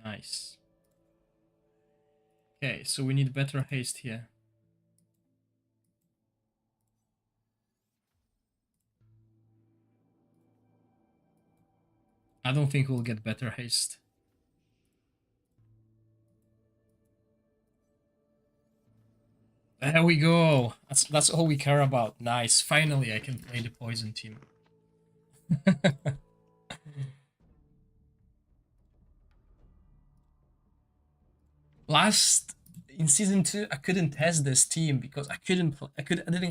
Nice. Okay, so we need better haste here. I don't think we'll get better haste. There we go. That's all we care about. Nice. Finally, I can play the poison team. Last in season 2, I couldn't test this team because I didn't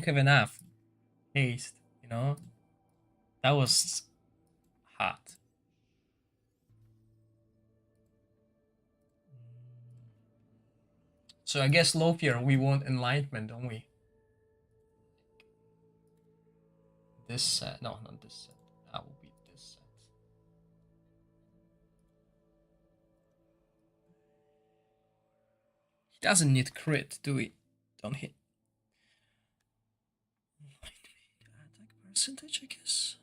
have enough haste. You know, that was hard. So I guess Lothier we want enlightenment, don't we? This set, no, not this set. That will be this set. He doesn't need crit, do we? Don't hit. Attack percentage, I guess.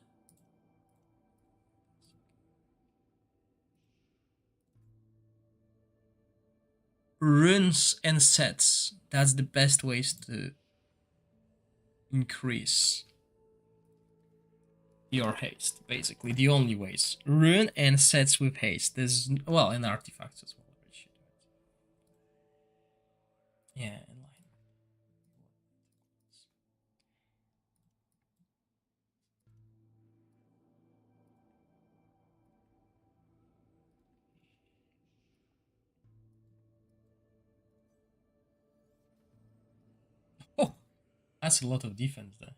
Runes and sets. That's the best ways to increase your haste, basically. The only ways. Rune and sets with haste. There's, well, and artifacts as well. Yeah, in line. Oh, that's a lot of defense there.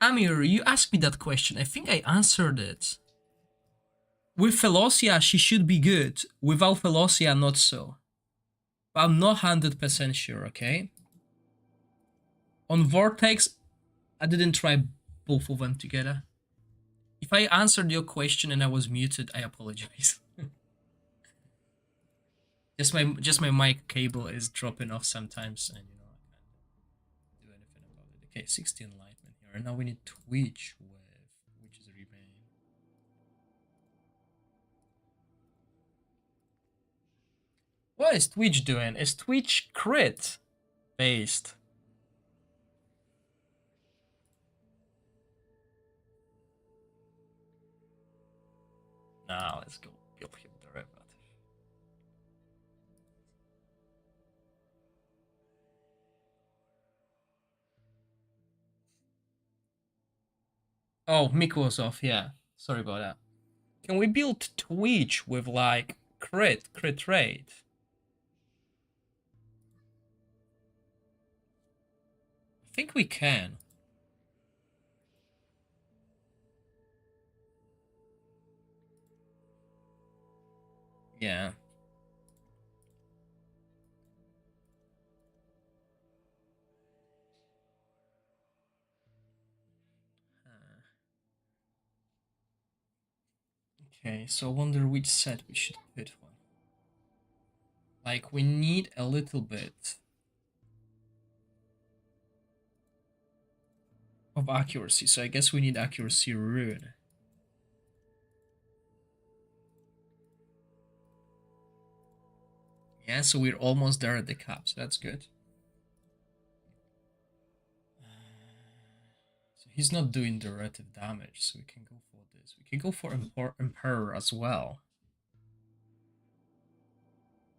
Amir, you asked me that question. I think I answered it. With Velocia, she should be good. Without Velocia, not so. But I'm not 100% sure, okay? On Vortex, I didn't try both of them together. If I answered your question and I was muted, I apologize. just my mic cable is dropping off sometimes, and you know I can't do anything about it. Okay, 60 enlightenment here, and now we need Twitch with which is remain. What is Twitch doing? Is Twitch crit based? Now let's go build him derivative. Oh, Mick was off, yeah. Sorry about that. Can we build Twitch with like crit rate? I think we can. Yeah. Okay, so I wonder which set we should put one. Like, we need a little bit of accuracy, so I guess we need accuracy rune. Yeah, so we're almost there at the cap, so that's good. So he's not doing directive damage, so we can go for this. We can go for Emperor as well.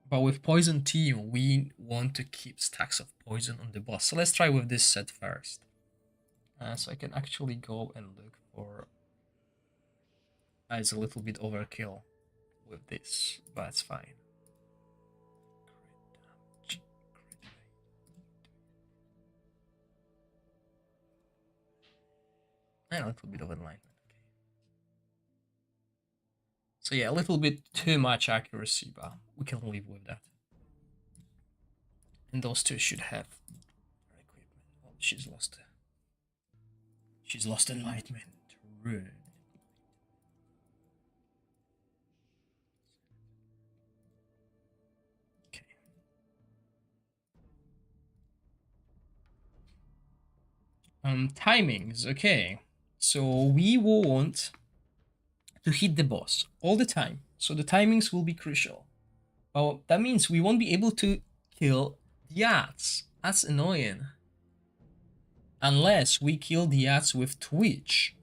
But with Poison Team, we want to keep stacks of poison on the boss. So let's try with this set first. So I can actually go and look for... it's a little bit overkill with this, but it's fine. And a little bit of enlightenment. Okay. So yeah, a little bit too much accuracy, but we can live with that. And those two should have equipment. Oh, she's lost. She's lost enlightenment. Rune. Okay. Timings, okay. So we want to hit the boss all the time. So the timings will be crucial. Well, that means we won't be able to kill the ads. That's annoying. Unless we kill the ads with Twitch.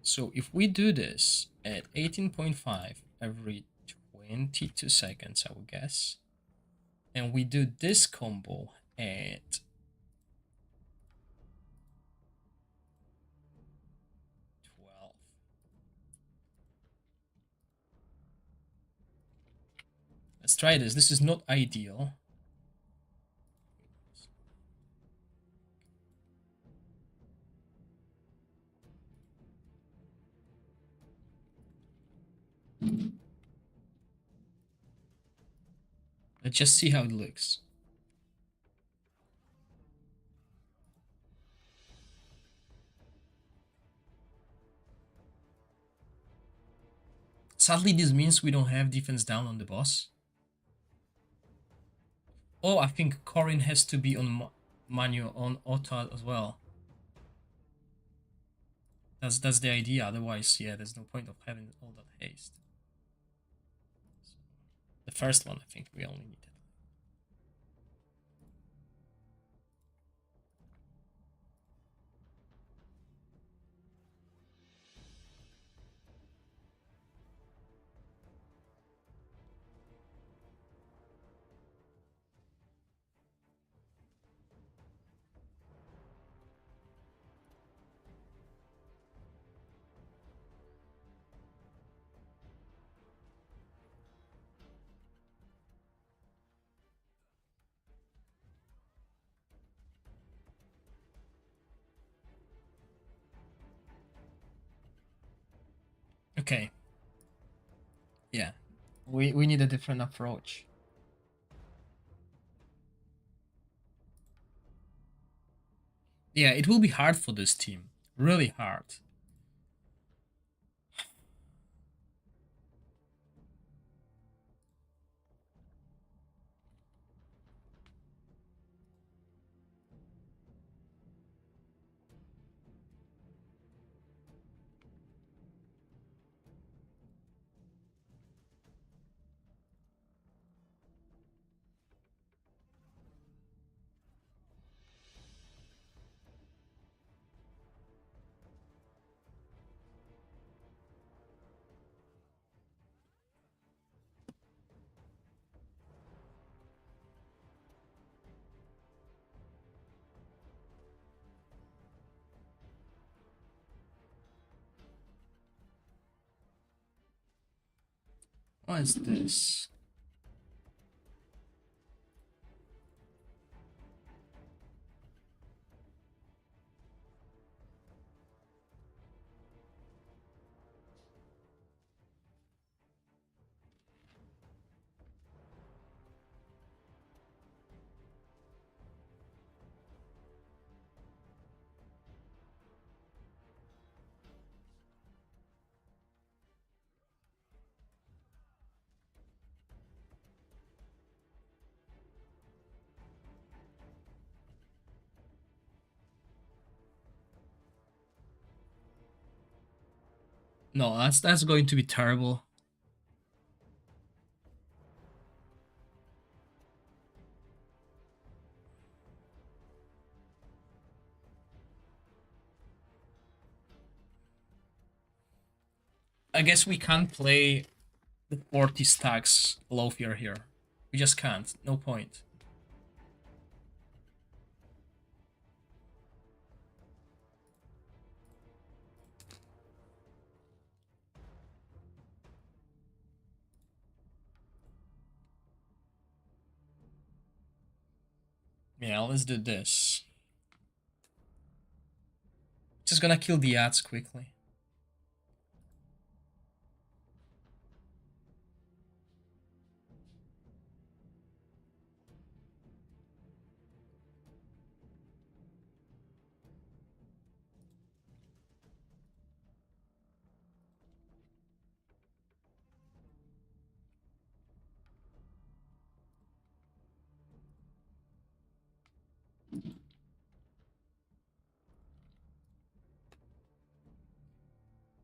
So if we do this at 18.5 every 22 seconds, I would guess, and we do this combo at 12. Let's try this. This is not ideal. Let's just see how it looks. Sadly, this means we don't have defense down on the boss. Oh, I think Corin has to be on manual on auto as well. That's the idea. Otherwise, yeah, there's no point of having all that haste. So, the first one, I think we only needed. Okay. Yeah. We need a different approach. Yeah, it will be hard for this team. Really hard. What is this? No, that's going to be terrible. I guess we can't play the 40 stacks low fear here. We just can't. No point. Yeah, let's do this. Just gonna kill the ads quickly.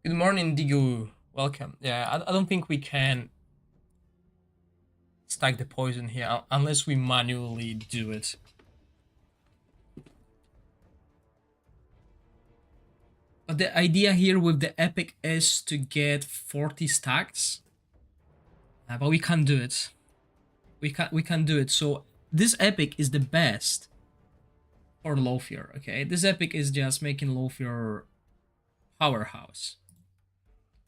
Good morning, Digo. Welcome. Yeah, I don't think we can stack the poison here unless we manually do it. But the idea here with the epic is to get 40 stacks. But we can't do it. We can't do it. So this epic is the best for Lothier, okay? This epic is just making Lothier powerhouse.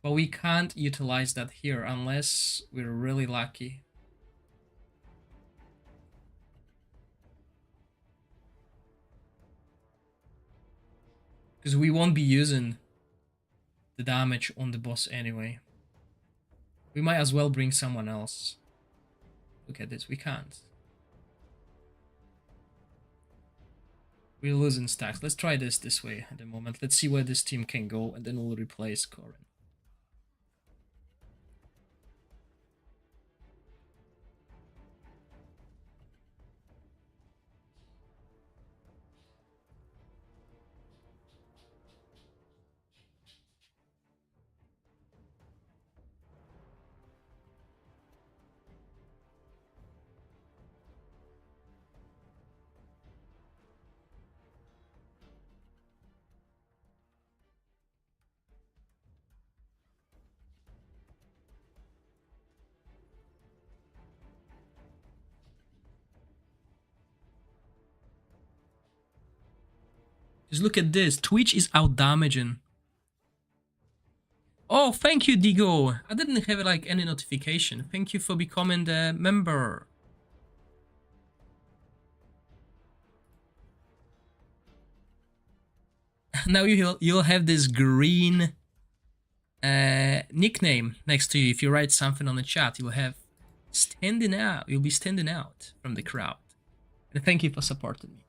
But we can't utilize that here unless we're really lucky. Because we won't be using the damage on the boss anyway. We might as well bring someone else. Look at this, we can't. We're losing stacks. Let's try this way at the moment. Let's see where this team can go, and then we'll replace Corin. Just look at this. Twitch is out damaging. Oh, thank you, Digo. I didn't have like any notification. Thank you for becoming a member. Now you'll have this green nickname next to you. If you write something on the chat, you'll have standing out. You'll be standing out from the crowd. And thank you for supporting me.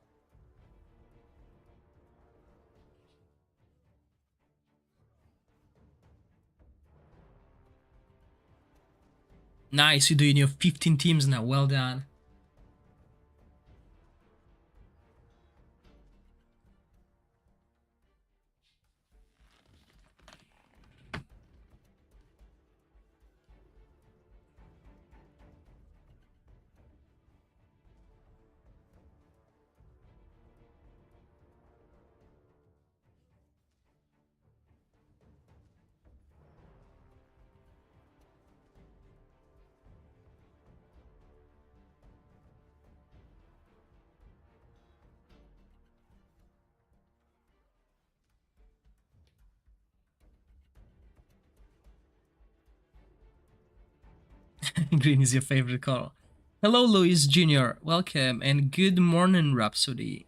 Nice, you're doing your 15 teams now. Well done. Green is your favorite color. Hello, Louis Jr. Welcome and good morning, Rhapsody.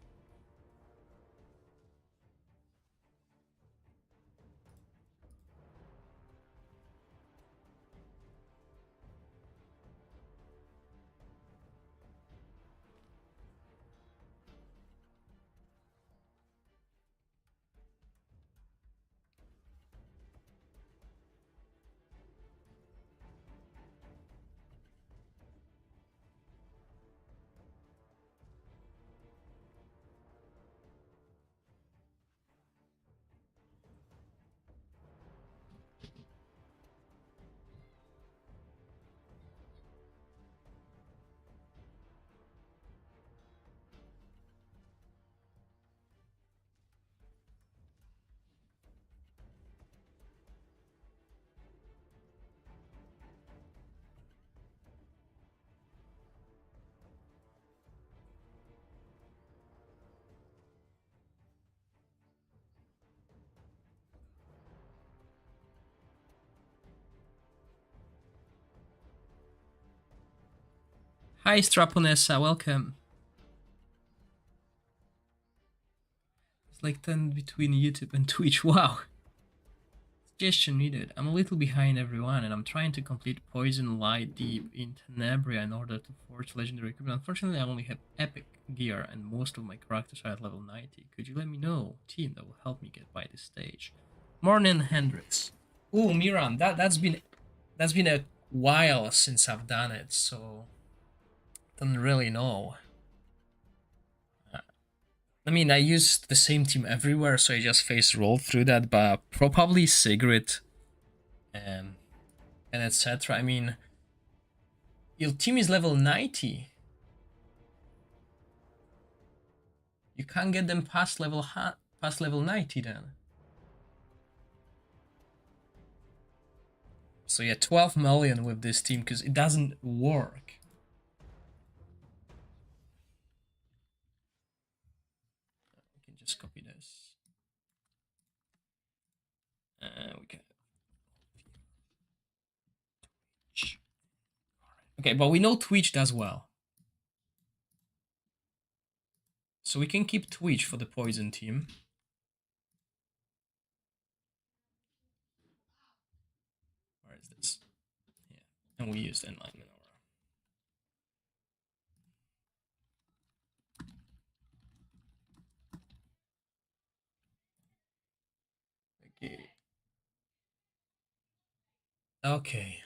Hi, Straponessa, welcome. It's like 10 between YouTube and Twitch, wow. Suggestion needed. I'm a little behind everyone, and I'm trying to complete Poison Light Deep in Tenebria in order to forge legendary equipment. Unfortunately, I only have epic gear, and most of my characters are at level 90. Could you let me know, team, that will help me get by this stage? Morning, Hendrix. Oh, Miran, that's been a while since I've done it, so don't really know. I mean, I used the same team everywhere, so I just face rolled through that, but probably Sigrid and etc. I mean, your team is level 90. You can't get them past level 90 then. So yeah, 12 million with this team because it doesn't work. We can just copy this. We can. Okay, but we know Twitch does well. So we can keep Twitch for the poison team. Where is this? Yeah, and we used Enlightenment Aura. Okay. Okay.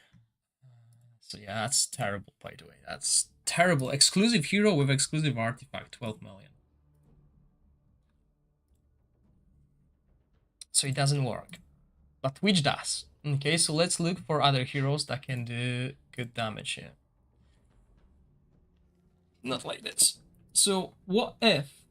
So yeah, that's terrible, by the way. That's terrible. Exclusive hero with exclusive artifact, 12 million. So it doesn't work. But Twitch does. Okay, so let's look for other heroes that can do good damage here. Not like this. So what if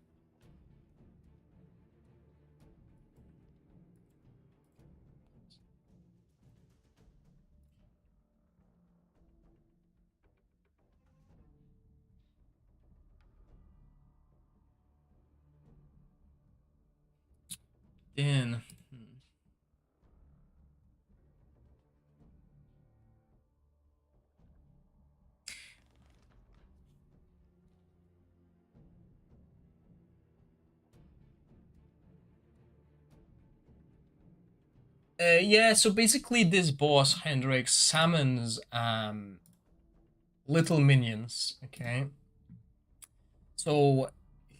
then yeah, so basically this boss Hendrix summons little minions, okay? So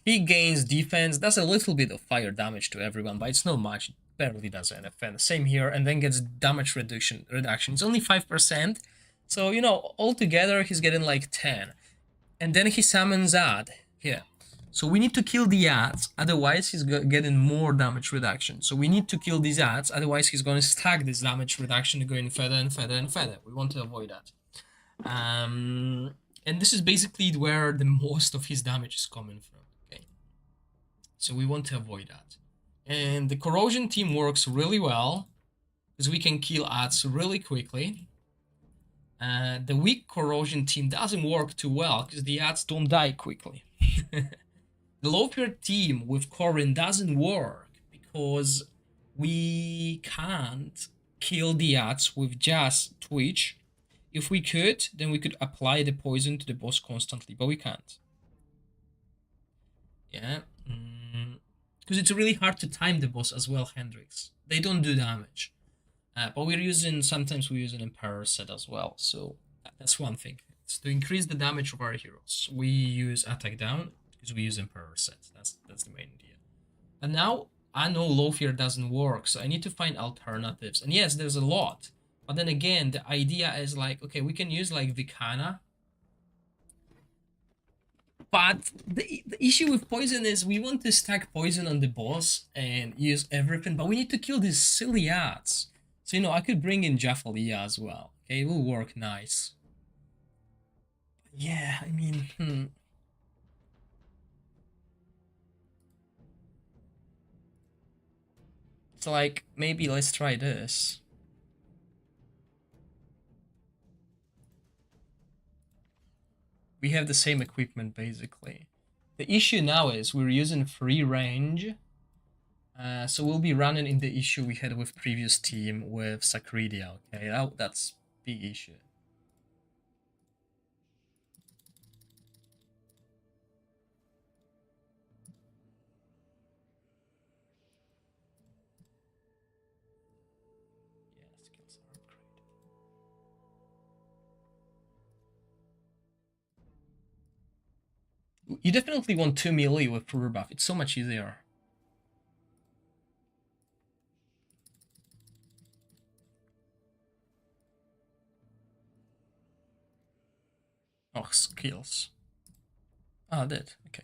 he gains defense, does a little bit of fire damage to everyone, but it's not much. It barely does anything. Same here, and then gets damage reduction. It's only 5%. So, you know, altogether he's getting like 10. And then he summons Ad here. So we need to kill the ads, otherwise he's getting more damage reduction. So we need to kill these ads, otherwise he's going to stack this damage reduction going further and further and further. We want to avoid that. And this is basically where the most of his damage is coming from. Okay, so we want to avoid that. And the corrosion team works really well because we can kill ads really quickly. The weak corrosion team doesn't work too well because the ads don't die quickly. The low tier team with Corin doesn't work because we can't kill the ads with just Twitch. If we could, then we could apply the poison to the boss constantly, but we can't. Yeah, because it's really hard to time the boss as well, Hendrix. They don't do damage. But sometimes we use an Emperor set as well, so that's one thing. It's to increase the damage of our heroes. We use attack down because we use Emperor set. That's the main idea. And now I know low fear doesn't work, so I need to find alternatives. And yes, there's a lot. But then again, the idea is like, okay, we can use like Vicana. But the issue with poison is we want to stack poison on the boss and use everything, but we need to kill these silly ads. So, you know, I could bring in Jaffalia as well. Okay, it will work nice. Yeah, I mean, It's like, maybe let's try this. We have the same equipment, basically. The issue now is we're using free range. So we'll be running in the issue we had with previous team with Sacredia, okay? That's big issue. You definitely want 2 melee with True Buff. It's so much easier. Oh, skills. Ah, I did. Okay.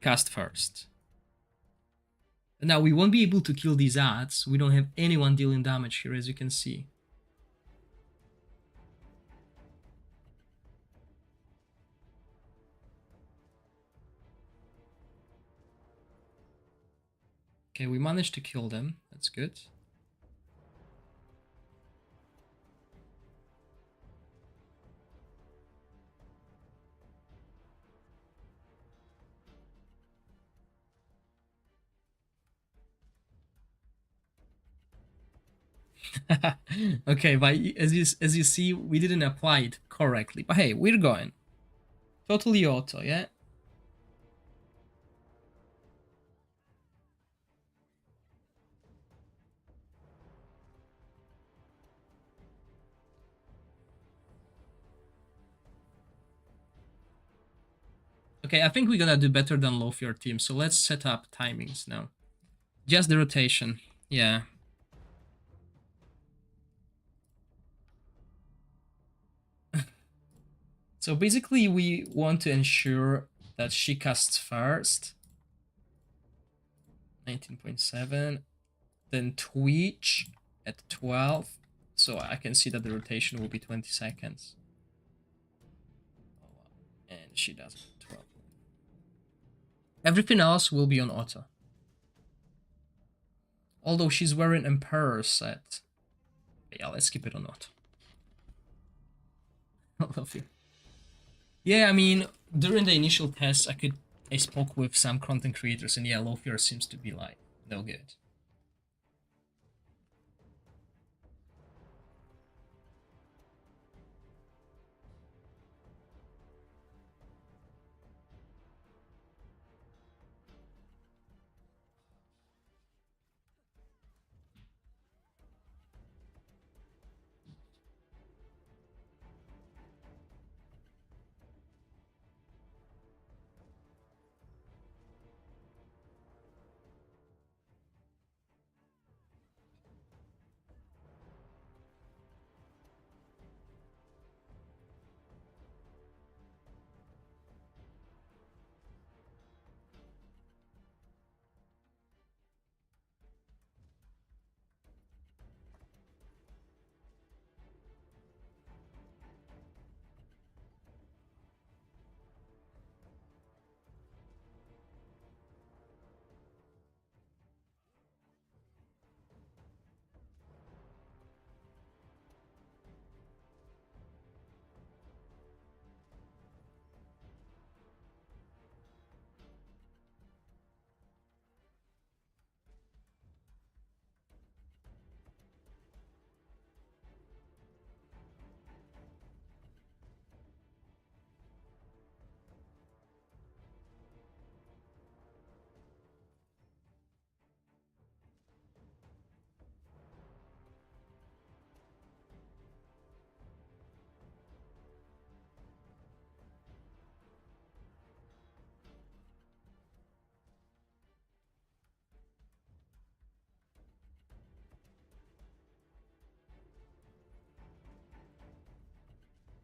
cast first. Now we won't be able to kill these ads. We don't have anyone dealing damage here, as you can see. Okay, we managed to kill them. That's good. Okay, but as you see, we didn't apply it correctly. But hey, we're going. Totally auto, yeah? Okay, I think we're gonna do better than low fear team, so let's set up timings now. Just the rotation, yeah. So basically we want to ensure that she casts first. 19.7. Then Twitch at 12. So I can see that the rotation will be 20 seconds. And she does it at 12. Everything else will be on auto. Although she's wearing Emperor set. Yeah, let's keep it on auto. I love you. Yeah, I mean, during the initial tests, I spoke with some content creators, and yeah, low fear seems to be like no good.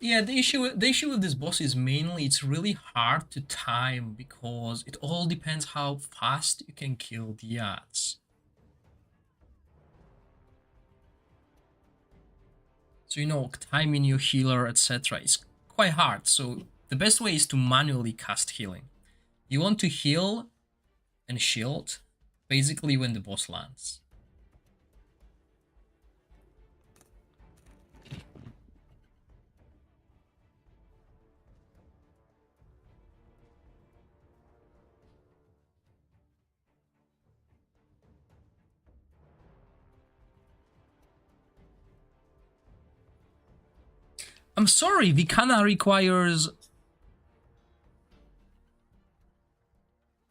Yeah, the issue with this boss is mainly it's really hard to time because it all depends how fast you can kill the ads. So timing your healer, etc. is quite hard. So the best way is to manually cast healing. You want to heal and shield basically when the boss lands. I'm sorry, Vikana requires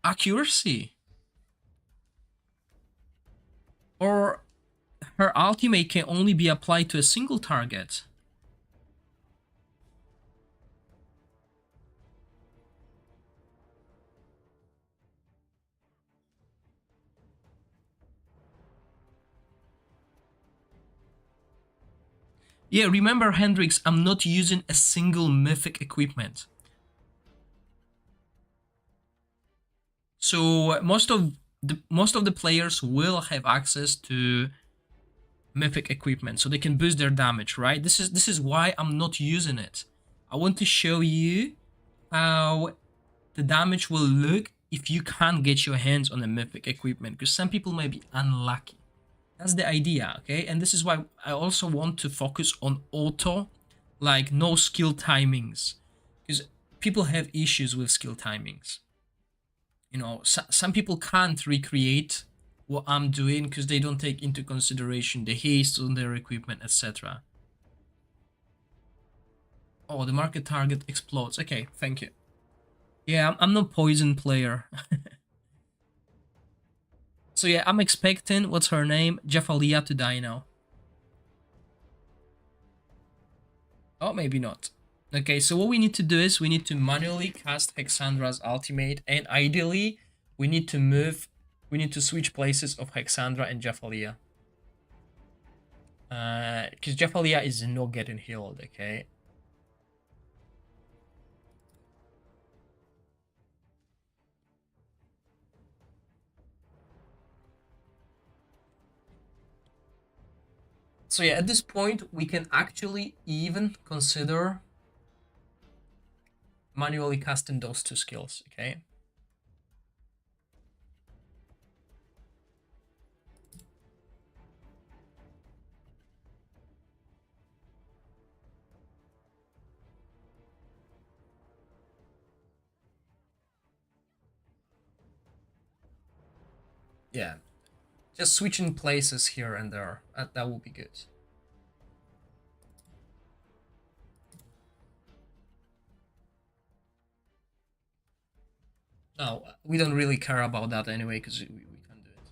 accuracy. Or her ultimate can only be applied to a single target. Yeah, remember, Hendrix, I'm not using a single mythic equipment. So most of the players will have access to mythic equipment, so they can boost their damage, right? This is why I'm not using it. I want to show you how the damage will look if you can't get your hands on the mythic equipment, because some people may be unlucky. That's the idea, okay? And this is why I also want to focus on auto, like no skill timings, because people have issues with skill timings. You know, some people can't recreate what I'm doing because they don't take into consideration the haste on their equipment, etc. Oh, the market target explodes. Okay, thank you. Yeah, I'm no poison player. So yeah, I'm expecting, what's her name? Jephalia to die now. Oh, maybe not. Okay, so what we need to do is we need to manually cast Hexandra's ultimate, and ideally we need to switch places of Hexandra and Jephalia. Because Jephalia is not getting healed, okay? So yeah, at this point, we can actually even consider manually casting those two skills, okay? Yeah, just switching places here and there, that will be good. No, we don't really care about that anyway, because we can do it.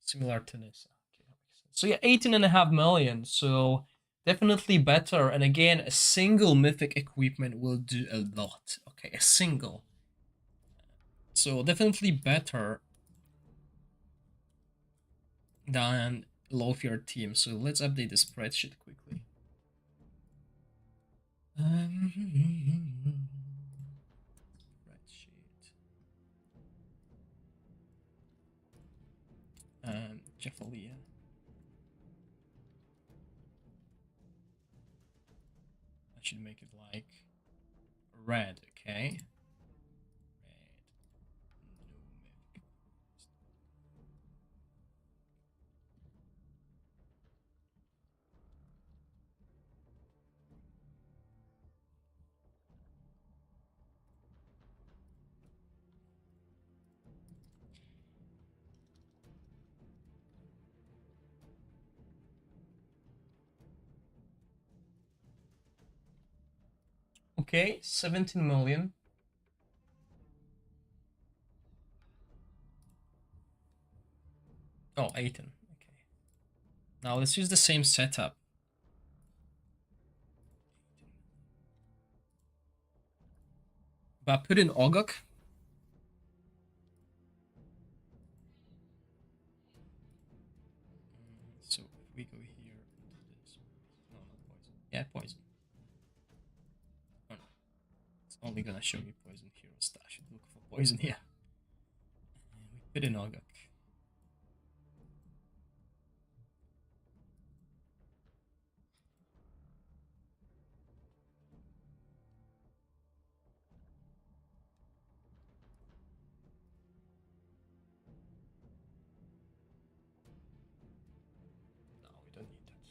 Similar to this. Okay, so yeah, 18.5 million, so definitely better. And again, a single mythic equipment will do a lot. Okay, a single. So definitely better than low tier team. So let's update the spreadsheet quickly. Spreadsheet. Jephalia. I should make it like red, okay? Okay, 17 million. Oh, 18. Okay. Now let's use the same setup. But put in Ogok. So if we go here into this. No, not poison. Yeah, poison. Oh no. It's only gonna show me poison here. So I should look for poison here. And we put in Ogok. No, we don't need that.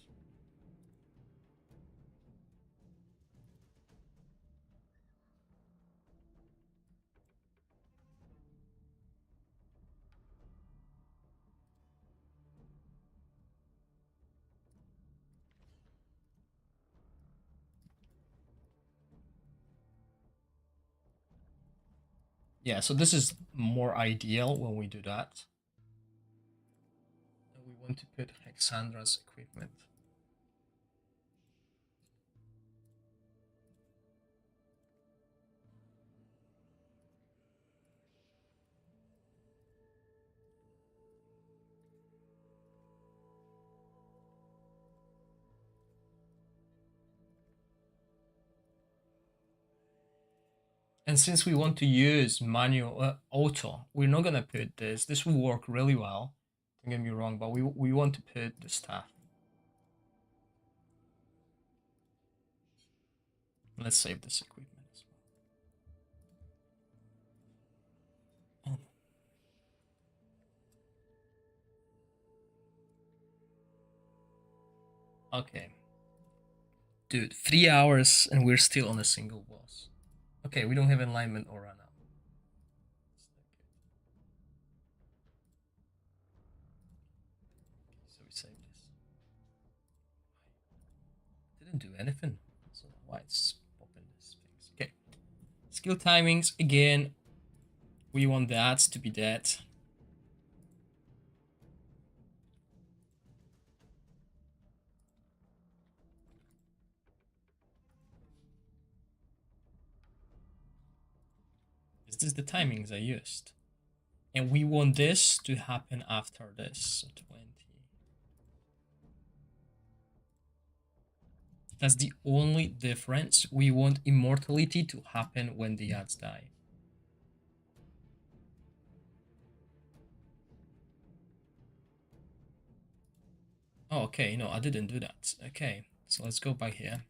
Yeah, so this is more ideal when we do that. And we want to put Hexandra's equipment. And since we want to use manual auto, we're not gonna put this. This will work really well. Don't get me wrong, but we want to put the staff. Let's save this equipment as well. Okay. Dude, 3 hours and we're still on a single boss. Okay, we don't have alignment or run out. So we save this. Didn't do anything. So why it's popping these things. Okay. Skill timings again. We want that to be dead. This is the timings I used. And we want this to happen after this. So 20. That's the only difference. We want immortality to happen when the ads die. Oh, okay. No, I didn't do that. Okay, so let's go back here.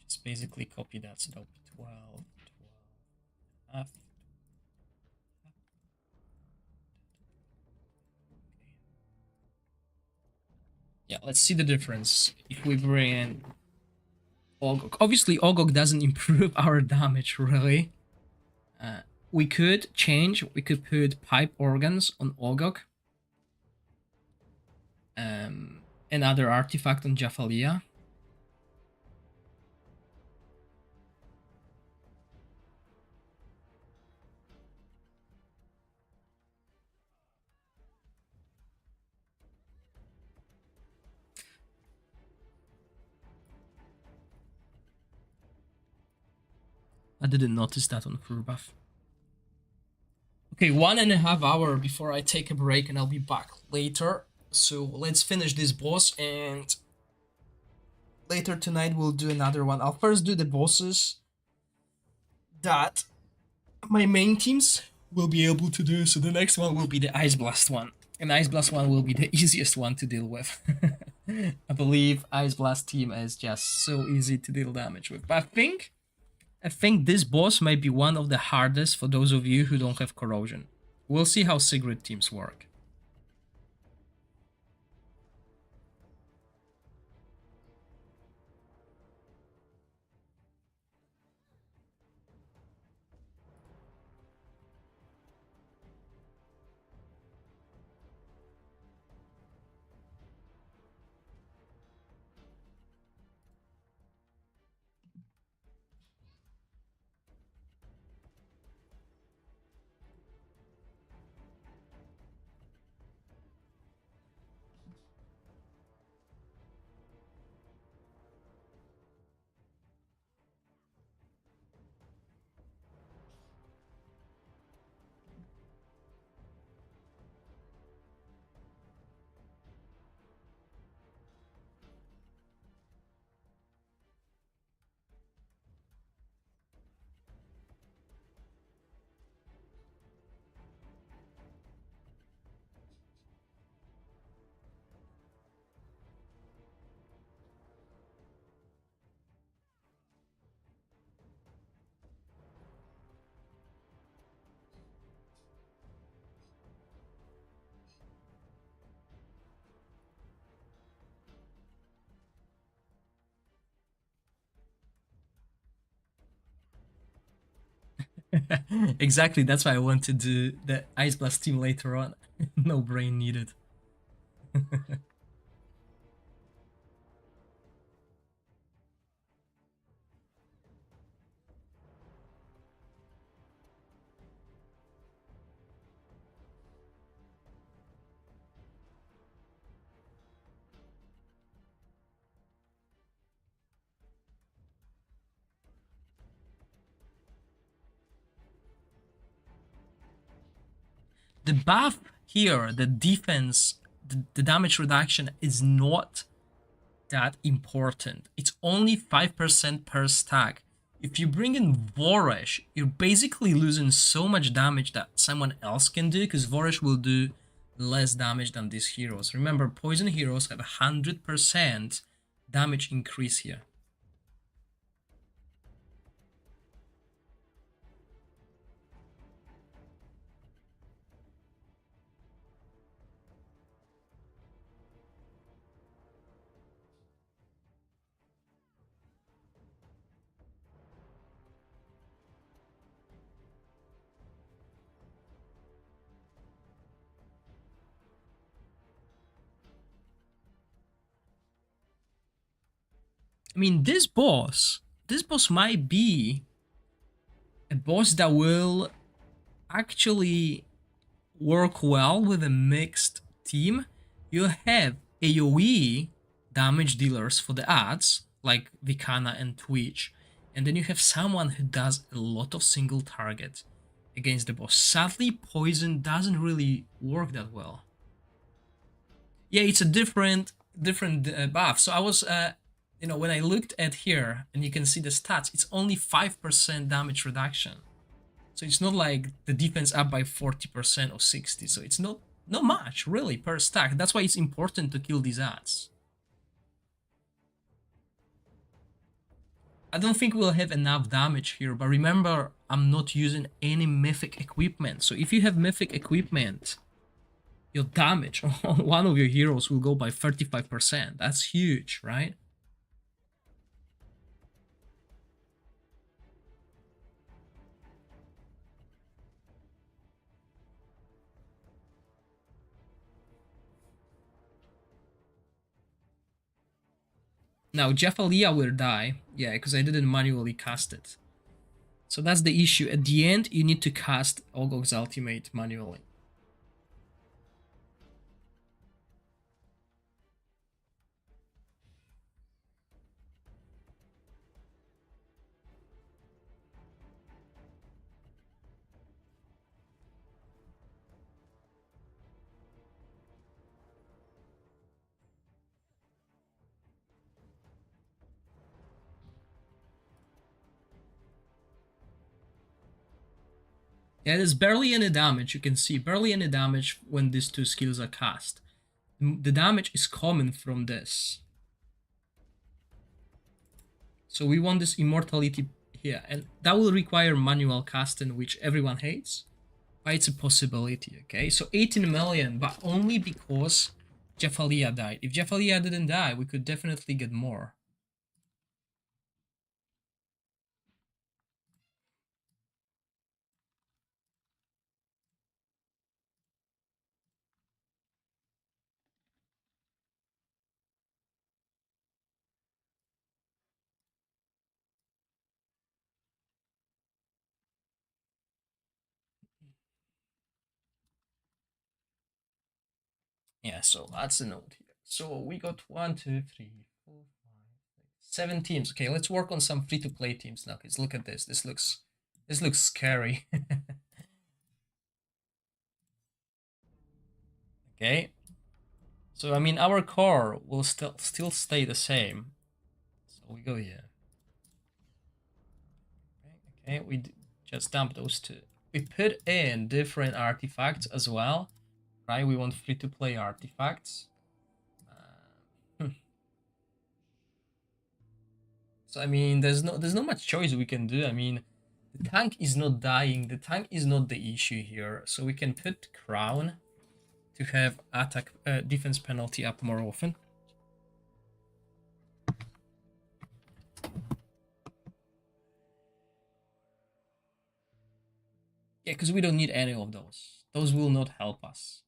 Just basically copy that. So that'll be 12, 12, half. Yeah, let's see the difference if we bring in Ogok. Obviously, Ogok doesn't improve our damage, really. We could change, we could put pipe organs on Ogok. Another artifact on Jaffalia. I didn't notice that on Furbuff. Okay, 1.5 hours before I take a break and I'll be back later. So let's finish this boss and later tonight we'll do another one. I'll first do the bosses that my main teams will be able to do. So the next one will be the Ice Blast one. And Ice Blast one will be the easiest one to deal with. I believe Ice Blast team is just so easy to deal damage with. But I think this boss might be one of the hardest for those of you who don't have corrosion. We'll see how Sigrid teams work. Exactly, that's why I want to do the Ice Blast team later on. No brain needed. The buff here, the defense, the damage reduction is not that important. It's only 5% per stack. If you bring in Voresh, you're basically losing so much damage that someone else can do, because Voresh will do less damage than these heroes. Remember, poison heroes have 100% damage increase here. I mean, this boss might be a boss that will actually work well with a mixed team. You have AoE damage dealers for the ads, like Vikana and Twitch, and then you have someone who does a lot of single target against the boss. Sadly, poison doesn't really work that well. Yeah, it's a different buff. So I was when I looked at here and you can see the stats, it's only 5% damage reduction. So it's not like the defense up by 40% or 60. So it's not much really per stack. That's why it's important to kill these ads. I don't think we'll have enough damage here, but remember, I'm not using any mythic equipment. So if you have mythic equipment, your damage on one of your heroes will go by 35%. That's huge, right? Now, Jephalia will die. Yeah, because I didn't manually cast it. So that's the issue. At the end, you need to cast Ogog's ultimate manually. Yeah, there's barely any damage. You can see barely any damage when these two skills are cast. The damage is coming from this. So we want this immortality here, and that will require manual casting, which everyone hates. But it's a possibility, okay? So 18 million, but only because Jephalia died. If Jephalia didn't die, we could definitely get more. Yeah, so that's the note here. So we got 1, 2, 3, 4, 5, 6, 7 teams. Okay, let's work on some free-to-play teams now. Because look at this. This looks scary. Okay. So I mean, our core will still stay the same. So we go here. Okay, we just dump those two. We put in different artifacts as well, right? We want free-to-play artifacts. So I mean, there's not much choice we can do. I mean, the tank is not dying. The tank is not the issue here. So we can put crown to have attack defense penalty up more often. Yeah, because we don't need any of those. Those will not help us.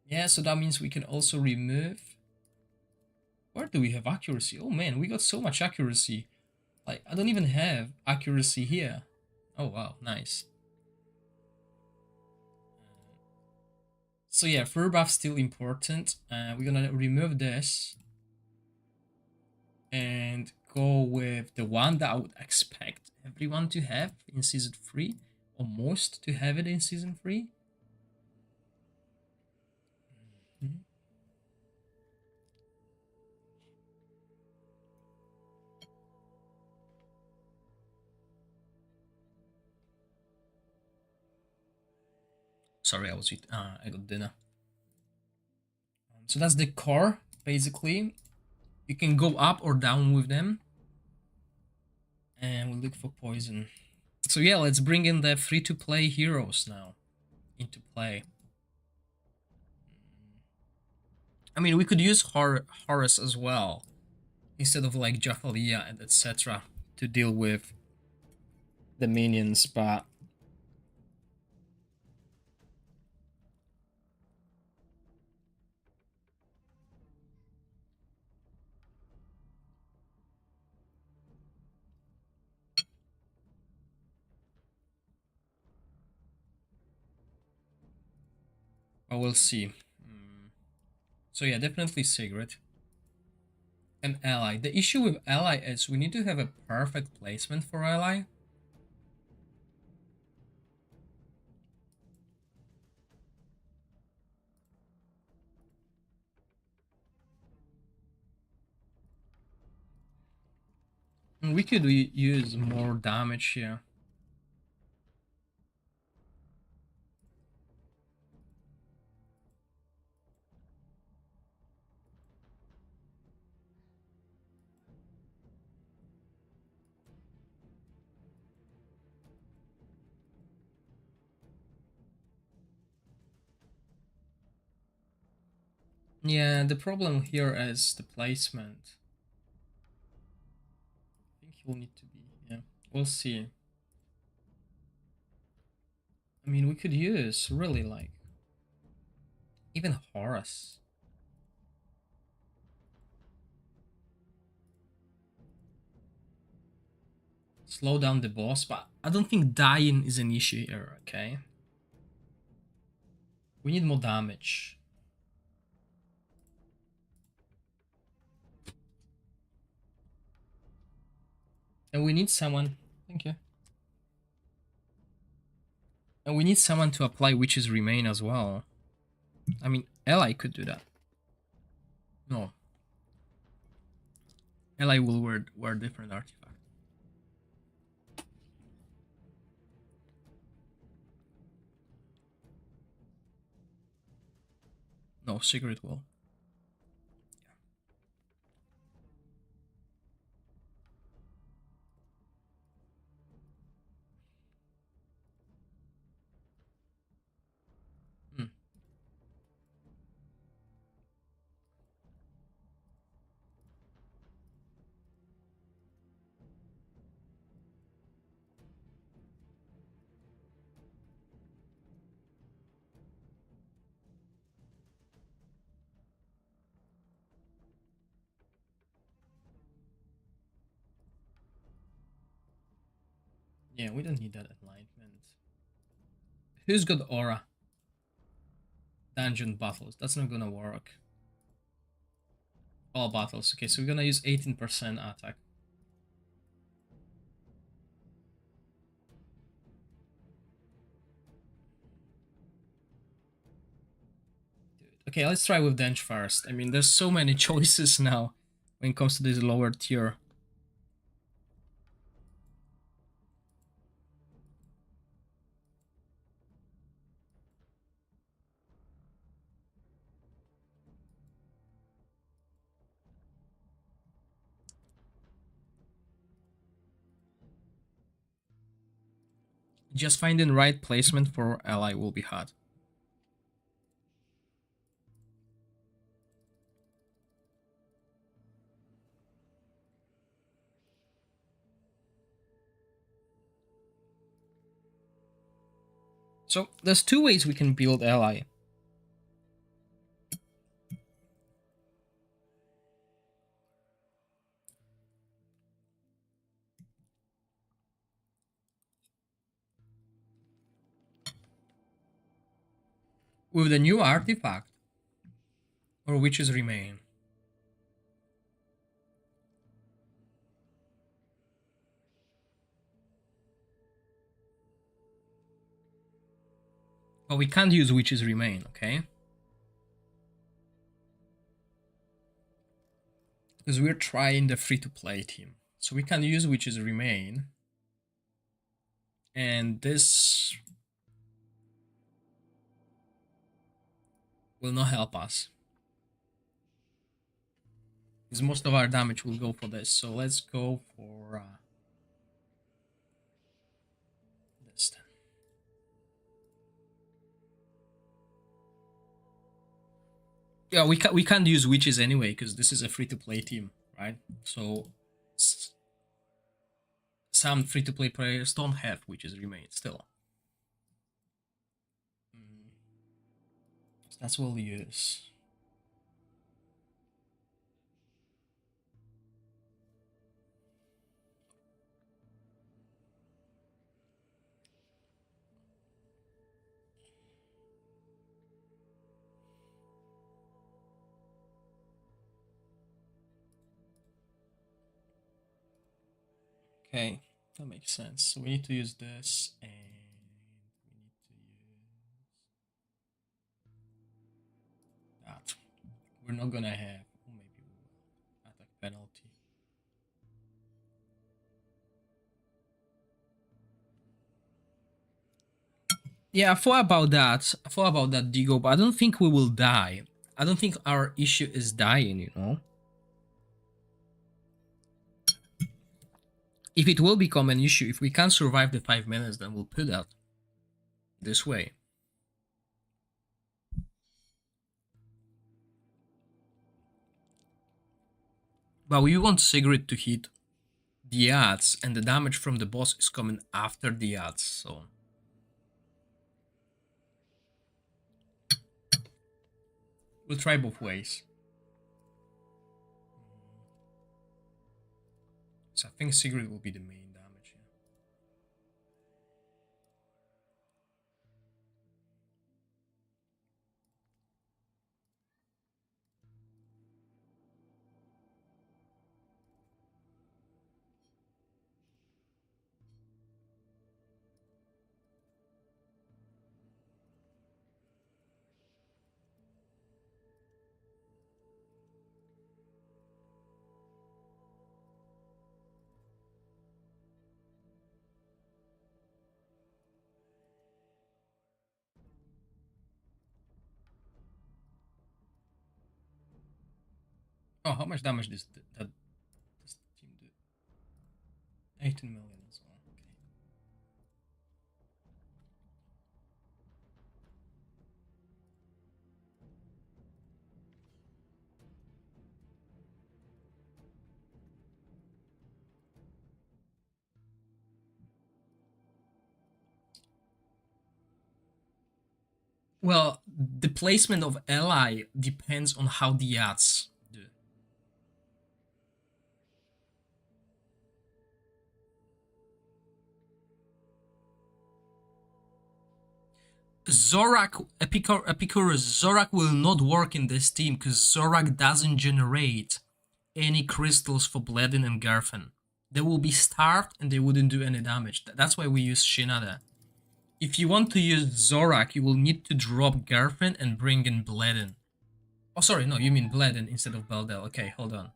Yeah, so that means we can also remove... Where do we have accuracy? Oh man, we got so much accuracy. Like, I don't even have accuracy here. Oh wow, nice. So yeah, fur buff still important. We're gonna remove this and go with the one that I would expect everyone to have in season 3, or most to have it in season 3. Sorry, I got dinner. So that's the core, basically. You can go up or down with them. And we'll look for poison. So yeah, let's bring in the free-to-play heroes now into play. I mean, we could use Horus as well, instead of like Jathalia and etc. to deal with the minions, but we'll see. So yeah, definitely Sigrid. An ally. The issue with ally is we need to have a perfect placement for ally. And we could use more damage here. Yeah, the problem here is the placement. I think he'll need to be, yeah. We'll see. I mean, we could use really like even Horus. Slow down the boss, but I don't think dying is an issue here, okay? We need more damage. And we need someone. Thank you. And we need someone to apply Witch's Remain as well. I mean, Ally could do that. No. Ally will wear different artifact. No, Secret will. Hmm. Yeah, we don't need that enlightenment. Who's got aura? Dungeon battles. That's not gonna work. All battles. Okay, so we're gonna use 18% attack. Okay, let's try with Dench first. I mean, there's so many choices now when it comes to this lower tier. Just finding right placement for ally will be hard. So there's two ways we can build ally. With the new artifact, or Witches Remain. But we can't use Witches Remain, okay? Because we're trying the free-to-play team. So we can use Witches Remain. And this... will not help us. Because most of our damage will go for this. So let's go for this then. Yeah, we can't use witches anyway because this is a free-to-play team, right? So some free-to-play players don't have witches remain still. So that's what we'll use. Okay, that makes sense. So we need to use this, and we need to use that. We're not gonna have, or maybe we will, attack penalty. Yeah, I thought about that. I thought about that, Digo, but I don't think we will die. I don't think our issue is dying, you know? If it will become an issue, if we can't survive the 5 minutes, then we'll put that this way. But we want Sigrid to hit the ads, and the damage from the boss is coming after the ads, so... We'll try both ways. So I think Sigrid will be the main damage here. Oh, how much damage does this team do? 18 million as well. Okay. Well, the placement of ally depends on how the ads do. Zorak, Epicurus, Zorak will not work in this team because Zorak doesn't generate any crystals for Bledin and Garfen. They will be starved and they wouldn't do any damage. That's why we use Shinada. If you want to use Zorak, you will need to drop Garfen and bring in Bledin. Oh, sorry, no, you mean Bledin instead of Beldel. Okay, hold on.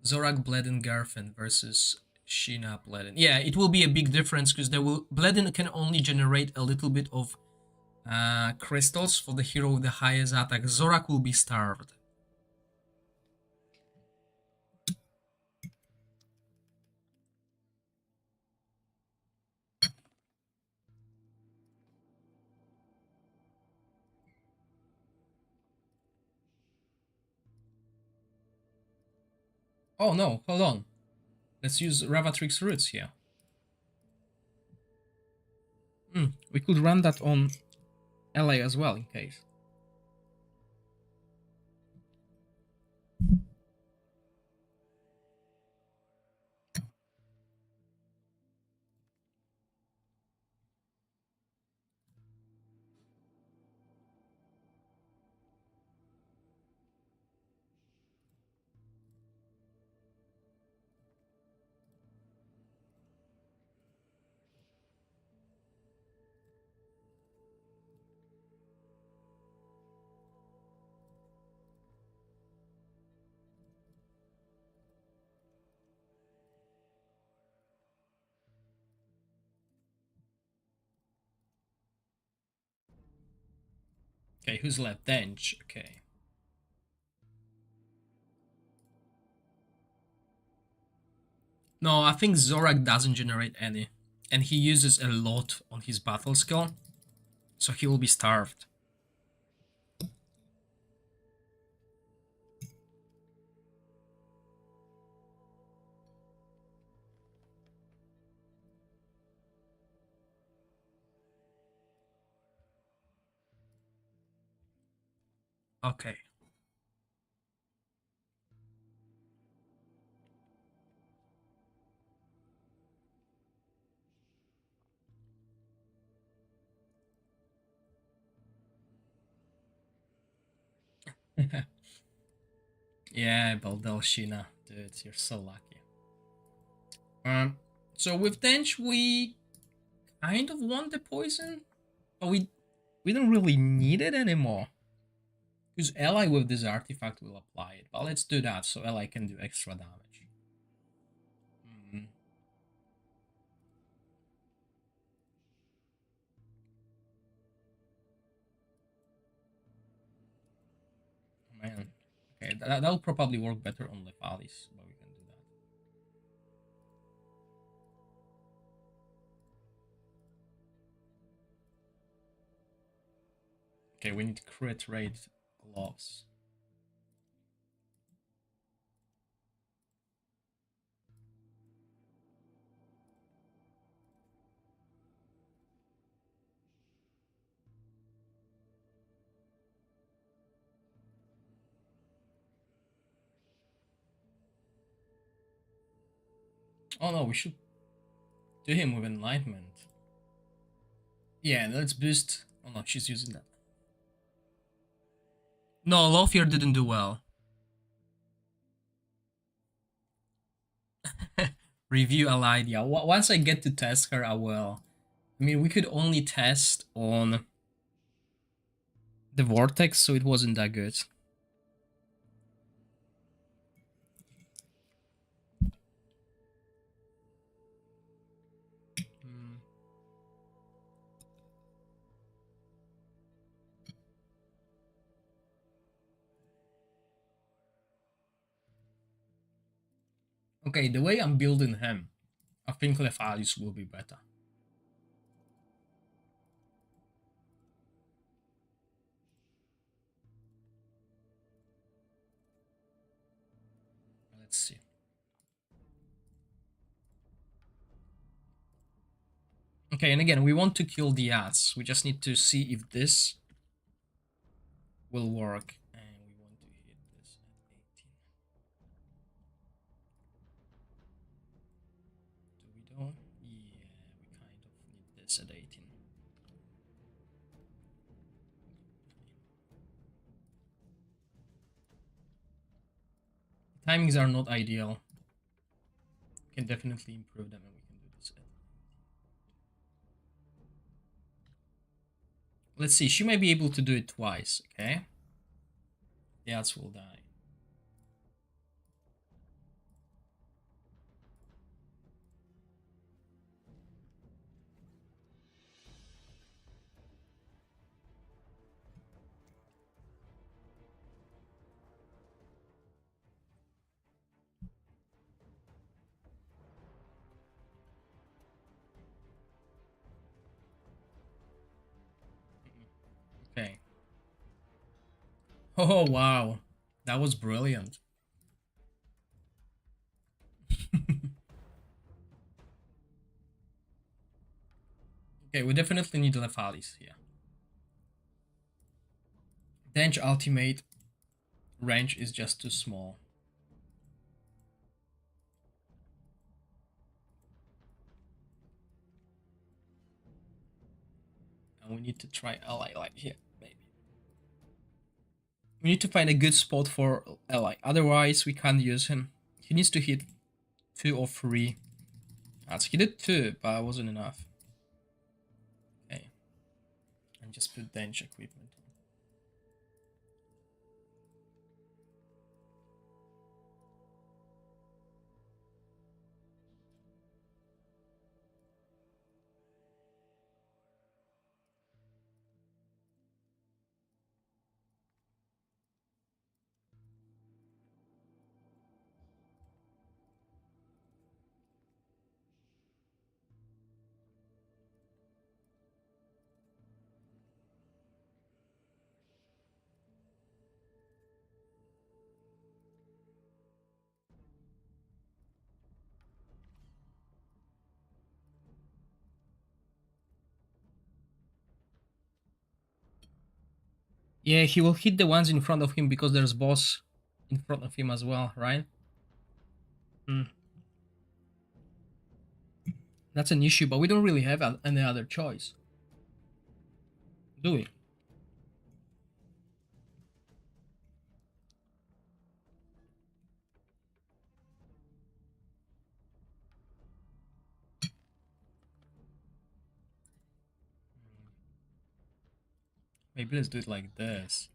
Zorak, Bledin, Garfen versus Sheena, Bledin. Yeah, it will be a big difference because Bledin can only generate a little bit of crystals for the hero with the highest attack. Zorak will be starved. Oh no, hold on. Let's use Ravatrix Roots here. We could run that on LA as well in case. Okay, who's left? Dench. Okay. No, I think Zorak doesn't generate any. And he uses a lot on his battle skill. So he will be starved. Okay. Yeah, Baldelshina. Dude, you're so lucky. So with Dench, we kind of want the poison, but we don't really need it anymore. Because ally with this artifact will apply it. But let's do that so ally can do extra damage. Man. Okay, that'll probably work better on Lefalis, but we can do that. Okay, we need crit rate gloves. Oh no, we should do him with enlightenment. Yeah, let's boost. Oh no, she's using that. No, Lothier didn't do well. Review allied. Yeah, once I get to test her, I will. I mean, we could only test on the vortex, so it wasn't that good. Okay, the way I'm building him, I think Lefalis will be better. Let's see. Okay, and again, we want to kill the ass. We just need to see if this will work. And we want to hit this at 18. Do we don't? Yeah, we kind of need this at 18. Timings are not ideal. We can definitely improve them and we can do this at... Let's see, she might be able to do it twice, okay? The ass will die. Okay. Oh, wow. That was brilliant. Okay, we definitely need Lefalis here. Dench ultimate range is just too small. And we need to try ally like here, maybe. We need to find a good spot for ally. Otherwise, we can't use him. He needs to hit 2 or 3. He did 2, but it wasn't enough. Okay. And just put Dench equipment on. Yeah, he will hit the ones in front of him because there's boss in front of him as well, right? Hmm. That's an issue, but we don't really have any other choice, do we? Maybe let's do it like this.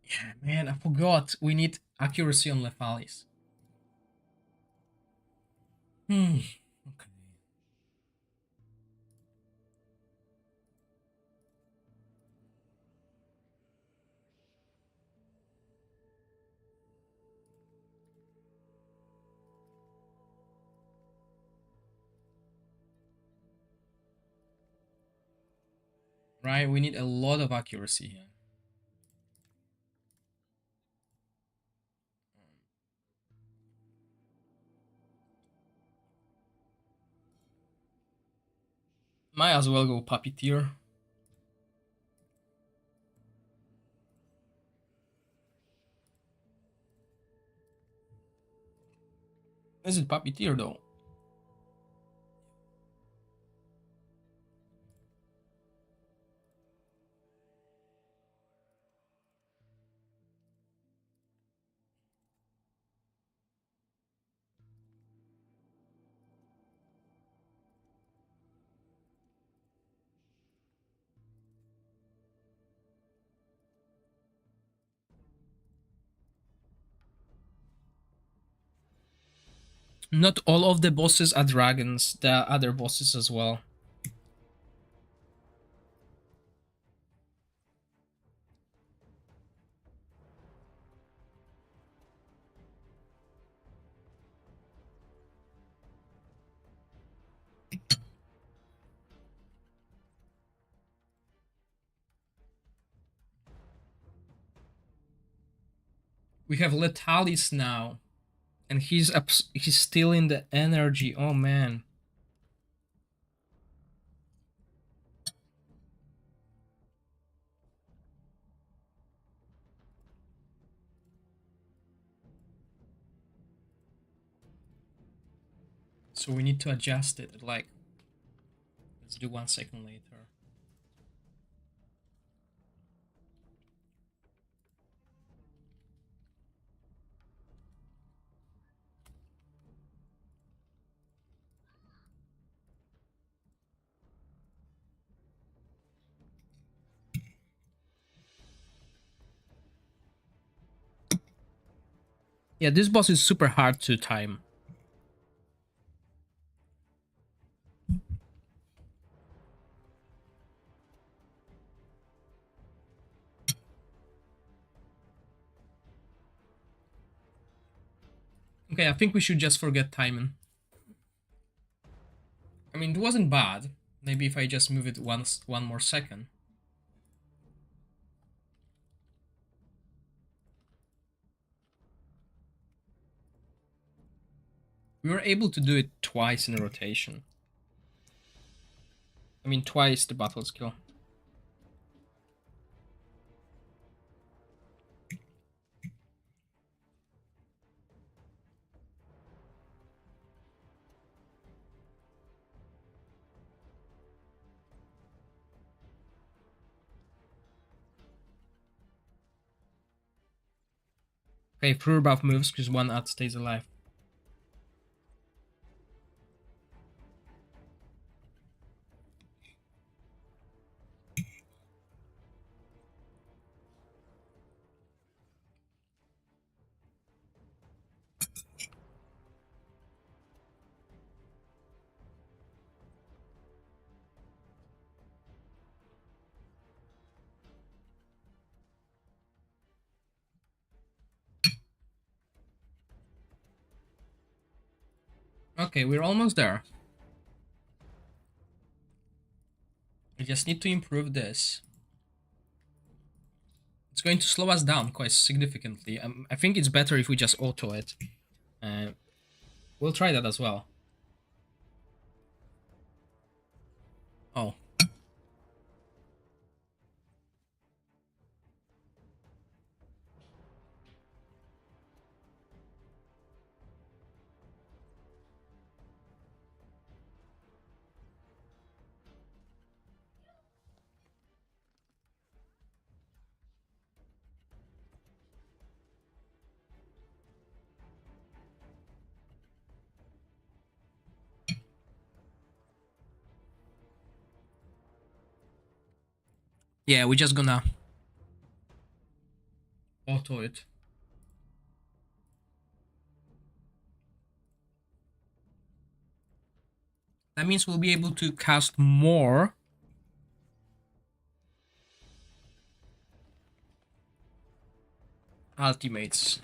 Yeah, man, I forgot. We need accuracy on Lethalis. Hmm. Okay. Right, we need a lot of accuracy here. Might as well go Puppeteer. Is it Puppeteer though? Not all of the bosses are dragons. There are other bosses as well. We have Letalis now, and he's still in the energy. Oh man. So we need to adjust it. Like, let's do 1 second later. Yeah, this boss is super hard to time. Okay, I think we should just forget timing. I mean, it wasn't bad. Maybe if I just move it one more second. We were able to do it twice in a rotation. I mean, twice the battle skill. Okay, Fleur buff moves because one ad stays alive. Okay, we're almost there. We just need to improve this. It's going to slow us down quite significantly. I think it's better if we just auto it. We'll try that as well. Oh. Yeah, we're just gonna auto it. That means we'll be able to cast more ultimates.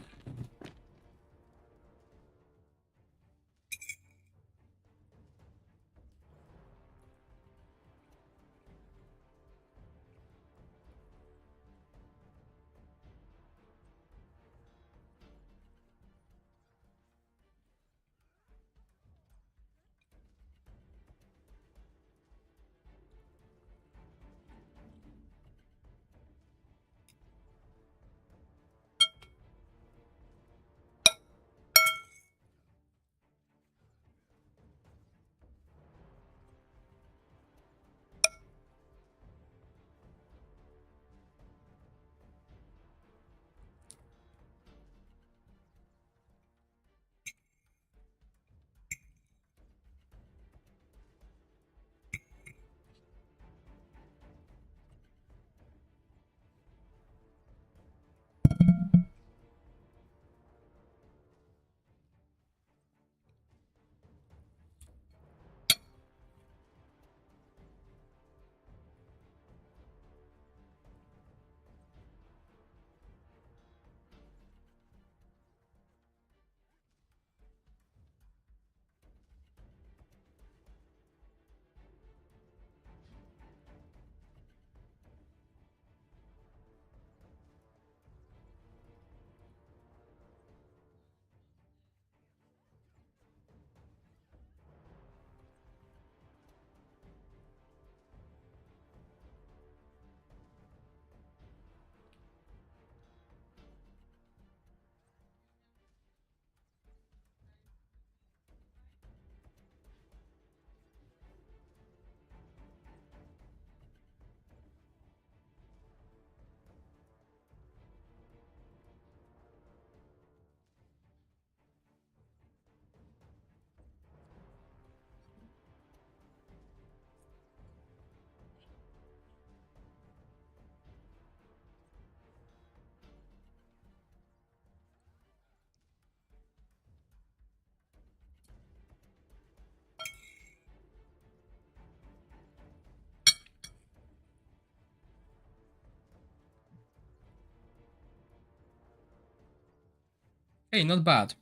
Hey, not bad.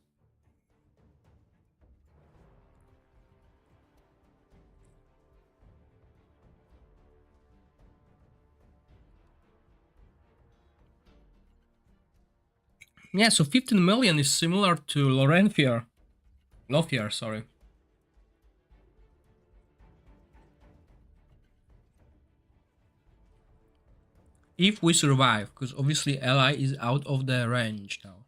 Yeah, so 15 million is similar to Lothier, sorry. If we survive, because obviously ally is out of the range now.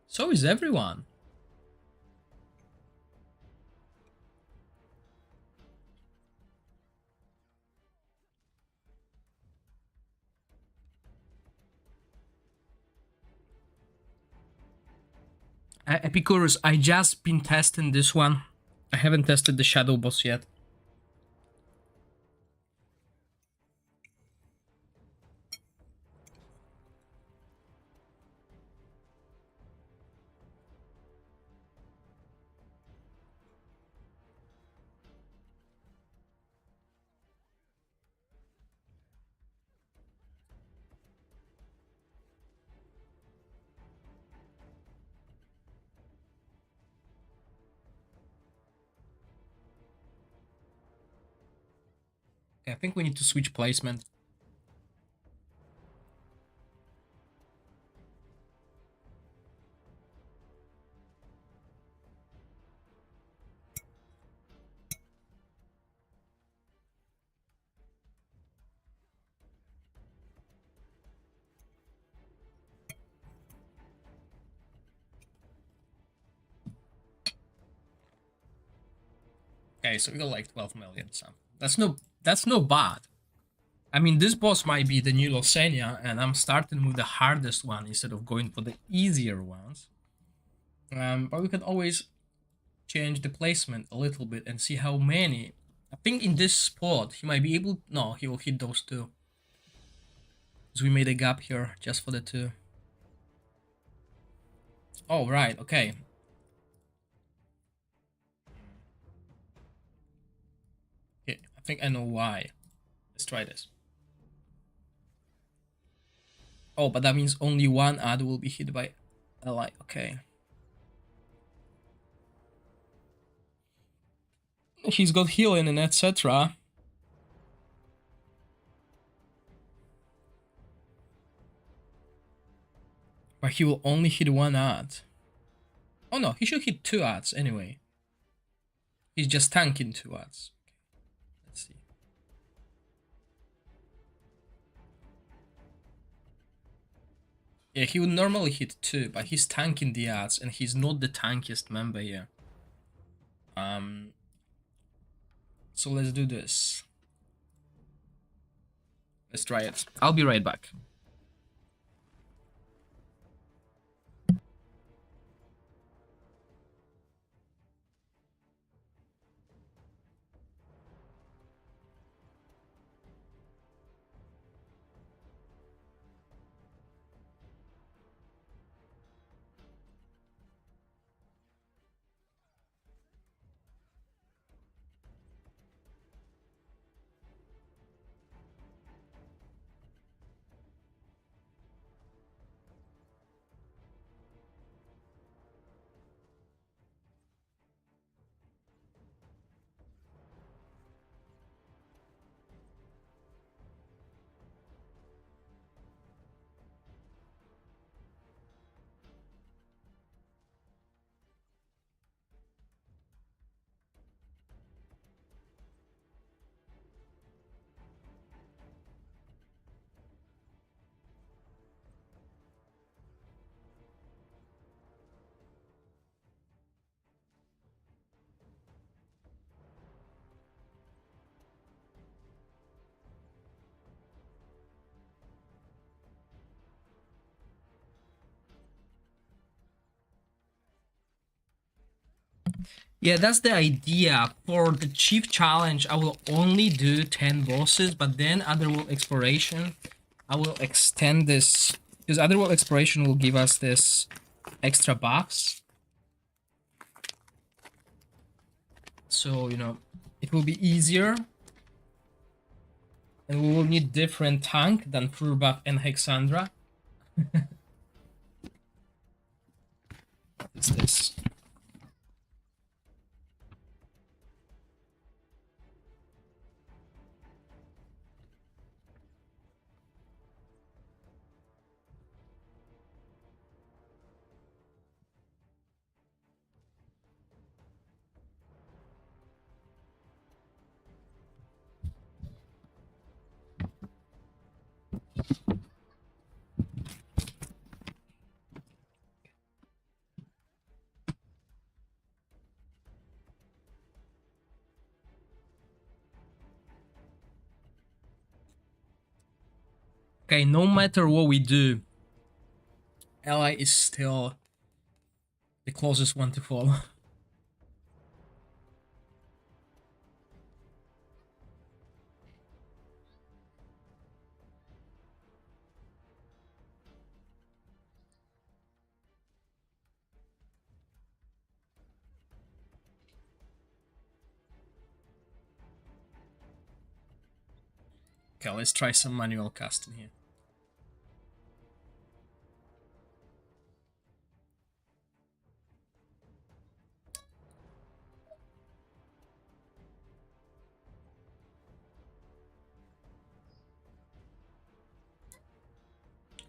So is everyone. Epicurus, I just been testing this one. I haven't tested the Shadow Boss yet. Okay, I think we need to switch placement. Okay, so we got like 12 million something. That's no bad. I mean, this boss might be the new Losenia, and I'm starting with the hardest one instead of going for the easier ones. But we can always change the placement a little bit and see how many. I think in this spot he might be able. No, he will hit those two. So we made a gap here just for the two. Oh right, okay. Okay, I think I know why. Let's try this. Oh, but that means only one ad will be hit by ally. Okay. He's got healing and etc. But he will only hit one ad. Oh no, he should hit two ads anyway. He's just tanking two ads. Okay, let's see. Yeah, he would normally hit two, but he's tanking the ads, and he's not the tankiest member here. So let's do this. Let's try it. I'll be right back. Yeah, that's the idea. For the chief challenge, I will only do 10 bosses, but then Otherworld Exploration, I will extend this, because Otherworld Exploration will give us this extra buffs. So, you know, it will be easier. And we will need different tank than Furbach and Hexandra. What is this? Okay, no matter what we do, Ally is still the closest one to fall. Okay, let's try some manual casting here.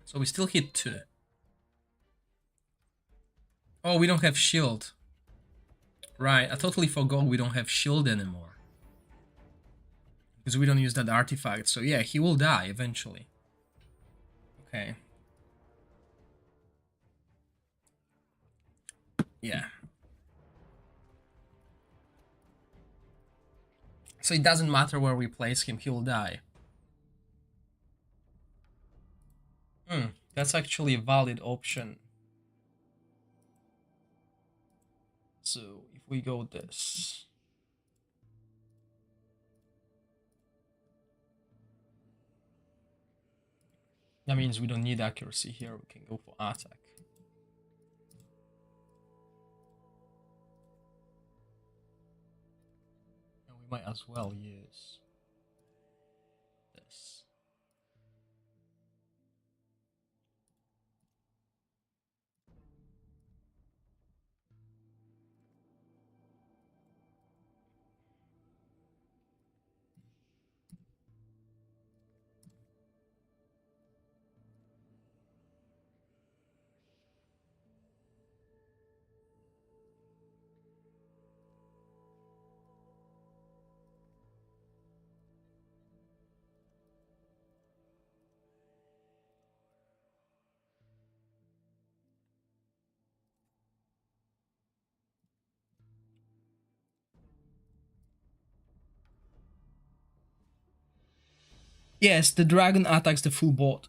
So we still hit 2. Oh, we don't have shield. Right, I totally forgot we don't have shield anymore. Because we don't use that artifact. So yeah, he will die eventually. Okay. Yeah. So it doesn't matter where we place him, he will die. That's actually a valid option. So if we go this, that means we don't need accuracy here, we can go for attack. And we might as well use this. Yes, the dragon attacks the full board.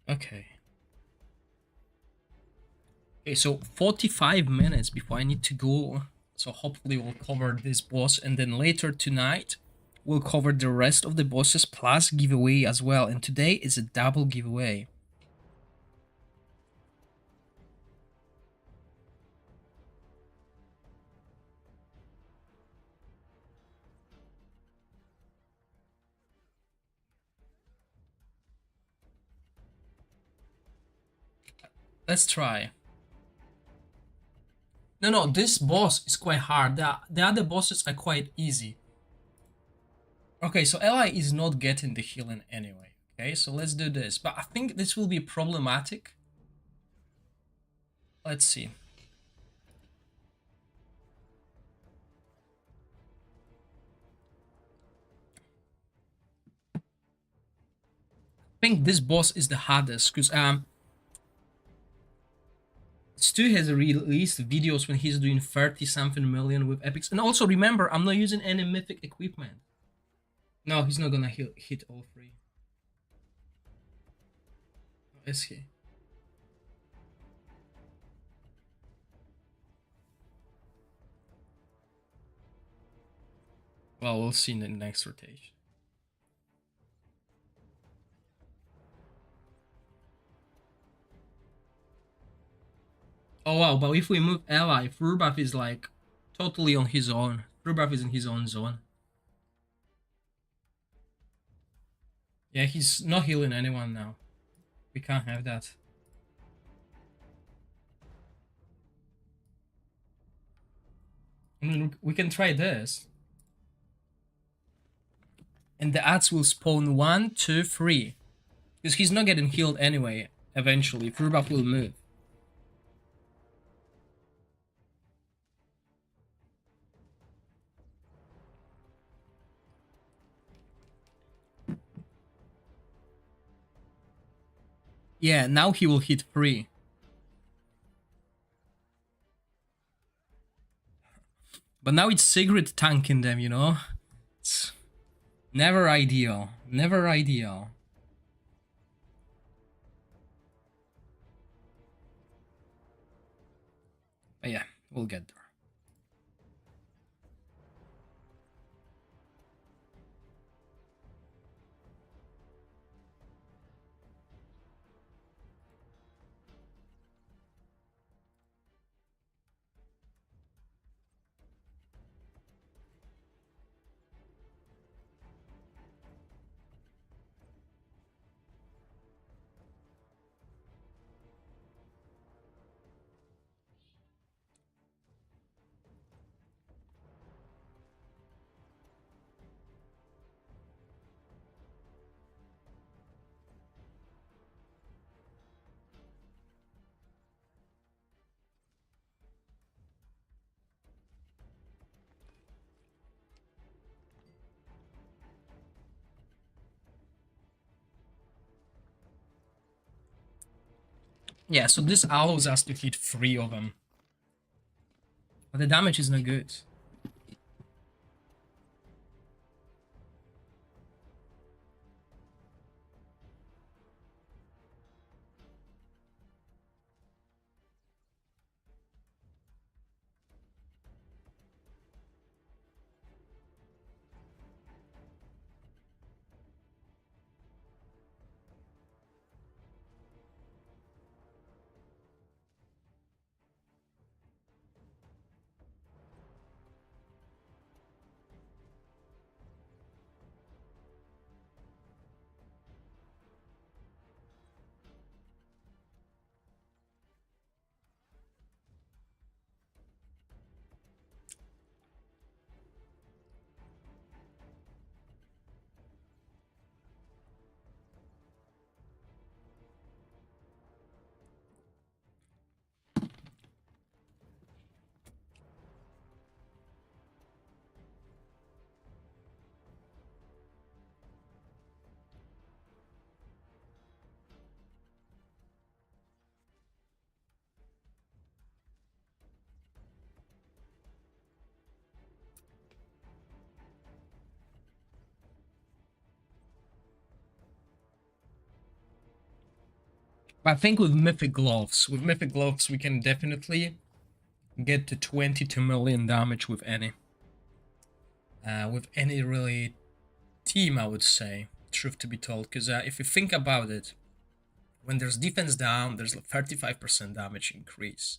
Okay. Okay, so 45 minutes before I need to go. So hopefully we'll cover this boss, and then later tonight we'll cover the rest of the bosses plus giveaway as well. And today is a double giveaway. Let's try. No, this boss is quite hard. The other bosses are quite easy. Okay, so Ally is not getting the healing anyway. Okay, so let's do this. But I think this will be problematic. Let's see. I think this boss is the hardest because Stu has released videos when he's doing 30 something million with epics. And also remember, I'm not using any mythic equipment. No, he's not gonna hit all 3. Is he? Well, we'll see in the next rotation. Oh wow, but if we move Ally, Furbaf is like totally on his own. Furbaf is in his own zone. Yeah, he's not healing anyone now. We can't have that. I mean, we can try this. And the ads will spawn 1, 2, 3. Because he's not getting healed anyway, eventually. Furbaf will move. Yeah, now he will hit 3. But now it's Sigrid tanking them, you know? Never ideal. Never ideal. But yeah, we'll get there. Yeah, so this allows us to hit 3 of them. But the damage is not good. But I think with Mythic Gloves, we can definitely get to 22 million damage with any. With any really team, I would say, truth to be told. Because if you think about it, when there's defense down, there's like 35% damage increase.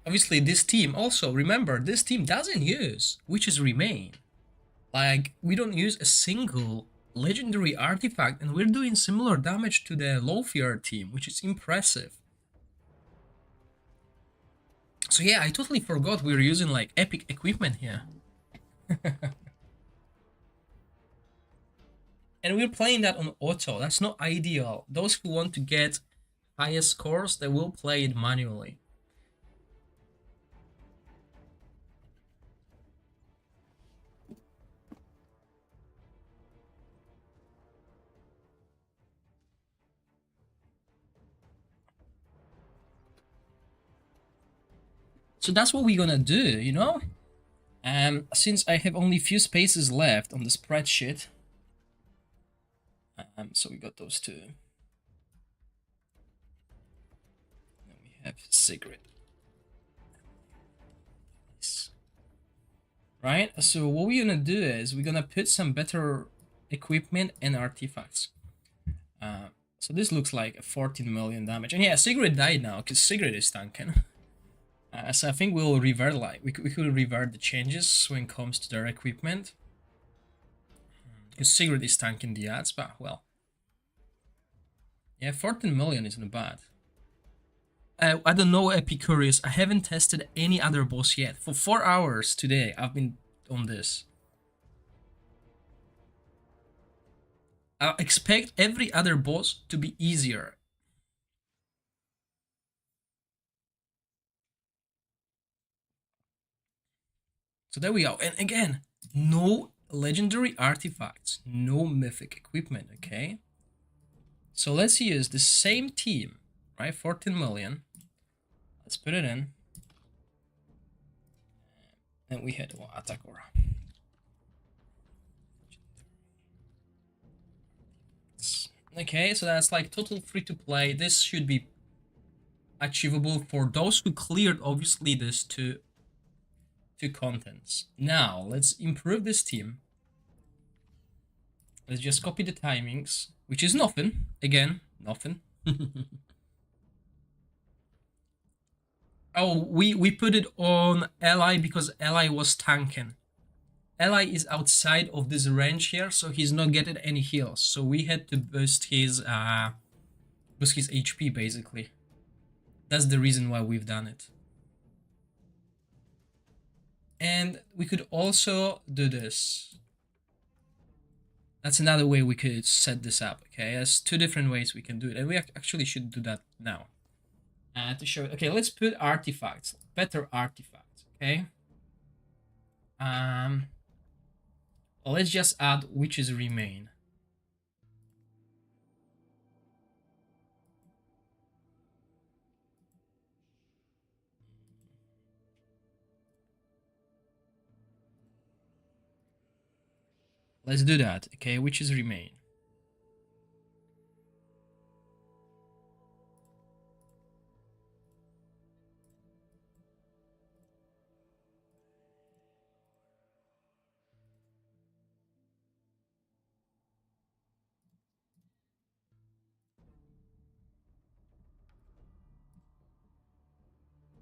Obviously, this team also, remember, this team doesn't use Witch's Remain. Like, we don't use a single legendary artifact, and we're doing similar damage to the Lothier team, which is impressive. So yeah, I totally forgot we were using like epic equipment here. And we're playing that on auto. That's not ideal. Those who want to get highest scores, they will play it manually. So that's what we're gonna do, you know? Since I have only few spaces left on the spreadsheet, so we got those two. Then we have Sigrid. Right? So what we're gonna do is we're gonna put some better equipment and artifacts. So this looks like a 14 million damage. And yeah, Sigrid died now because Sigrid is tanking. So I think we'll revert, like, we could revert the changes when it comes to their equipment. Because Sigrid is tanking the ads, but well. Yeah, 14 million isn't bad. I don't know, Epicurious. I haven't tested any other boss yet. For 4 hours today, I've been on this. I expect every other boss to be easier. So there we go. And again, no legendary artifacts, no mythic equipment, okay? So let's use the same team, right? 14 million. Let's put it in. And we hit attack aura. Okay, so that's like total free to play. This should be achievable for those who cleared obviously this two contents. Now let's improve this team. Let's just copy the timings, which is nothing. Again, nothing. Oh, we put it on ally because ally was tanking. Ally is outside of this range here, so he's not getting any heals. So we had to boost his HP basically. That's the reason why we've done it. And we could also do this. That's another way we could set this up, okay? There's two different ways we can do it, and we actually should do that now. To show it. Okay, let's put artifacts, better artifacts, okay? Well, let's just add witches remain. Let's do that, okay? Witches remain.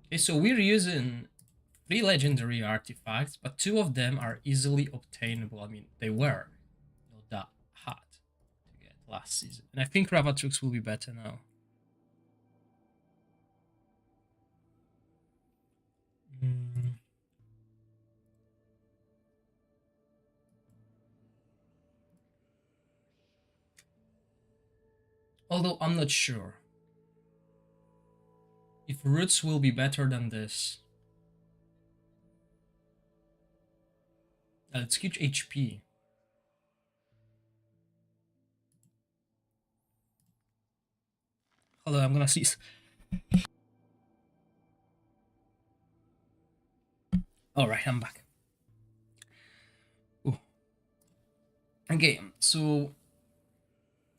Okay, so we're using 3 legendary artifacts, but 2 of them are easily obtainable. I mean, they were not that hard to get last season. And I think Ravatrux will be better now. Although I'm not sure if roots will be better than this. It's huge HP. Hold on, I'm gonna see. Alright, I'm back. Ooh. Okay, so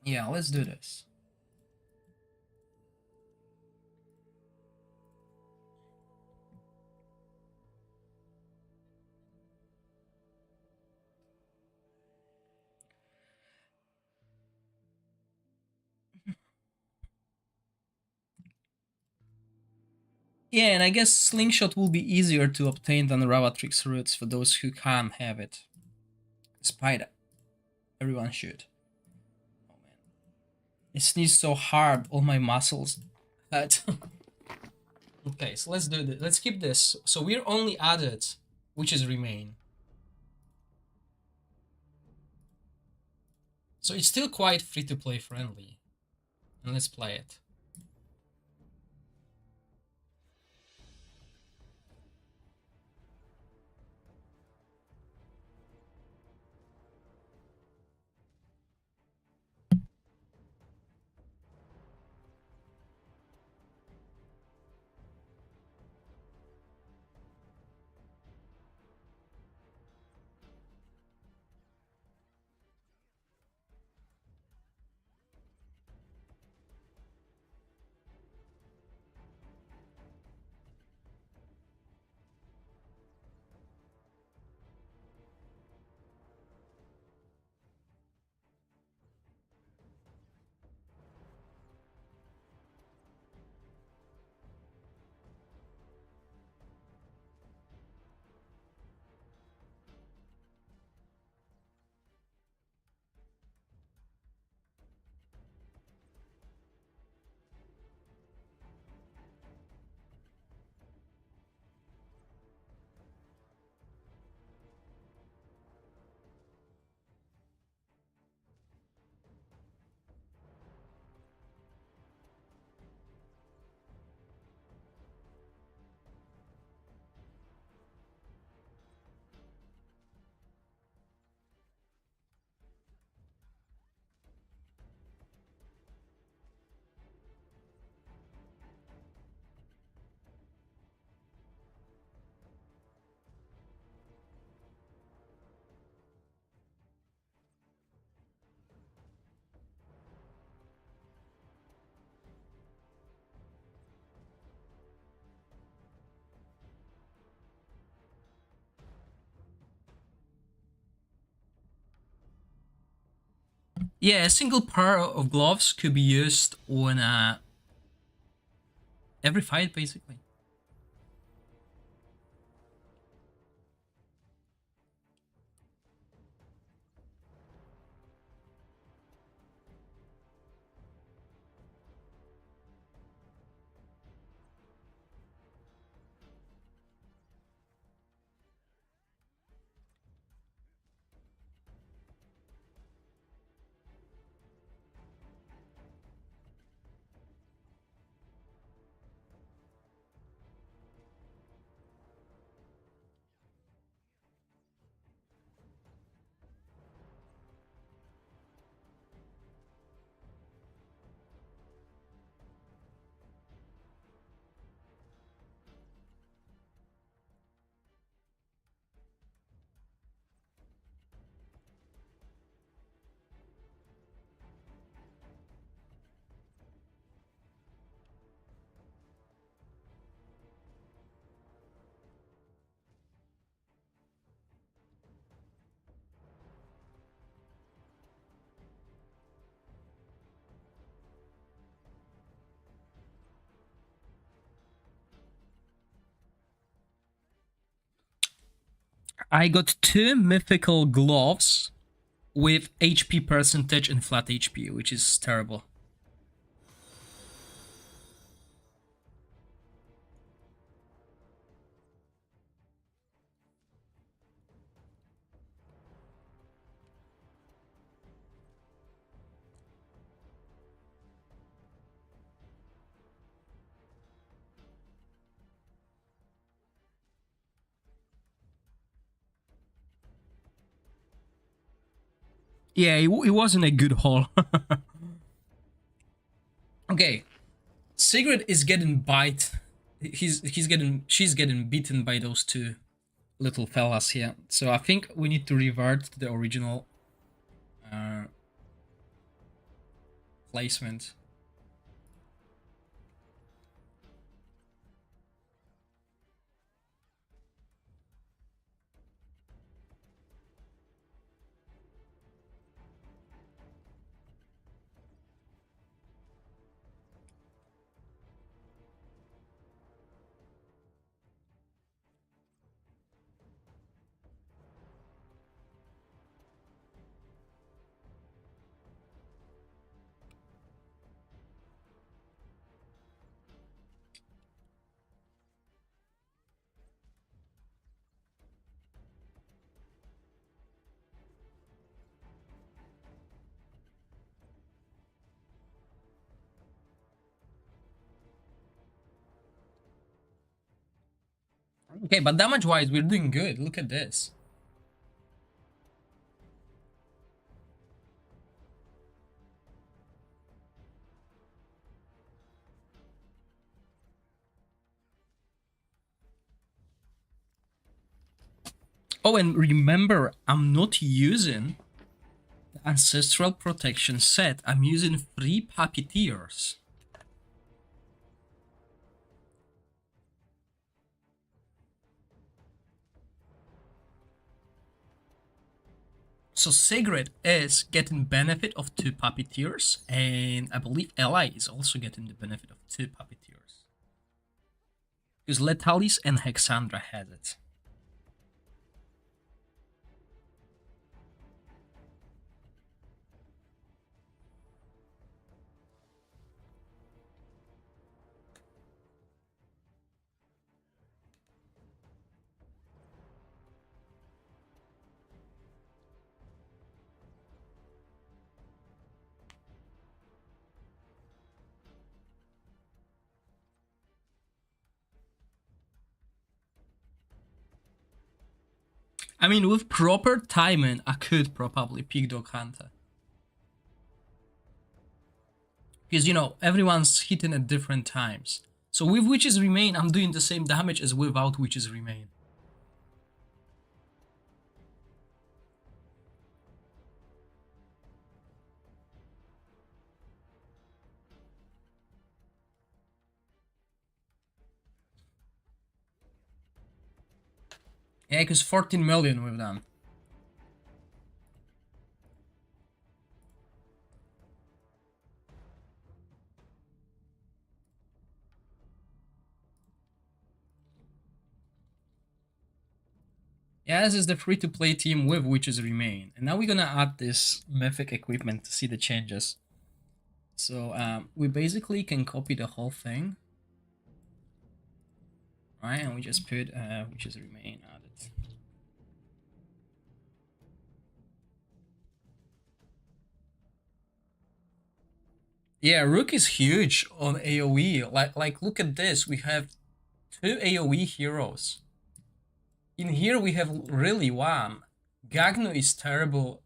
yeah, let's do this. Yeah, and I guess Slingshot will be easier to obtain than Ravatrix roots for those who can't have it. Despite it, everyone should. Oh man, it sneezed so hard, all my muscles hurt. Okay, so let's do this. Let's keep this. So we're only added witches remain. So it's still quite free to play friendly. And let's play it. Yeah, a single pair of gloves could be used on every fight, basically. I got 2 mythical gloves with HP percentage and flat HP, which is terrible. Yeah, it wasn't a good haul. Okay, Sigrid is getting bite. She's getting beaten by those 2 little fellas here. So I think we need to revert to the original placement. Okay, but damage-wise, we're doing good. Look at this. Oh, and remember, I'm not using the Ancestral Protection set. I'm using 3 Puppeteers. So Sigrid is getting benefit of 2 Puppeteers, and I believe Ally is also getting the benefit of 2 Puppeteers. Because Letalis and Hexandra has it. I mean, with proper timing, I could probably pick Dog Hunter. Because, you know, everyone's hitting at different times. So with Witches Remain, I'm doing the same damage as without Witches Remain. Yeah, because 14 million with them. Yeah, this is the free-to-play team with witches remain. And now we're gonna add this mythic equipment to see the changes. So we basically can copy the whole thing. Right, and we just put witches remain added. Yeah, Rook is huge on AoE. Like look at this. We have 2 AoE heroes. In here we have really one. Gagno is terrible.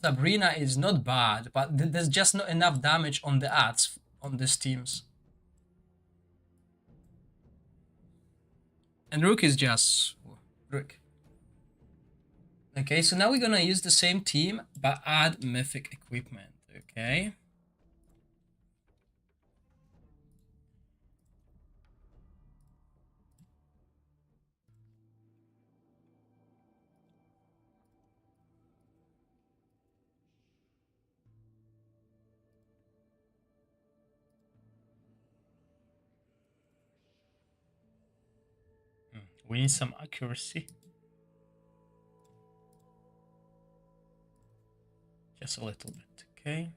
Sabrina is not bad, but there's just not enough damage on the ads on these teams. And Rook is just Rook. Okay, so now we're gonna use the same team, but add mythic equipment, okay? We need some accuracy. Just a little bit, okay?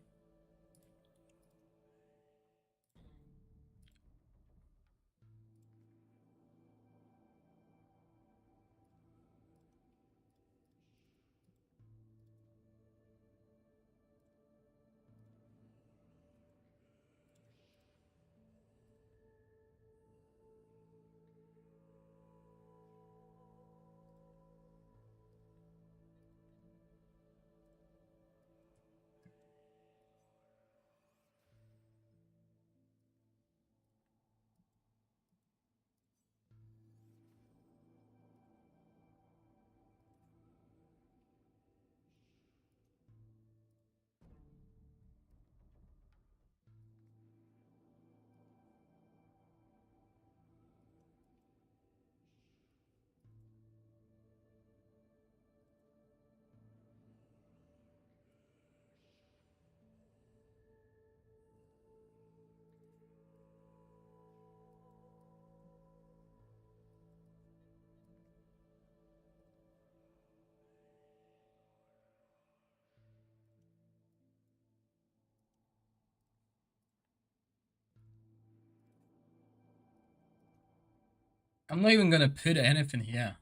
I'm not even gonna put anything here.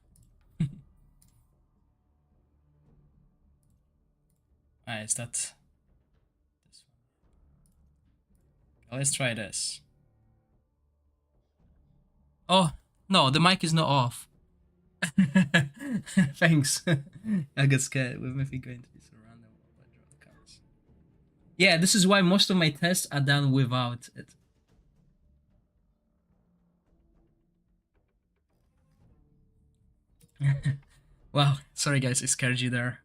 Is that this one? Let's try this. Oh, no, the mic is not off. Thanks. I got scared with me going to be surrounded by draw cards. Yeah, this is why most of my tests are done without it. Wow, sorry guys, I scared you there.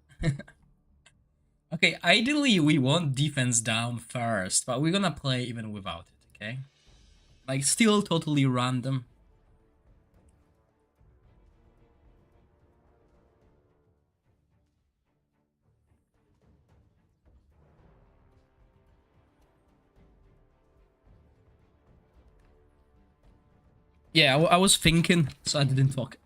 Okay, ideally we want defense down first, but we're gonna play even without it, okay? Like, still totally random. Yeah, I was thinking, so I didn't talk.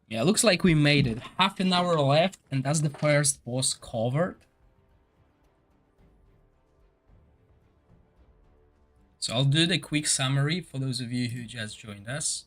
Yeah, looks like we made it. Half an hour left, and that's the first boss covered. So I'll do the quick summary for those of you who just joined us.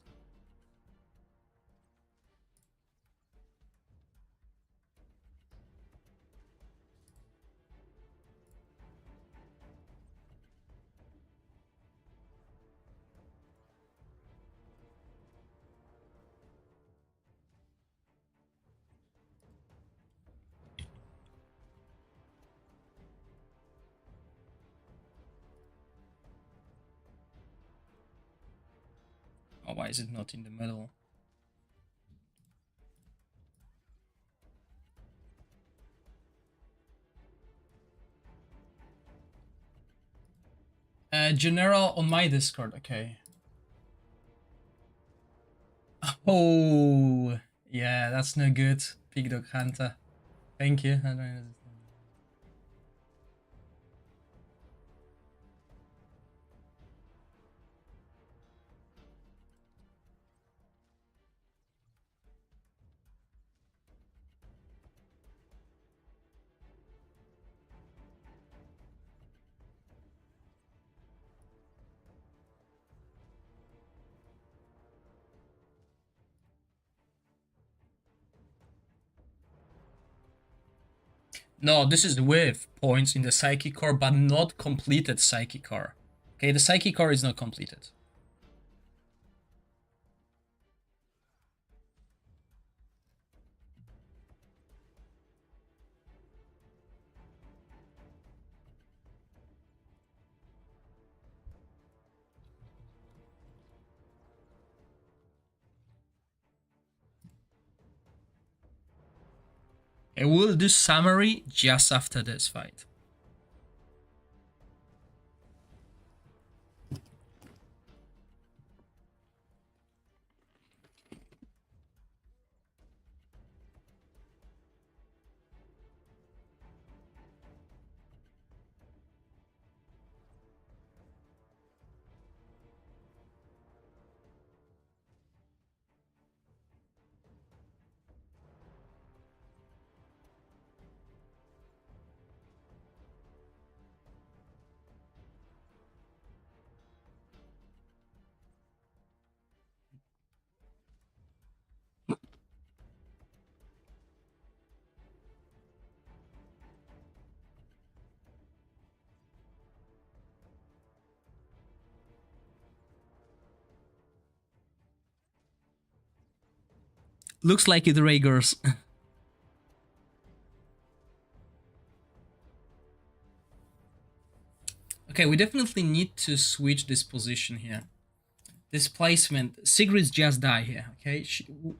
Oh, why is it not in the middle? General on my Discord, okay. Oh, yeah, that's no good, Pig Dog Hunter. Thank you. I don't understand. No, this is with points in the Psychic Core, but not completed Psychic Core. Okay, the Psychic Core is not completed. I will do summary just after this fight. Looks like it, Raigers. Okay, we definitely need to switch this position here. This placement, Sigrid's just die here, okay?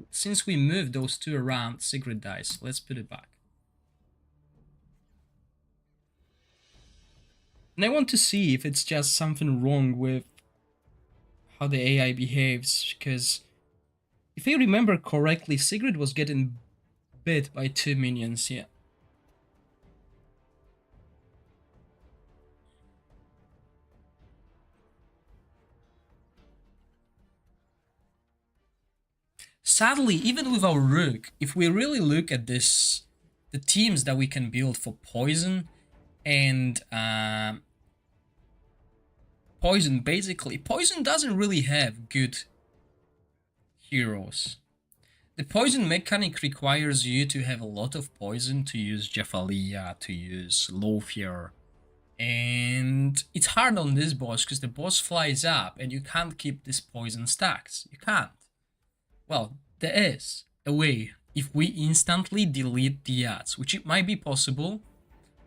Since we moved those two around, Sigrid dies. Let's put it back. And I want to see if it's just something wrong with how the AI behaves, because if I remember correctly, Sigrid was getting bit by 2 minions here. Sadly, even with our Rook, if we really look at this, the teams that we can build for Poison and Poison, basically, Poison doesn't really have good heroes. The Poison mechanic requires you to have a lot of Poison to use Jephalia, to use Lothier. And it's hard on this boss because the boss flies up and you can't keep this Poison stacked. You can't. Well, there is a way if we instantly delete the ads, which it might be possible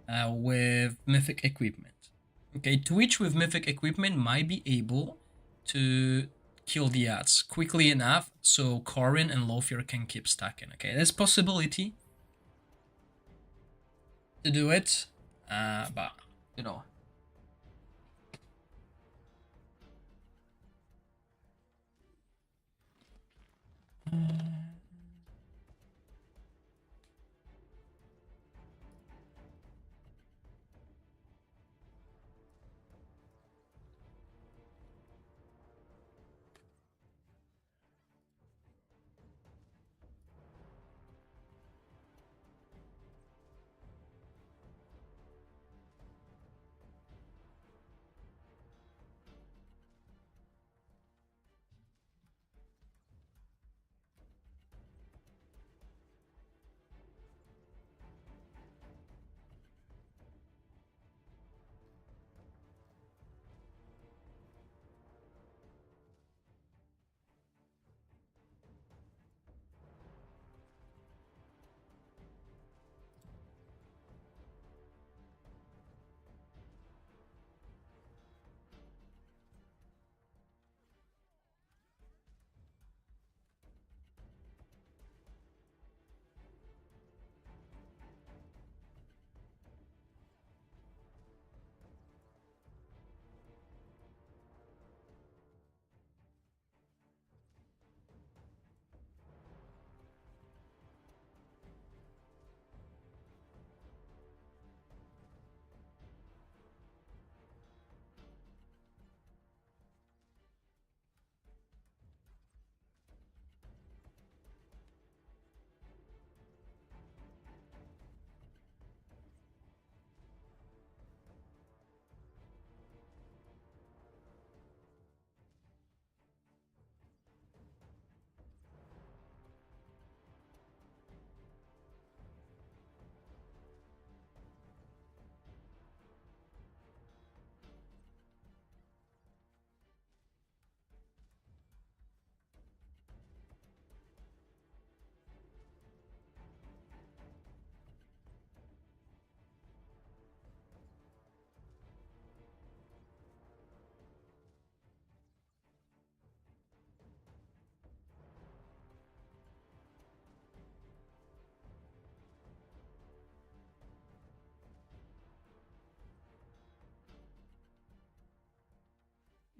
with mythic equipment. Okay, Twitch with mythic equipment might be able to kill the ads quickly enough so Corin and Lothier can keep stacking. Okay, there's possibility to do it, but you know.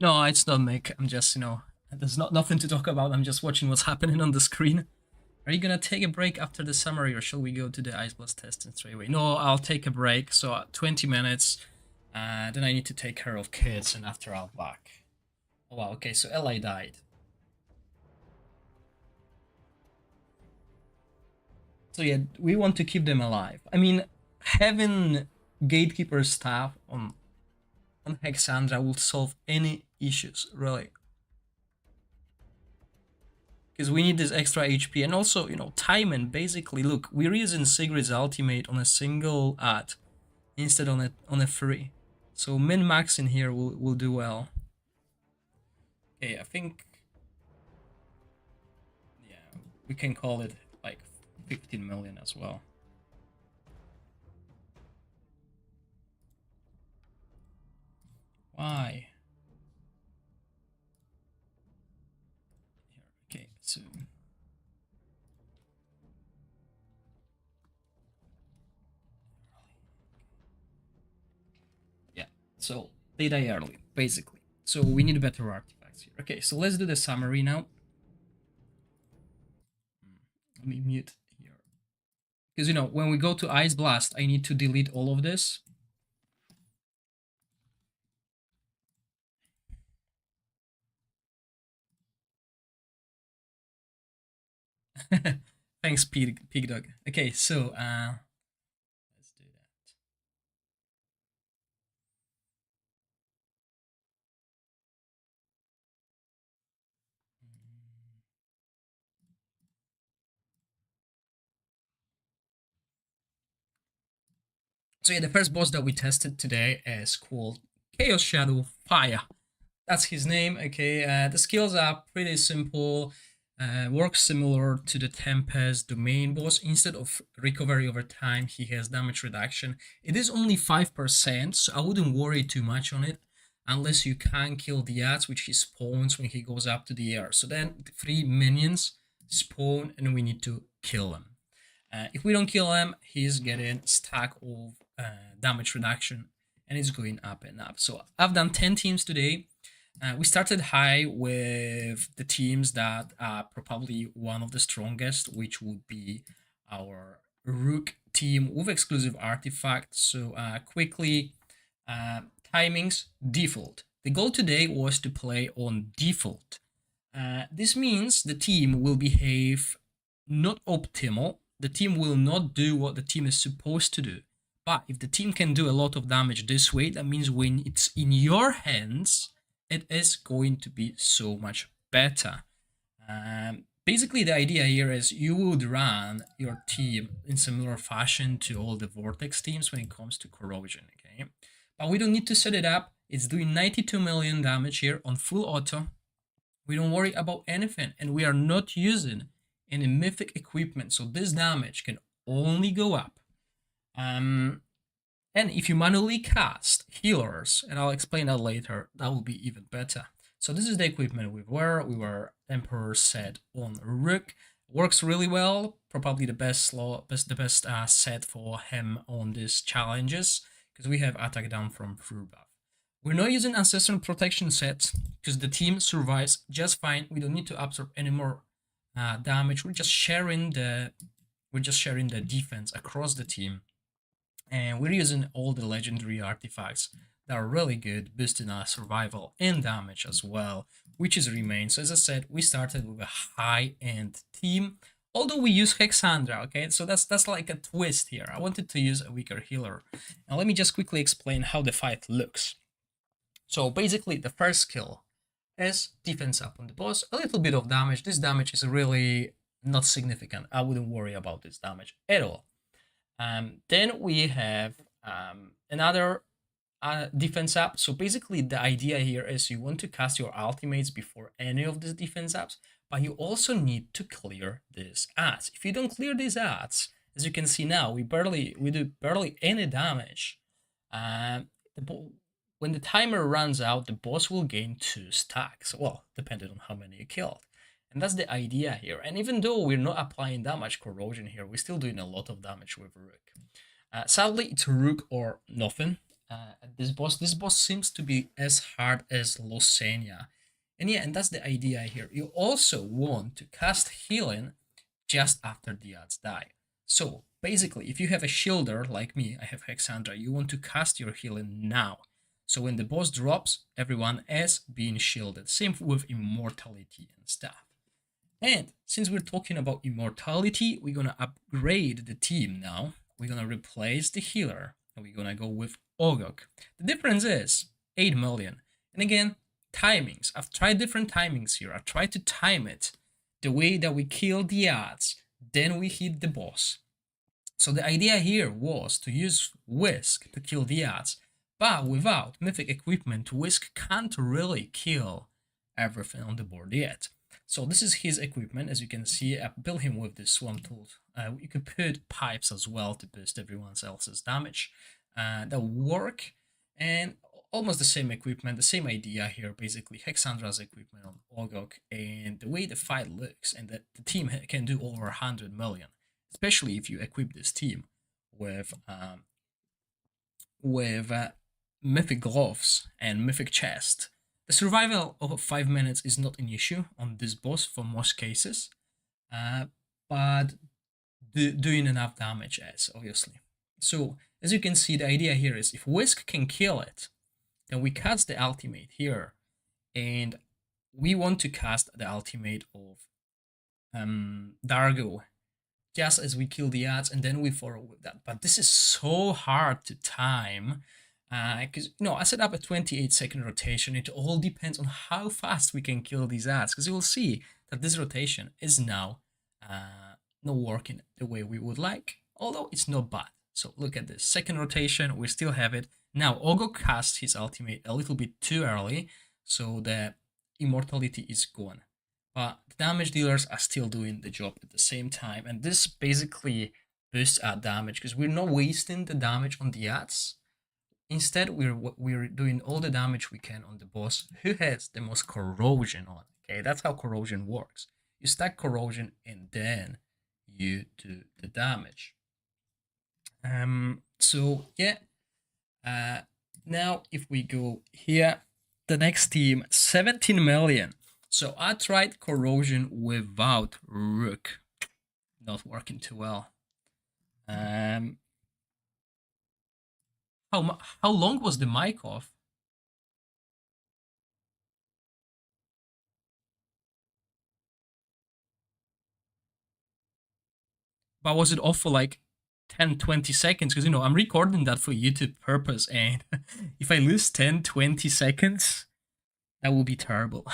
No, it's not Mick. I'm just, there's nothing to talk about. I'm just watching what's happening on the screen. Are you gonna take a break after the summary, or shall we go to the Ice Blast testing straight away? No, I'll take a break. So 20 minutes. Then I need to take care of kids, and after I'll back. Oh wow. Okay, so Li died. So yeah, we want to keep them alive. I mean, having gatekeeper staff on Hexandra will solve any issues, really. Because we need this extra HP, and also, timing. Basically, look, we're using Sigrid's ultimate on a single ad instead on a free. So min-max in here will do well. Okay, I think, yeah, we can call it like 15 million as well. Why? Here, okay, so yeah, so they die early, basically. So we need better artifacts here. Okay, so let's do the summary now. Let me mute here. Because, when we go to Ice Blast, I need to delete all of this. Thanks, Pig Dog. Okay, so let's do that. So yeah, the first boss that we tested today is called Chaos Shadow Fire. That's his name. Okay, the skills are pretty simple. Works similar to the Tempest domain boss. Instead of recovery over time, he has damage reduction. It is only 5%, so I wouldn't worry too much on it unless you can kill the ads, which he spawns when he goes up to the air. So then the 3 minions spawn and we need to kill them. If we don't kill them, he's getting stack of damage reduction and it's going up and up. So I've done 10 teams today. We started high with the teams that are probably one of the strongest, which would be our Rook team with exclusive artifacts. So quickly, timings, default. The goal today was to play on default. This means the team will behave not optimal. The team will not do what the team is supposed to do. But if the team can do a lot of damage this way, that means when it's in your hands, it is going to be so much better. Basically, the idea here is you would run your team in similar fashion to all the Vortex teams when it comes to corrosion, okay? But we don't need to set it up. It's doing 92 million damage here on full auto. We don't worry about anything, and we are not using any mythic equipment, so this damage can only go up. And if you manually cast healers, and I'll explain that later, that will be even better. So this is the equipment we were Emperor set on Rook. Works really well, probably the best set for him on these challenges, because we have attack down from full buff. We're not using Ancestral Protection set, because the team survives just fine. We don't need to absorb any more damage. We're just sharing the defense across the team. And we're using all the legendary artifacts that are really good, boosting our survival and damage as well, which is remain. So as I said, we started with a high-end team, although we use Hexandra, okay? So that's like a twist here. I wanted to use a weaker healer. Now let me just quickly explain how the fight looks. So basically, the first skill is defense up on the boss, a little bit of damage. This damage is really not significant. I wouldn't worry about this damage at all. Then we have another defense up. So basically the idea here is you want to cast your ultimates before any of these defense ups, but you also need to clear these ads. If you don't clear these ads, as you can see now, we do barely any damage. When the timer runs out, the boss will gain 2 stacks. Well, depending on how many you killed. And that's the idea here. And even though we're not applying that much corrosion here, we're still doing a lot of damage with Rook. Sadly, it's Rook or nothing. at this boss. This boss seems to be as hard as Losenia. And yeah, and that's the idea here. You also want to cast healing just after the odds die. So basically, if you have a shielder like me, I have Hexandra, you want to cast your healing now. So when the boss drops, everyone is being shielded. Same with immortality and stuff. And since we're talking about immortality, we're gonna upgrade the team now. We're gonna replace the healer, and we're gonna go with Ogok. The difference is 8 million. And again, timings. I've tried different timings here. I've tried to time it the way that we kill the odds, then we hit the boss. So the idea here was to use Whisk to kill the odds, but without mythic equipment, Whisk can't really kill everything on the board yet. So this is his equipment. As you can see, I built him with this swamp tool. You could put pipes as well to boost everyone else's damage. That will work. And almost the same equipment, the same idea here, basically Hexandra's equipment on Ogok, and the way the fight looks, and that the team can do over 100 million, especially if you equip this team with mythic gloves and mythic chest. The survival of 5 minutes is not an issue on this boss for most cases, but doing enough damage is, obviously. So, as you can see, the idea here is if Whisk can kill it, then we cast the ultimate here, and we want to cast the ultimate of Dargo just as we kill the odds, and then we follow with that. But this is so hard to time, because I set up a 28-second rotation. It all depends on how fast we can kill these odds, because you will see that this rotation is now not working the way we would like, although it's not bad. So look at this second rotation, we still have it. Now Ogok cast his ultimate a little bit too early, so the immortality is gone. But the damage dealers are still doing the job at the same time, and this basically boosts our damage because we're not wasting the damage on the odds. Instead, we're doing all the damage we can on the boss who has the most corrosion on. Okay, that's how corrosion works. You stack corrosion and then you do the damage. So yeah. Now if we go here, the next team, 17 million. So I tried corrosion without Rook. Not working too well. How long was the mic off? But was it off for like 10-20 seconds? Because I'm recording that for YouTube purpose, and if I lose 10-20 seconds, that will be terrible.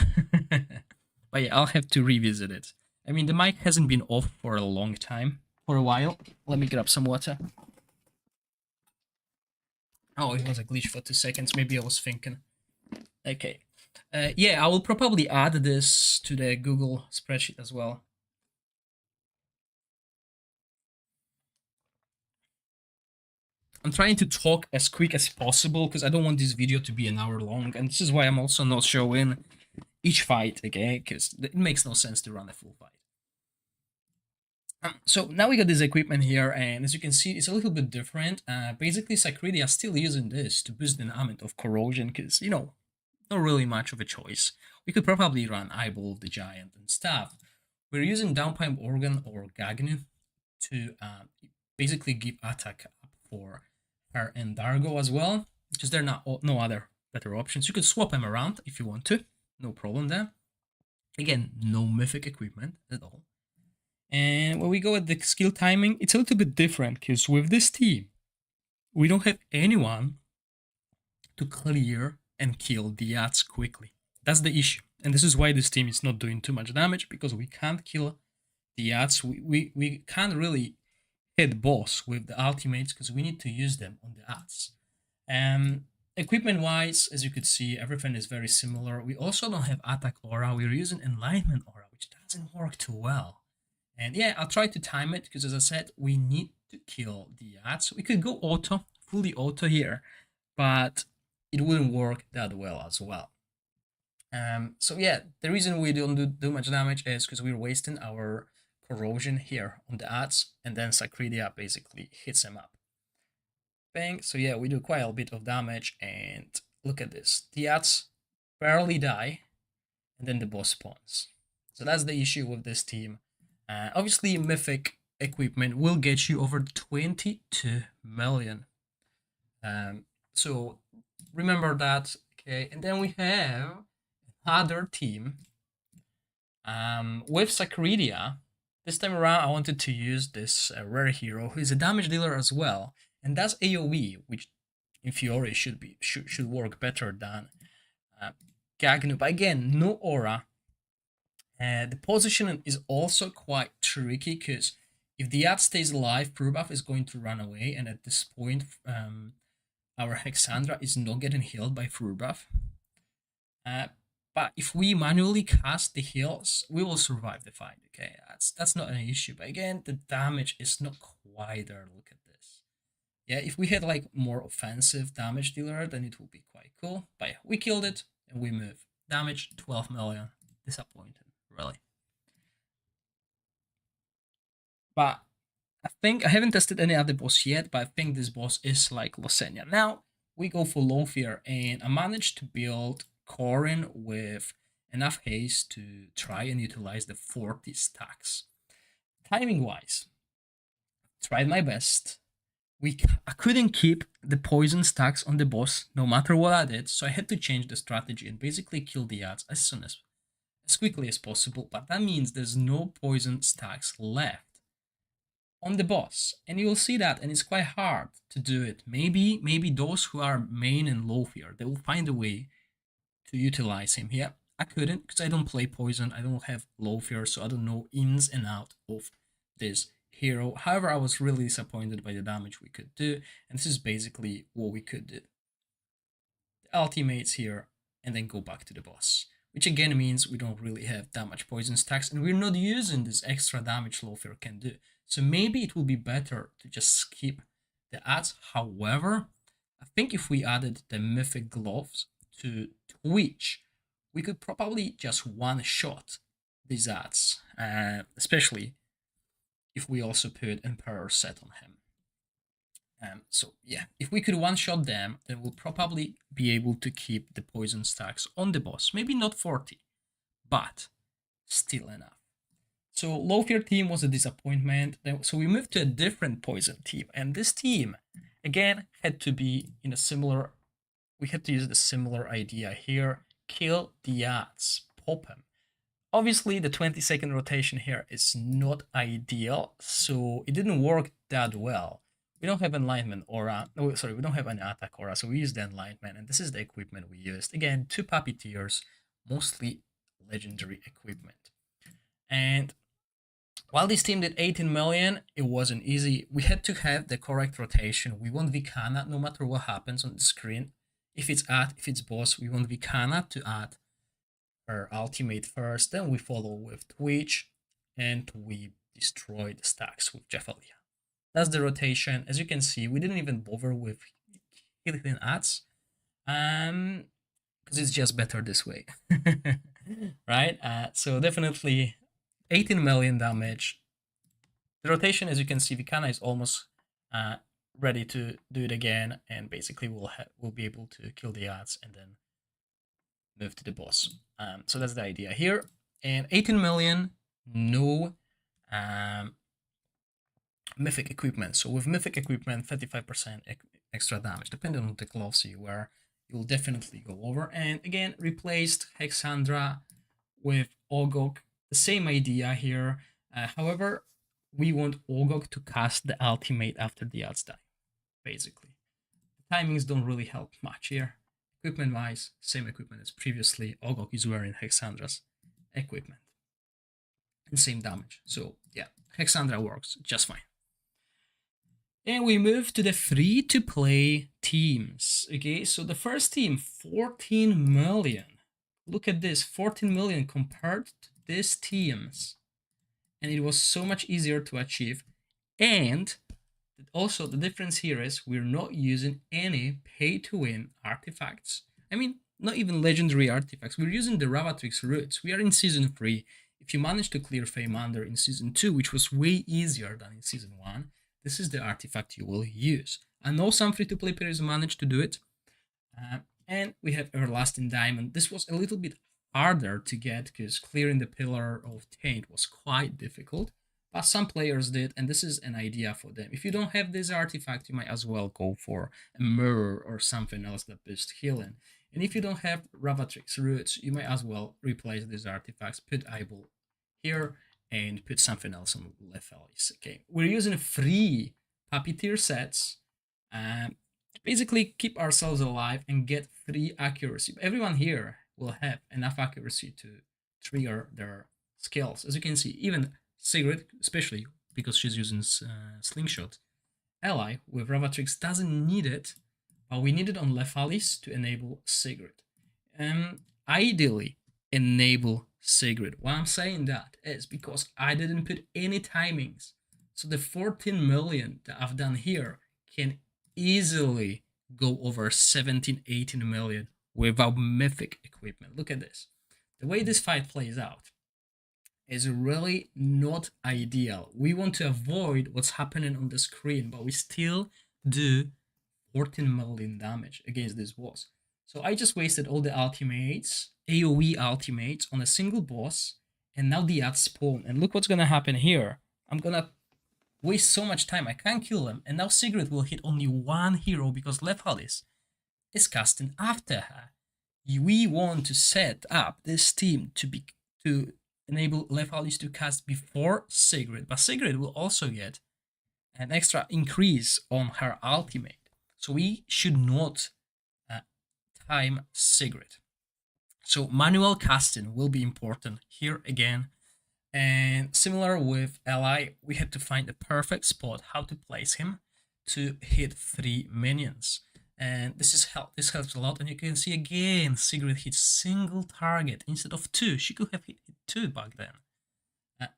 But yeah, I'll have to revisit it. I mean, the mic hasn't been off for a long time, for a while. Let me grab some water. Oh, it was a glitch for 2 seconds. Maybe I was thinking. Okay. Yeah, I will probably add this to the Google spreadsheet as well. I'm trying to talk as quick as possible because I don't want this video to be an hour long, and this is why I'm also not showing each fight, okay? Because it makes no sense to run a full fight. So now we got this equipment here, and as you can see, it's a little bit different. Basically, Sacridi are still using this to boost the amount of corrosion because, not really much of a choice. We could probably run Eyeball of the Giant and stuff. We're using Downpipe Organ or Gagnu to basically give attack up for her and Dargo as well, because there are no other better options. You could swap them around if you want to, no problem there. Again, no mythic equipment at all. And when we go at the skill timing, it's a little bit different, because with this team, we don't have anyone to clear and kill the odds quickly. That's the issue. And this is why this team is not doing too much damage, because we can't kill the odds. We can't really hit boss with the ultimates because we need to use them on the odds. Equipment wise, as you could see, everything is very similar. We also don't have attack aura. We're using enlightenment aura, which doesn't work too well. And yeah, I'll try to time it because, as I said, we need to kill the odds. We could go auto, fully auto here, but it wouldn't work that well as well. So yeah, the reason we don't do much damage is because we're wasting our corrosion here on the odds, and then Sacridia basically hits him up. think. So yeah, we do quite a bit of damage, and look at this. The ads barely die, and then the boss spawns. So that's the issue with this team. Obviously, mythic equipment will get you over 22 million. So remember that. Okay, and then we have another team with Sacredia. This time around, I wanted to use this rare hero who is a damage dealer as well, and that's AoE, which in theory should work better than Gagnu. But again, no aura. The positioning is also quite tricky because if the ad stays alive, Prubuff is going to run away, and at this point, our Hexandra is not getting healed by Prubuff. But if we manually cast the heals, we will survive the fight. Okay, that's not an issue. But again, the damage is not quite there. Look at this. Yeah, if we had like more offensive damage dealer, then it would be quite cool. But yeah, we killed it and we move. Damage 12 million. Disappointing, really. But I think I haven't tested any other boss yet, but I think this boss is like Losenia. Now we go for Lothier, and I managed to build Corin with enough haste to try and utilize the 40 stacks. Timing wise, tried my best. I couldn't keep the poison stacks on the boss no matter what I did, so I had to change the strategy and basically kill the ads as quickly as possible. But that means there's no poison stacks left on the boss, and you will see that, and it's quite hard to do it. Maybe those who are main and Lothier, they will find a way to utilize him. Yeah, I couldn't because I don't play poison. I don't have Lothier, so I don't know ins and out of this hero. However, I was really disappointed by the damage we could do, and this is basically what we could do. The ultimates here, and then go back to the boss, which again means we don't really have that much poison stacks, and we're not using this extra damage Lothier can do. So maybe it will be better to just skip the ads. However, I think if we added the mythic gloves to Twitch, we could probably just one-shot these ads, especially if we also put Emperor Set on him. So yeah, if we could one-shot them, then we'll probably be able to keep the poison stacks on the boss. Maybe not 40, but still enough. So Lothier team was a disappointment. So we moved to a different poison team, and this team again had to be in a similar. We had to use the similar idea here. Kill the ads, pop them. Obviously, the 20-second rotation here is not ideal, so it didn't work that well. We don't have enlightenment aura. No, sorry, we don't have an attack aura, so we use the enlightenment, and this is the equipment we used. Again, 2 puppeteers, mostly legendary equipment. And while this team did 18 million, it wasn't easy. We had to have the correct rotation. We want Vikana no matter what happens on the screen. If it's boss, we want Vikana to add her ultimate first, then we follow with Twitch, and we destroy the stacks with Jephalia. That's the rotation. As you can see, we didn't even bother with killing ads, because it's just better this way, right? So definitely 18 million damage. The rotation, as you can see, Vikana is almost ready to do it again, and basically we'll be able to kill the ads and then move to the boss. So that's the idea here. And 18 million, no mythic equipment. So with mythic equipment, 35% extra damage, depending on the gloves you wear, you'll definitely go over. And again, replaced Hexandra with Ogok. The same idea here. However, we want Ogok to cast the ultimate after the ads die, basically. The timings don't really help much here. Equipment wise, same equipment as previously. Ogok is wearing Hexandra's equipment. And same damage. So yeah, Hexandra works just fine. And we move to the free-to-play teams. Okay, so the first team, 14 million. Look at this, 14 million compared to these teams. And it was so much easier to achieve. And also the difference here is we're not using any pay-to-win artifacts. I mean, not even legendary artifacts. We're using the Ravatrix roots. We are in Season 3. If you manage to clear Feymander in Season 2, which was way easier than in Season 1, this is the artifact you will use. I know some free-to-play players managed to do it. And we have Everlasting Diamond. This was a little bit harder to get because clearing the Pillar of Taint was quite difficult. But some players did, and this is an idea for them. If you don't have this artifact, you might as well go for a mirror or something else that boosts healing. And if you don't have Ravatrix Roots, you might as well replace these artifacts, put Eyeball here, and put something else on Lethalis. Okay, we're using free Puppy tier sets. Basically keep ourselves alive and get free accuracy. Everyone here will have enough accuracy to trigger their skills. As you can see, even Sigrid, especially because she's using Slingshot, ally with Ravatrix doesn't need it, but we need it on Lethalis to enable Sigrid. Ideally, enable Sigrid. Why I'm saying that is because I didn't put any timings. So the 14 million that I've done here can easily go over 17-18 million without mythic equipment. Look at this. The way this fight plays out is really not ideal. We want to avoid what's happening on the screen, but we still do 14 million damage against this boss. So I just wasted all the ultimates, AoE ultimates, on a single boss, and now the ads spawn. And look what's gonna happen here. I'm gonna waste so much time, I can't kill them, and now Sigrid will hit only one hero because Lethalis is casting after her. We want to set up this team to enable Lethalis to cast before Sigrid, but Sigrid will also get an extra increase on her ultimate. So we should not time Sigrid. So manual casting will be important here again. And similar with Ally, we had to find the perfect spot how to place him to hit 3 minions. And this helps a lot. And you can see again, Sigrid hits single target instead of 2. She could have hit 2 back then.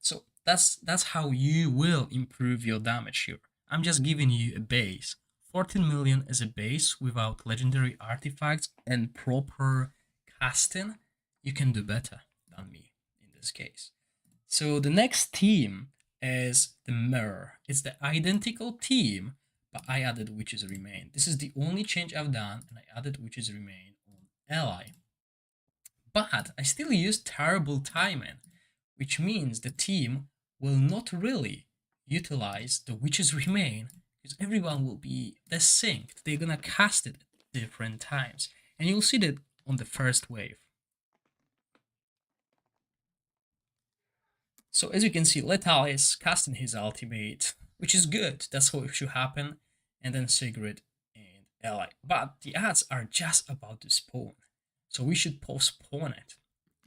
So that's how you will improve your damage here. I'm just giving you a base. 14 million as a base without legendary artifacts and proper casting. You can do better than me in this case. So the next team is the Mirror. It's the identical team, but I added Witches Remain. This is the only change I've done, and I added Witches Remain on Ally. But I still use terrible timing, which means the team will not really utilize the Witches Remain because everyone will be desynced. They're gonna cast it at different times, and you'll see that on the first wave. So as you can see, Lethalis casting his ultimate, which is good. That's how it should happen. And then Sigrid and Ally. But the ads are just about to spawn. So we should postpone it.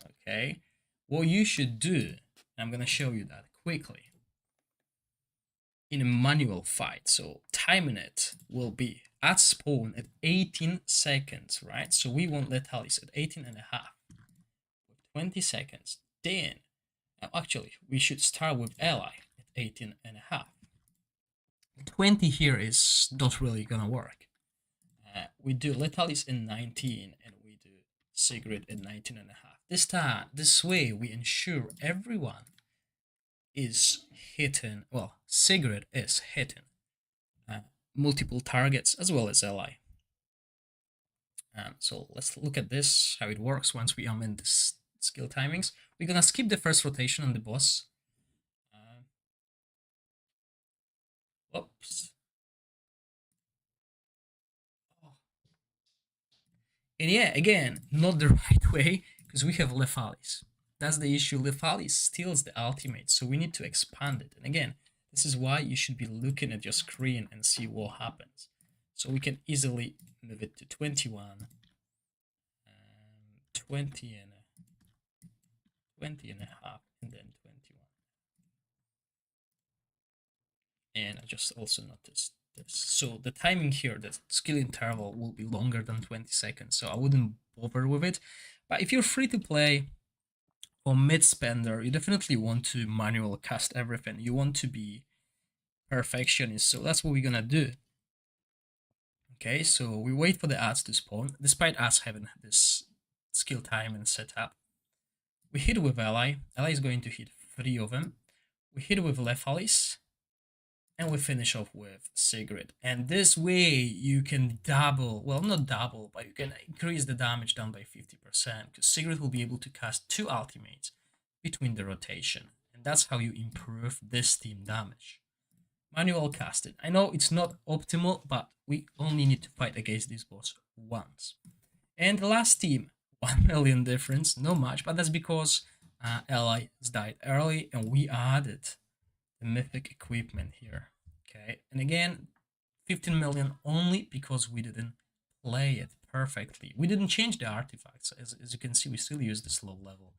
Okay. What you should do, I'm going to show you that quickly. In a manual fight. So timing it will be at spawn at 18 seconds, right? So we want Lethalis at 18 and a half. 20 seconds. Then actually, we should start with Ally at 18 and a half. 20 here is not really gonna work. We do Lethalis in 19 and we do Sigrid at 19 and a half. This way we ensure everyone is hitting, well, Sigrid is hitting multiple targets as well as Ally. So let's look at this, how it works once we amend this skill timings. We're gonna skip the first rotation on the boss. Whoops. Oh. And yeah, again, not the right way because we have Lethalis. That's the issue. Lethalis steals the ultimate, so we need to expand it. And again, this is why you should be looking at your screen and see what happens. So we can easily move it to 21, 20 and a half, and then 21. And I just also noticed this. So the timing here, the skill interval will be longer than 20 seconds, so I wouldn't bother with it. But if you're free to play or mid-spender, you definitely want to manual cast everything. You want to be perfectionist, so that's what we're gonna do. Okay, so we wait for the ads to spawn, despite us having this skill time and setup. We hit with Ally. Ally is going to hit 3 of them. We hit with Lethalis. And we finish off with Sigrid. And this way you can double, well, not double, but you can increase the damage down by 50%, because Sigrid will be able to cast 2 ultimates between the rotation. And that's how you improve this team damage. Manual casting. I know it's not optimal, but we only need to fight against this boss once. And the last team, 1 million difference, not much, but that's because allies died early and we added the mythic equipment here. Okay, and again, 15 million only because we didn't play it perfectly. We didn't change the artifacts. As you can see, we still use this low level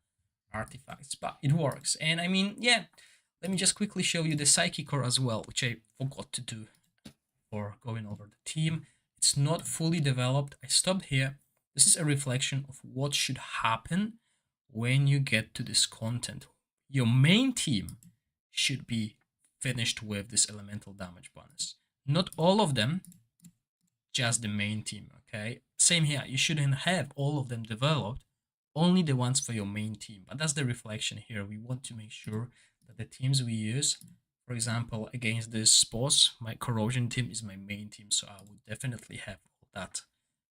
artifacts, but it works. And I mean, yeah, let me just quickly show you the Psychic Core as well, which I forgot to do for going over the team. It's not fully developed. I stopped here. This is a reflection of what should happen when you get to this content. Your main team should be finished with this elemental damage bonus. Not all of them, just the main team, okay? Same here, you shouldn't have all of them developed, only the ones for your main team. But that's the reflection here. We want to make sure that the teams we use, for example, against this boss, my corrosion team is my main team, so I would definitely have all that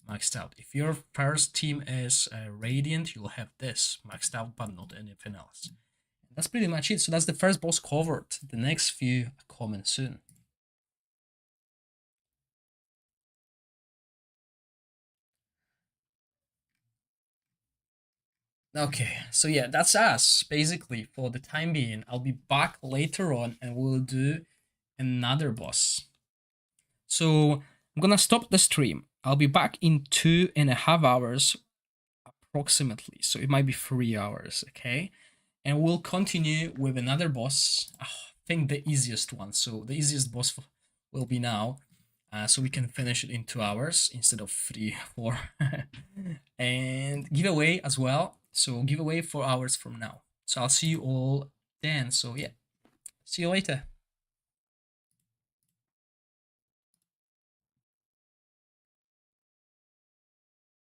maxed out. If your first team is Radiant, you'll have this maxed out, but not anything else. That's pretty much it. So that's the first boss covered. The next few are coming soon. Okay, so yeah, that's us basically for the time being. I'll be back later on and we'll do another boss. So I'm gonna stop the stream. I'll be back in 2.5 hours approximately. So it might be 3 hours, okay? And we'll continue with another boss. I think the easiest one. So the easiest boss will be now. So we can finish it in 2 hours instead of 3, 4. And giveaway as well. So giveaway 4 hours from now. So I'll see you all then. So yeah, see you later.